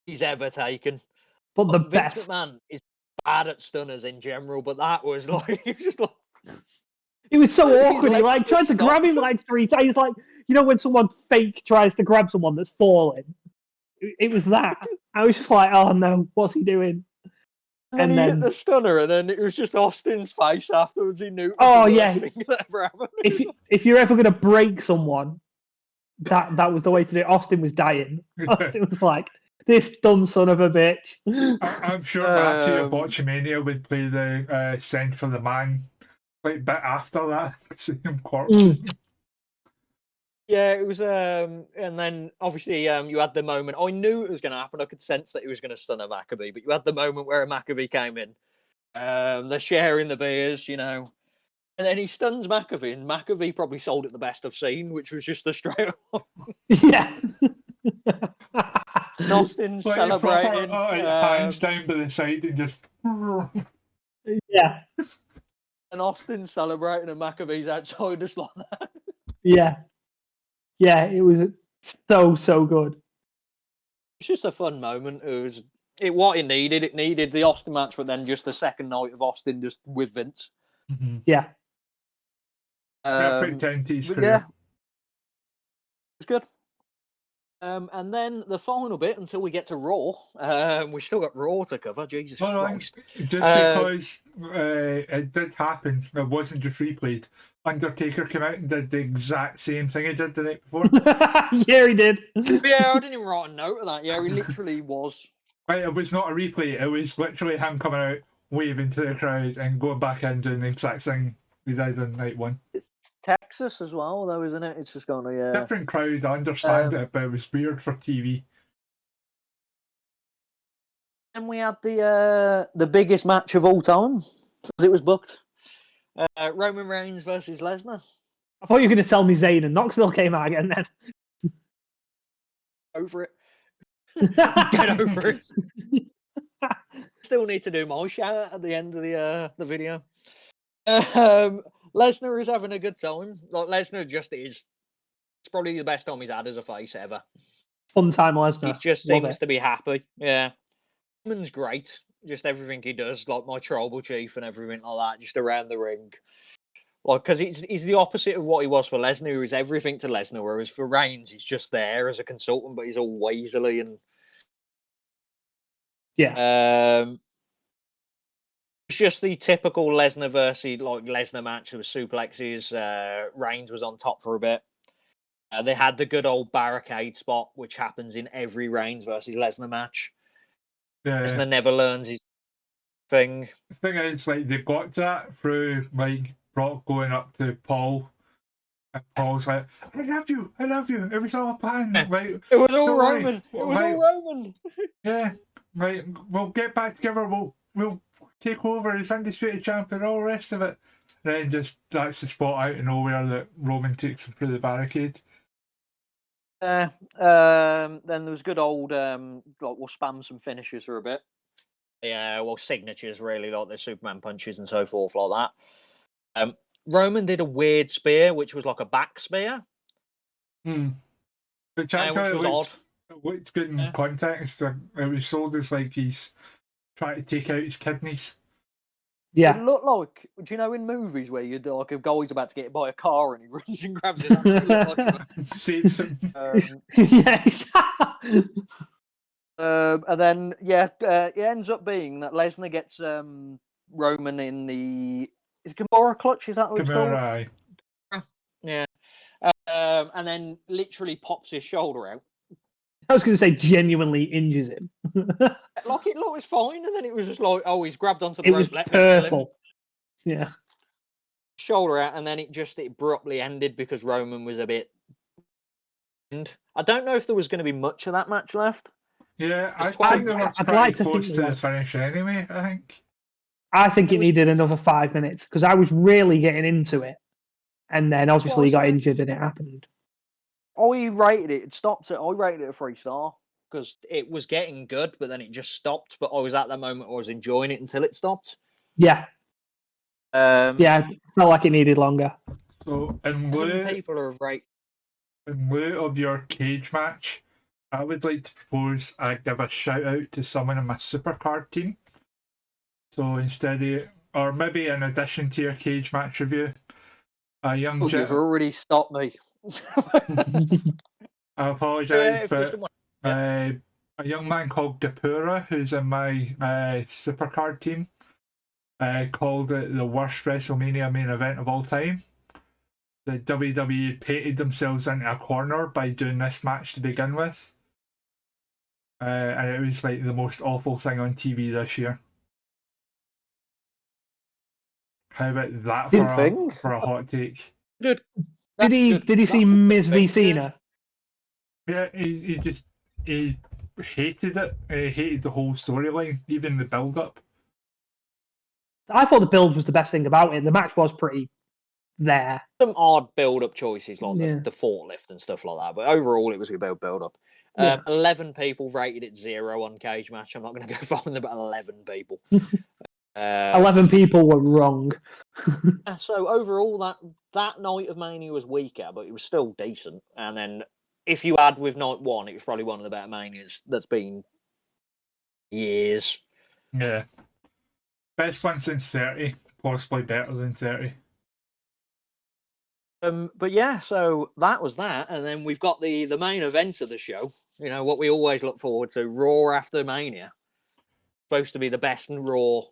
he's ever taken. But the Vince best. McMahon is bad at stunners in general, but that was like, he was just like, It was so His awkward. He legs like tried to just grab him stopped. like 3 times. Like, you know when someone fake tries to grab someone that's falling? It was that. I was just like, oh no, what's he doing? and then he hit then- the stunner, and then it was just Austin's face afterwards. He knew it was Oh, the yeah. worst thing that ever happened. If you're ever gonna break someone, that was the way to do it. Austin was dying. Austin was like, this dumb son of a bitch. I'm sure Matthew at Botchamania would play the Send for the Man like bit after that. See him corpse. Yeah, it was. And then obviously, you had the moment. I knew it was going to happen. I could sense that he was going to stun a Maccabee, but you had the moment where a Maccabee came in. They're sharing the beers, you know, and then he stuns Maccabee, and Maccabee probably sold it the best I've seen, which was just the straight up. Yeah. Austin Like celebrating. proper, hands down by the side and just. Yeah. And Austin celebrating, and Maccabee's outside just like that. Yeah. Yeah, it was so good. It's just a fun moment. It was what it needed. It needed the Austin match, but then just the second night of Austin just with Vince. Mm-hmm. Yeah. Perfect end to his But career. yeah, it's good. And then the final bit until we get to Raw. We still got Raw to cover. Jesus Christ! Just because it did happen, it wasn't just replayed. Undertaker came out and did the exact same thing he did the night before. Yeah, he did. Yeah, I didn't even write a note of that. Yeah, he literally was. Right, it was not a replay. It was literally him coming out, waving to the crowd, and going back in doing the exact thing we did on night one. It's Texas as well, though, isn't it? It's just going to yeah. Different crowd, I understand it, but it was weird for TV. And we had the biggest match of all time because it was booked. Roman Reigns versus Lesnar. I thought you were going to tell me Zayn and Knoxville came out again then. Over it. Get over it. Still need to do my shout at the end of the video. Lesnar is having a good time. Like Lesnar just is. It's probably the best time he's had as a face ever. Fun time, Lesnar. He just Love seems it. to be happy. Yeah. Roman's great. Just everything he does, like my tribal chief and everything like that, just around the ring. Like, because he's the opposite of what he was for Lesnar, who is everything to Lesnar, whereas for Reigns, he's just there as a consultant, but he's all weaselly and Yeah. It's just the typical Lesnar versus like Lesnar match. There was suplexes. Reigns was on top for a bit. They had the good old barricade spot, which happens in every Reigns versus Lesnar match. Yeah. Lesnar never learns his thing. The thing is, like, they got that through, like, Brock going up to Paul. And Paul's like, I love you. It was all a plan. Right? It was all Don't worry. Roman. It was Right. all Roman. Yeah, right. We'll get back together. We'll take over as undisputed champion. All the rest of it. And then just that's the spot out of nowhere that Roman takes him through the barricade. Then there was good old like we'll spam some finishes for a bit. Yeah, well, signatures really, like the Superman punches and so forth, like that. Roman did a weird spear, which was like a back spear. Which Which actually was looked good in context. It was sold as like he's trying to take out his kidneys. Yeah. It looked like, do you know in movies where you'd like a guy's about to get hit by a car and he runs and grabs it? It looked like Saves him. Yes. And then it ends up being that Lesnar gets Roman in the Kimura clutch. Is that what it's called? Kimura. Yeah. And then literally pops his shoulder out. I was going to say genuinely injures him. Like it was fine, and then it was just like, oh, he's grabbed onto the It rope. was Let me kill him. purple. Yeah. Shoulder out, and then it abruptly ended because Roman was a bit. I don't know if there was going to be much of that match left. Yeah, I I'd think they were I'd pretty like to close think to they the were. finish anyway, I think. I think it needed another 5 minutes because I was really getting into it. And then obviously he got injured and it happened. I rated it. It stopped at. I rated it a 3-star because it was getting good, but then it just stopped. But I was at that moment I was enjoying it until it stopped. Yeah. Yeah, felt like it needed longer. So in lieu people are right. In lieu of your cage match, I would like to propose I give a shout out to someone in my supercard team. So instead of, or maybe in addition to your cage match review, a young You've already stopped me. I apologise, but a young man called Dapura, who's in my supercard team, called it the worst WrestleMania main event of all time. The WWE painted themselves into a corner by doing this match to begin with. And it was like the most awful thing on TV this year. How about that for a hot take? Good. Did he see Miz v Cena? Yeah, he hated it. He hated the whole storyline, even the build up. I thought the build was the best thing about it. The match was pretty there. Some odd build-up choices like the forklift and stuff like that, but overall it was a good build-up. 11 people rated it 0 on Cage Match. I'm not going to go far than about 11 people. 11 people were wrong. So overall, that night of Mania was weaker, but it was still decent. And then if you add with night one, it was probably one of the better Manias that's been years. Yeah. Best one since 30, possibly better than 30. But yeah, so that was that, and then we've got the main event of the show. You know what we always look forward to: Raw after Mania. Supposed to be the best in Raw.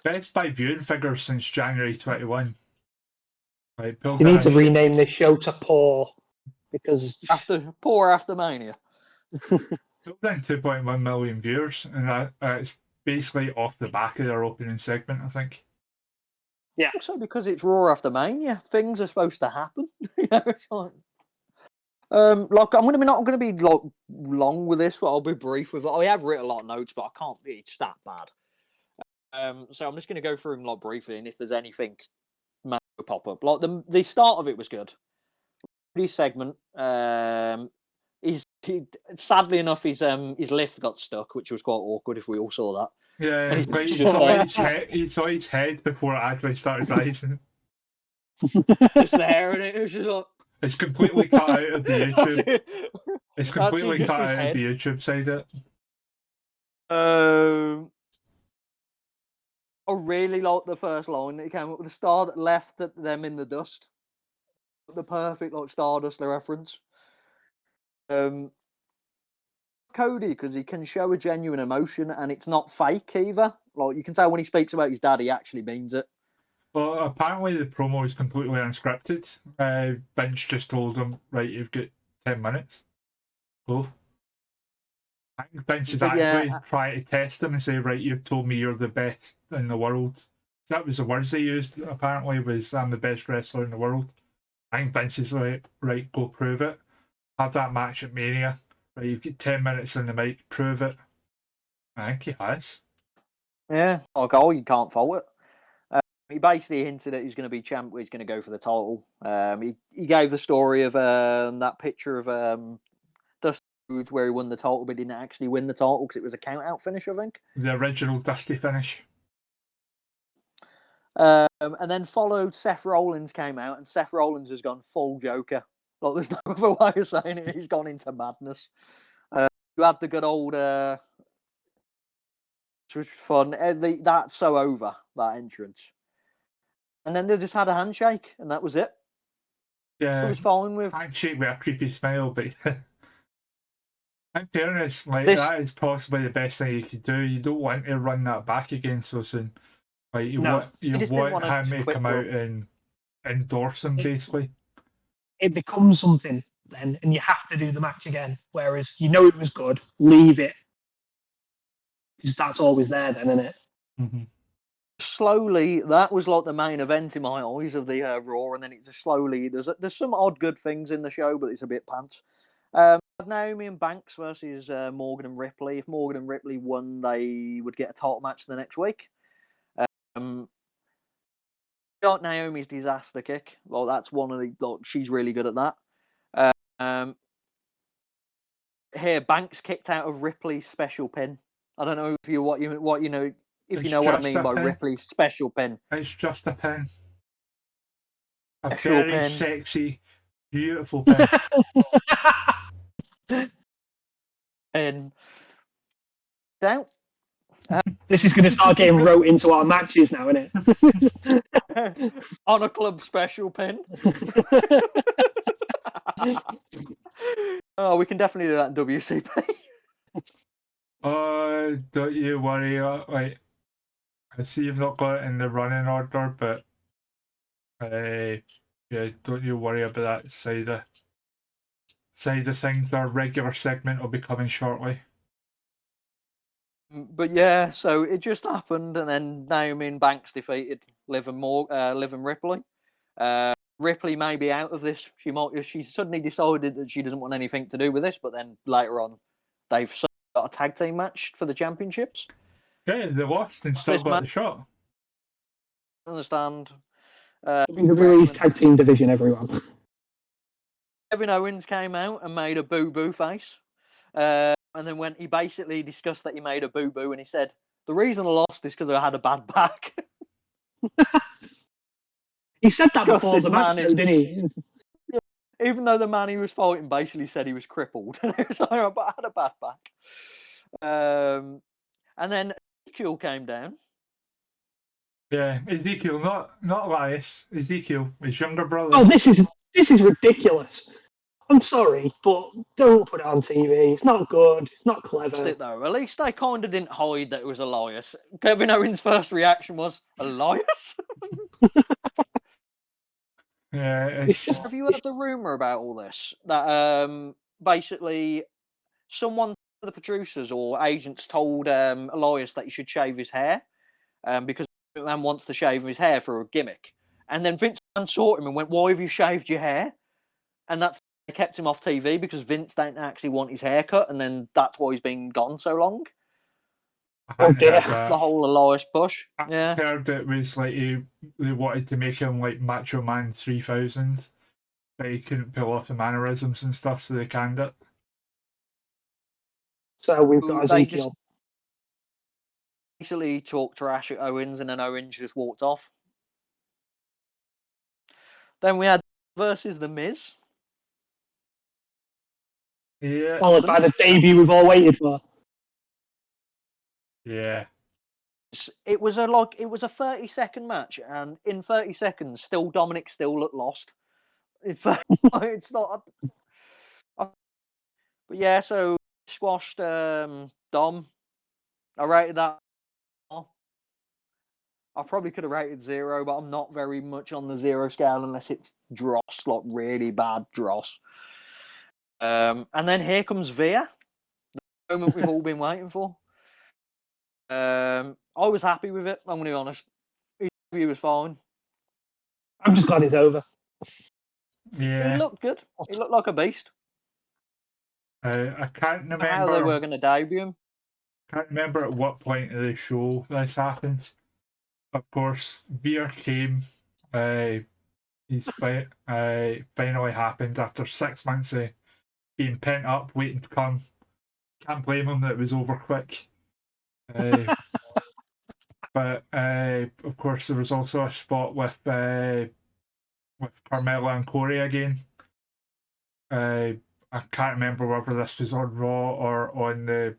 Best by viewing figures since January 21. Right, you need to rename this show to Poor because after Mania. Pulled in 2.1 million viewers, and it's basically off the back of their opening segment, I think. Yeah. Also, because it's Raw after Mania, things are supposed to happen. It's like, I'm not going to be like long with this, but I'll be brief with it. I have written a lot of notes, but I can't. It's that bad. So I'm just going to go through them like briefly, and if there's anything pop up, like the start of it was good. This segment, sadly enough, his lift got stuck, which was quite awkward. If we all saw that. Yeah, he saw his head before it actually started rising. Just there, and it was just like. It's completely cut out of the YouTube. It's completely cut out of the YouTube side of it. I really like the first line that he came up with. The star that left them in the dust. The perfect like Stardust reference. Cody because he can show a genuine emotion and it's not fake either. Like you can tell when he speaks about his dad, he actually means it. Well, apparently the promo is completely unscripted. Vince just told him, right, you've got 10 minutes. Go. I think Vince is actually trying to test him and say, right, you've told me you're the best in the world. That was the words they used, apparently, was I'm the best wrestler in the world. I think Vince is like, right, go prove it. Have that match at Mania. Right, you've got 10 minutes on the mic, prove it. I think he has. Yeah, like, oh, you can't fault it. He basically hinted that he's going to be champ. He's going to go for the title. He gave the story of that picture of Dusty Rhodes where he won the title, but didn't actually win the title because it was a count-out finish, I think. The original Dusty finish. And then followed Seth Rollins came out, and Seth Rollins has gone full Joker. Like there's no other way of saying it. He's gone into madness. You had the good old, which was fun. That's so over that entrance. And then they just had a handshake, and that was it. Yeah, it was fine with handshake with a creepy smile, but in fairness, like that is possibly the best thing you could do. You don't want to run that back again so soon. Like you want him to come out and endorse him, basically. It becomes something then, and you have to do the match again. Whereas you know it was good, leave it because that's always there, then, isn't it? Mm-hmm. Slowly, that was like the main event in my eyes of the Raw, and then it just slowly there's some odd good things in the show, but it's a bit pants. Naomi and Banks versus Morgan and Ripley. If Morgan and Ripley won, they would get a title match the next week. Got Naomi's disaster kick. Well, that's one of the. Like, she's really good at that. Here, Banks kicked out of Ripley's special pin. I don't know if you what you know if you know what I mean by Ripley's special pin. It's just a pin. A special very pin. sexy, beautiful pin. And down. This is going to start getting wrote into our matches now, isn't it? On a club special pin. Oh, we can definitely do that in WCP. Don't you worry. Like, I see you've not got it in the running order, but yeah, don't you worry about that side of things. Our regular segment will be coming shortly. But yeah, so it just happened, and then Naomi and Banks defeated Liv and Ripley. Ripley may be out of this. She suddenly decided that she doesn't want anything to do with this, but then later on, they've got a tag team match for the championships. Yeah, they lost and still got the shot. I understand. WWE's tag team division, everyone. Kevin Owens came out and made a boo-boo face. And then when he basically discussed that he made a boo-boo, and he said, the reason I lost is because I had a bad back. He said that before the match, didn't he? Even though the man he was fighting basically said he was crippled. And he was like, oh, but I had a bad back. And then Ezekiel came down. Yeah, Ezekiel, not Elias. Ezekiel, his younger brother. Oh, this is ridiculous. I'm sorry, but don't put it on TV. It's not good. It's not clever. It, though. At least they kind of didn't hide that it was Elias. Kevin Owens' first reaction was, Elias? Yeah. Have you heard the rumor about all this? That basically someone, the producers or agents, told Elias that he should shave his hair because man wants to shave his hair for a gimmick. And then Vince saw him and went, "Why have you shaved your hair?" And that's they kept him off TV because Vince didn't actually want his hair cut, and then that's why he's been gone so long. Oh dear. The whole Elias push. I heard it was like they wanted to make him like Macho Man 3000, but he couldn't pull off the mannerisms and stuff, so they canned it. So we've got Ezekiel. Basically talked trash at Owens, and then Owens just walked off. Then we had versus The Miz. Yeah. Followed by the debut we've all waited for. Yeah. It was a 30-second match, and in 30 seconds, Dominic still looked lost. It's not. But yeah, so squashed Dom. I rated that. I probably could have rated 0, but I'm not very much on the 0 scale unless it's dross, like really bad dross. And then here comes Veer, the moment we've all been waiting for. I was happy with it, I'm going to be honest. He was fine. I'm just glad it's over. Yeah. He looked good. He looked like a beast. I can't remember How they were going to debut him. Can't remember at what point of the show this happens. Of course, Veer came. His fight finally happened after 6 months of being pent up, waiting to come. Can't blame him that it was over quick. But of course, there was also a spot with Carmella and Corey again. I can't remember whether this was on Raw or on the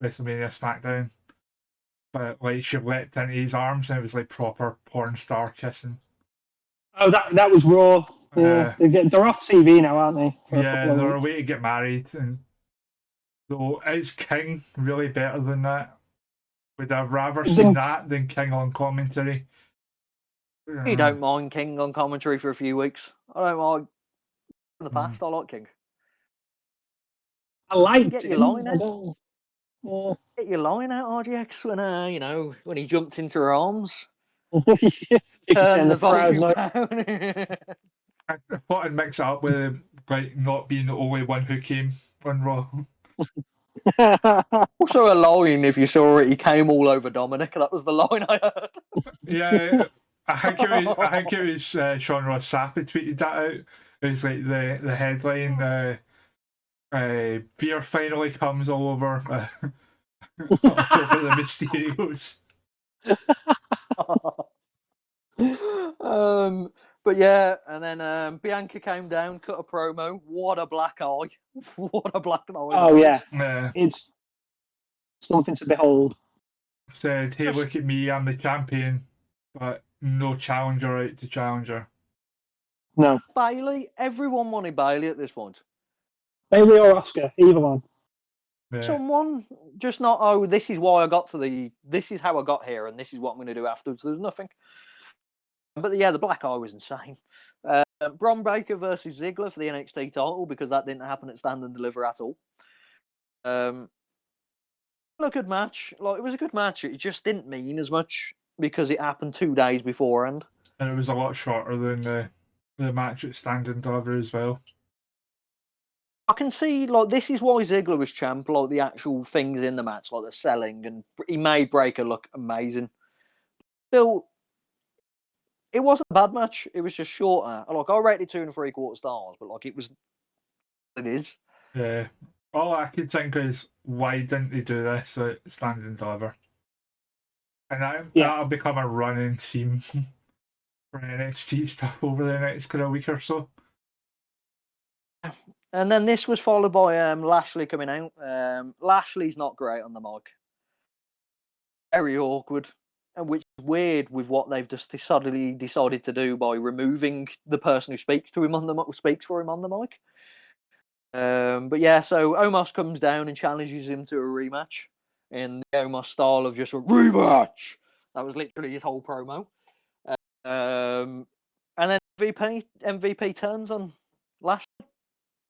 WrestleMania SmackDown. But like she leapt into his arms and it was like proper porn star kissing. Oh, that was Raw. Yeah, they're off TV now, aren't they? Yeah, they're away to get married, and so is King really better than that? Would I rather seen that than King on commentary? You don't mind King on commentary for a few weeks. I don't mind. In the past, I like King. I liked get him. Your line out. Get your line out, RGX, when when he jumped into her arms. Turn the volume down. I thought I'd mix it up with like not being the only one who came on Raw. Also a line, if you saw it, he came all over Dominic. That was the line I heard. Yeah, I think it was Sean Ross Sapp who tweeted that out. It was like the headline, Veer finally comes all over, all over the Mysterios. But yeah, and then Bianca came down, cut a promo. What a black eye! What a black eye! Oh yeah, it's something to behold. Said, "Hey, look at me! I'm the champion, but no challenger out to challenger." No, Bailey. Everyone wanted Bailey at this point. Bailey or Oscar, either one. Yeah. Someone just not. Oh, this is why I got to the. This is how I got here, and this is what I'm going to do afterwards. There's nothing. But yeah, the black eye was insane. Bron Breakker versus Ziggler for the NXT title, because that didn't happen at Stand and Deliver at all. A good match. Like, it was a good match. It just didn't mean as much because it happened 2 days beforehand. And it was a lot shorter than the match at Stand and Deliver as well. I can see, like, this is why Ziggler was champ, like the actual things in the match, like the selling, and he made Breakker look amazing. Still, it wasn't a bad match. It was just shorter. Like, I rated 2 3/4 stars, but like, it was. It is. Yeah. All I could think is, why didn't they do this at Stand and Deliver? And that'll become a running theme for NXT stuff over the next kind of week or so. And then this was followed by Lashley coming out. Lashley's not great on the mic. Very awkward, and which is weird with what they've just decided to do by removing the person who speaks for him on the mic. But yeah, so Omos comes down and challenges him to a rematch in the Omos style of just a rematch. That was literally his whole promo. And then MVP turns on Lashley.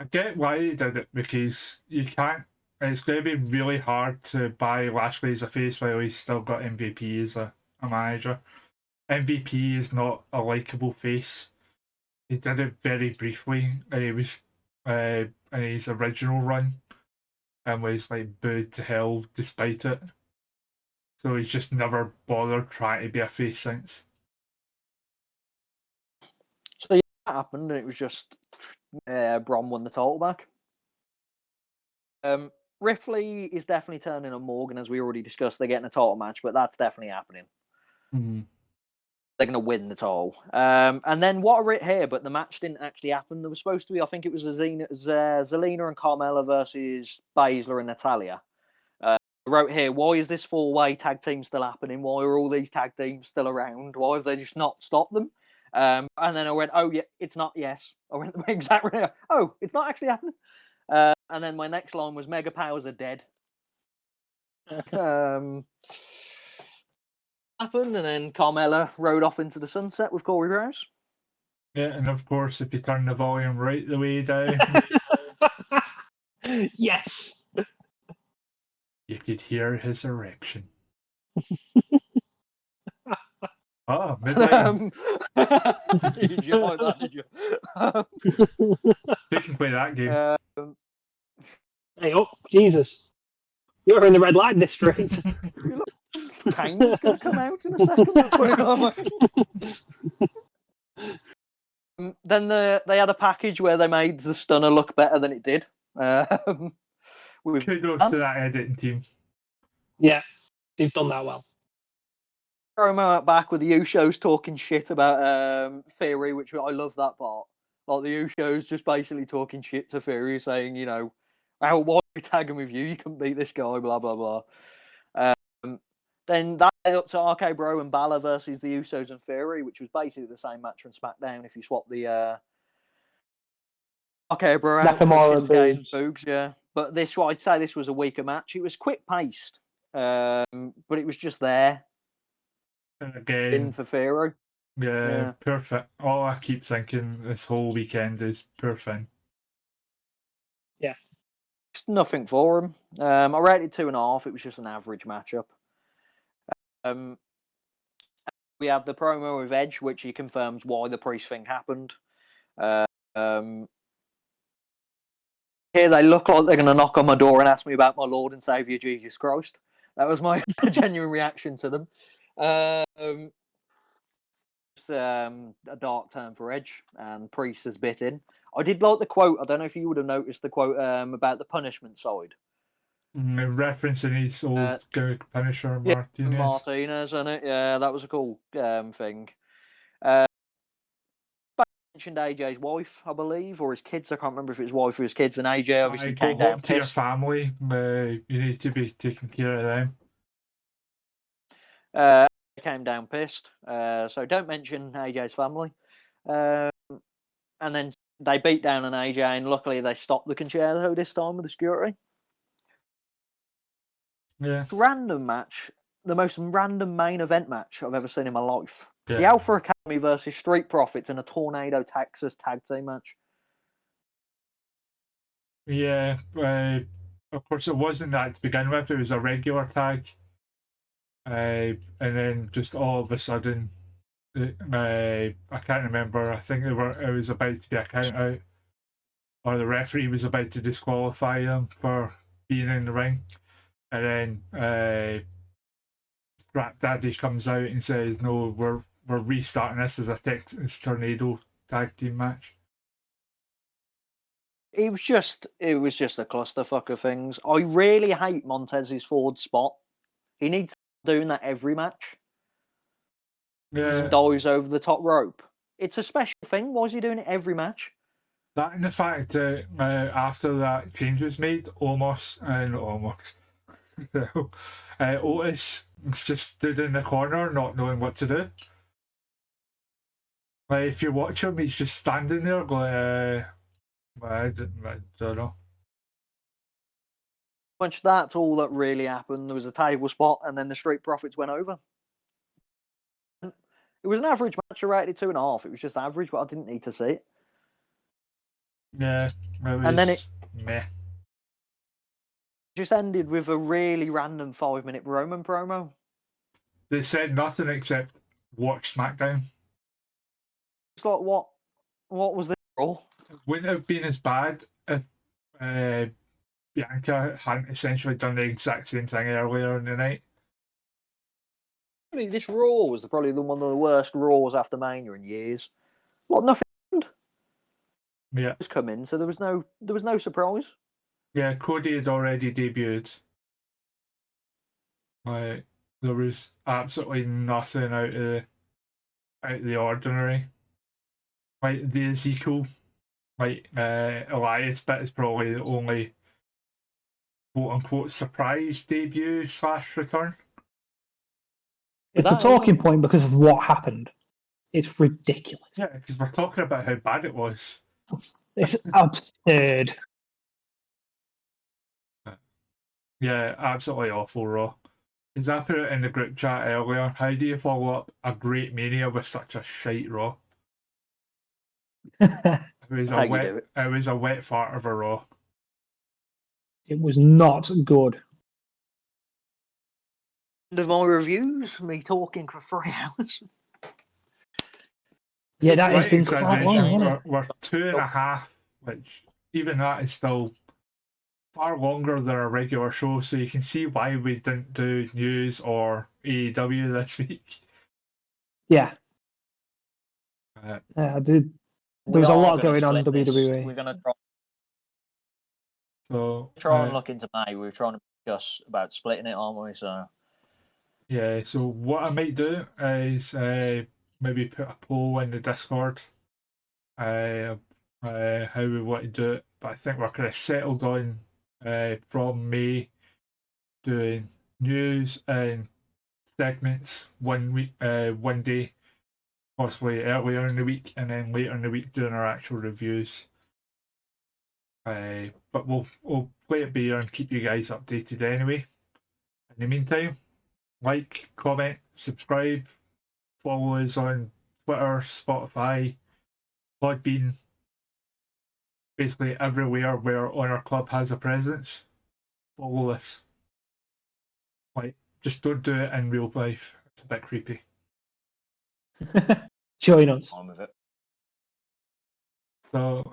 I get why he did it, because you can't. It's going to be really hard to buy Lashley as a face while he's still got MVP as a manager. MVP is not a likable face. He did it very briefly, and he was in his original run, and was like booed to hell despite it. So he's just never bothered trying to be a face since. So yeah, that happened, and it was just Bron won the title back. Ripley is definitely turning on Morgan, as we already discussed. They're getting a title match, but that's definitely happening. Mm-hmm. They're going to win the title. And then what I wrote here, but the match didn't actually happen. There was supposed to be, I think it was Zelina and Carmella versus Baszler and Natalia. I wrote here, why is this 4-way tag team still happening? Why are all these tag teams still around? Why have they just not stopped them? And then I went, oh, yeah, it's not, yes. I went the exact, oh, it's not actually happening. And then my next line was Mega Powers are dead. Happened, and then Carmella rode off into the sunset with Corey Graves. Yeah, and of course, if you turn the volume right the way down, Yes. you could hear his erection. Oh, midline. Did you like that? Did you? We can play that game. Hey, oh, Jesus. You're in the red light district. Kane's going to come out in a second. That's what then they had a package where they made the stunner look better than it did. Kudos to that editing team. Yeah, they've done that well. Promo out back with the Usos talking shit about Theory, which I love that part. Like the Usos just basically talking shit to Theory, saying, you know, why are we tagging with you? You can beat this guy, blah, blah, blah. Then that led up to RK Bro and Balor versus the Usos and Theory, which was basically the same match from SmackDown if you swap the RK Bro out Nakamura and Boogs, yeah. But I'd say this was a weaker match. It was quick paced, but it was just there. And again, for Theory. Yeah, perfect. All I keep thinking this whole weekend is perfect. Yeah. Just nothing for him. I rated 2.5. It was just an average matchup. We had the promo with Edge, which he confirms why the Priest thing happened. Here they look like they're going to knock on my door and ask me about my Lord and Saviour Jesus Christ. That was my genuine reaction to them. A dark turn for Edge, and Priest has bit in. I did like the quote. I don't know if you would have noticed the quote about the punishment side. Referencing his old Punisher Martinez. Martinez, isn't it? Yeah, that was a cool thing. Mentioned AJ's wife, I believe, or his kids. I can't remember if it was wife or his kids. And AJ obviously came down to your family. You need to be taking care of them. Came down pissed. So don't mention AJ's family. And then they beat down an AJ, and luckily they stopped the concerto this time with the security. Yeah. Random match. The most random main event match I've ever seen in my life. Yeah. The Alpha Academy versus Street Profits in a Tornado Texas tag team match. Yeah, of course it wasn't that to begin with. It was a regular tag, and then just all of a sudden, I can't remember. I think it was about to be a count out, or the referee was about to disqualify them for being in the ring, and then Strap Daddy comes out and says, "No, we're restarting this as a Texas Tornado tag team match." It was just a clusterfuck of things. I really hate Montez's forward spot. He needs to be doing that every match. Yeah. Dives over the top rope. It's a special thing. Why is he doing it every match? That and the fact that after that change was made, Otis just stood in the corner not knowing what to do. Like, if you watch him, he's just standing there going, I don't know. Much that's all that really happened. There was a table spot, and then the Street Profits went over. It was an average match. I rated 2.5. It was just average, but I didn't need to see it. Yeah, and then it meh. Just ended with a really random 5-minute Roman promo. They said nothing except watch SmackDown. It's like, what was this role? It wouldn't have been as bad if Bianca hadn't essentially done the exact same thing earlier in the night. This Raw was probably one of the worst Raws after Mania in years. Nothing happened. Yeah. Just come in, so there was no surprise. Yeah, Cody had already debuted. Like, there was absolutely nothing out of the ordinary. Like, the Ezekiel, Elias bit is probably the only quote-unquote surprise debut / return. It's a talking point because of what happened. It's ridiculous. Yeah, because we're talking about how bad it was. It's absurd. Yeah, absolutely awful Raw. As I put it in the group chat earlier, how do you follow up a great Mania with such a shite Raw? It was That's how you do it. It was a wet fart of a Raw. It was not good. End of my reviews, me talking for 3 hours. Yeah, that has Right been quite long, exaggeration. hasn't it? We're 2.5, which even that is still far longer than a regular show, so you can see why we didn't do news or AEW this week. Yeah. There was a lot going on in WWE. We're going to So try and look into May. We're trying to discuss about splitting it, aren't we? So yeah, so what I might do is maybe put a poll in the Discord how we want to do it. But I think we're kind of settled on from May doing news and segments 1 week, 1 day, possibly earlier in the week, and then later in the week doing our actual reviews. But we'll play it by ear and keep you guys updated anyway. In the meantime, like, comment, subscribe, follow us on Twitter, Spotify, Podbean, basically everywhere where Honor Club has a presence. Follow us. Like, just don't do it in real life. It's a bit creepy. Join us. on with it. So,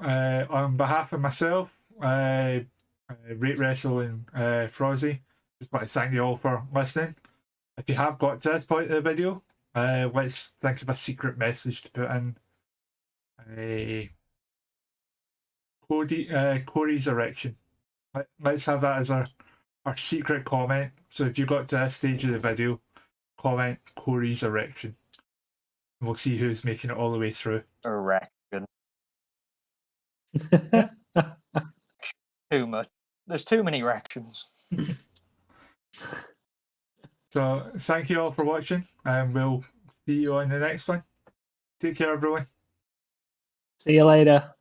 on behalf of myself, RateWrestle and Frozzy, just want to thank you all for listening. If you have got to this point of the video, let's think of a secret message to put in. Corey's erection. Let's have that as our secret comment. So if you got to this stage of the video, comment Corey's erection. And we'll see who's making it all the way through. Erection. Too much. There's too many erections. So thank you all for watching, and we'll see you on the next one. Take care, everyone. See you later.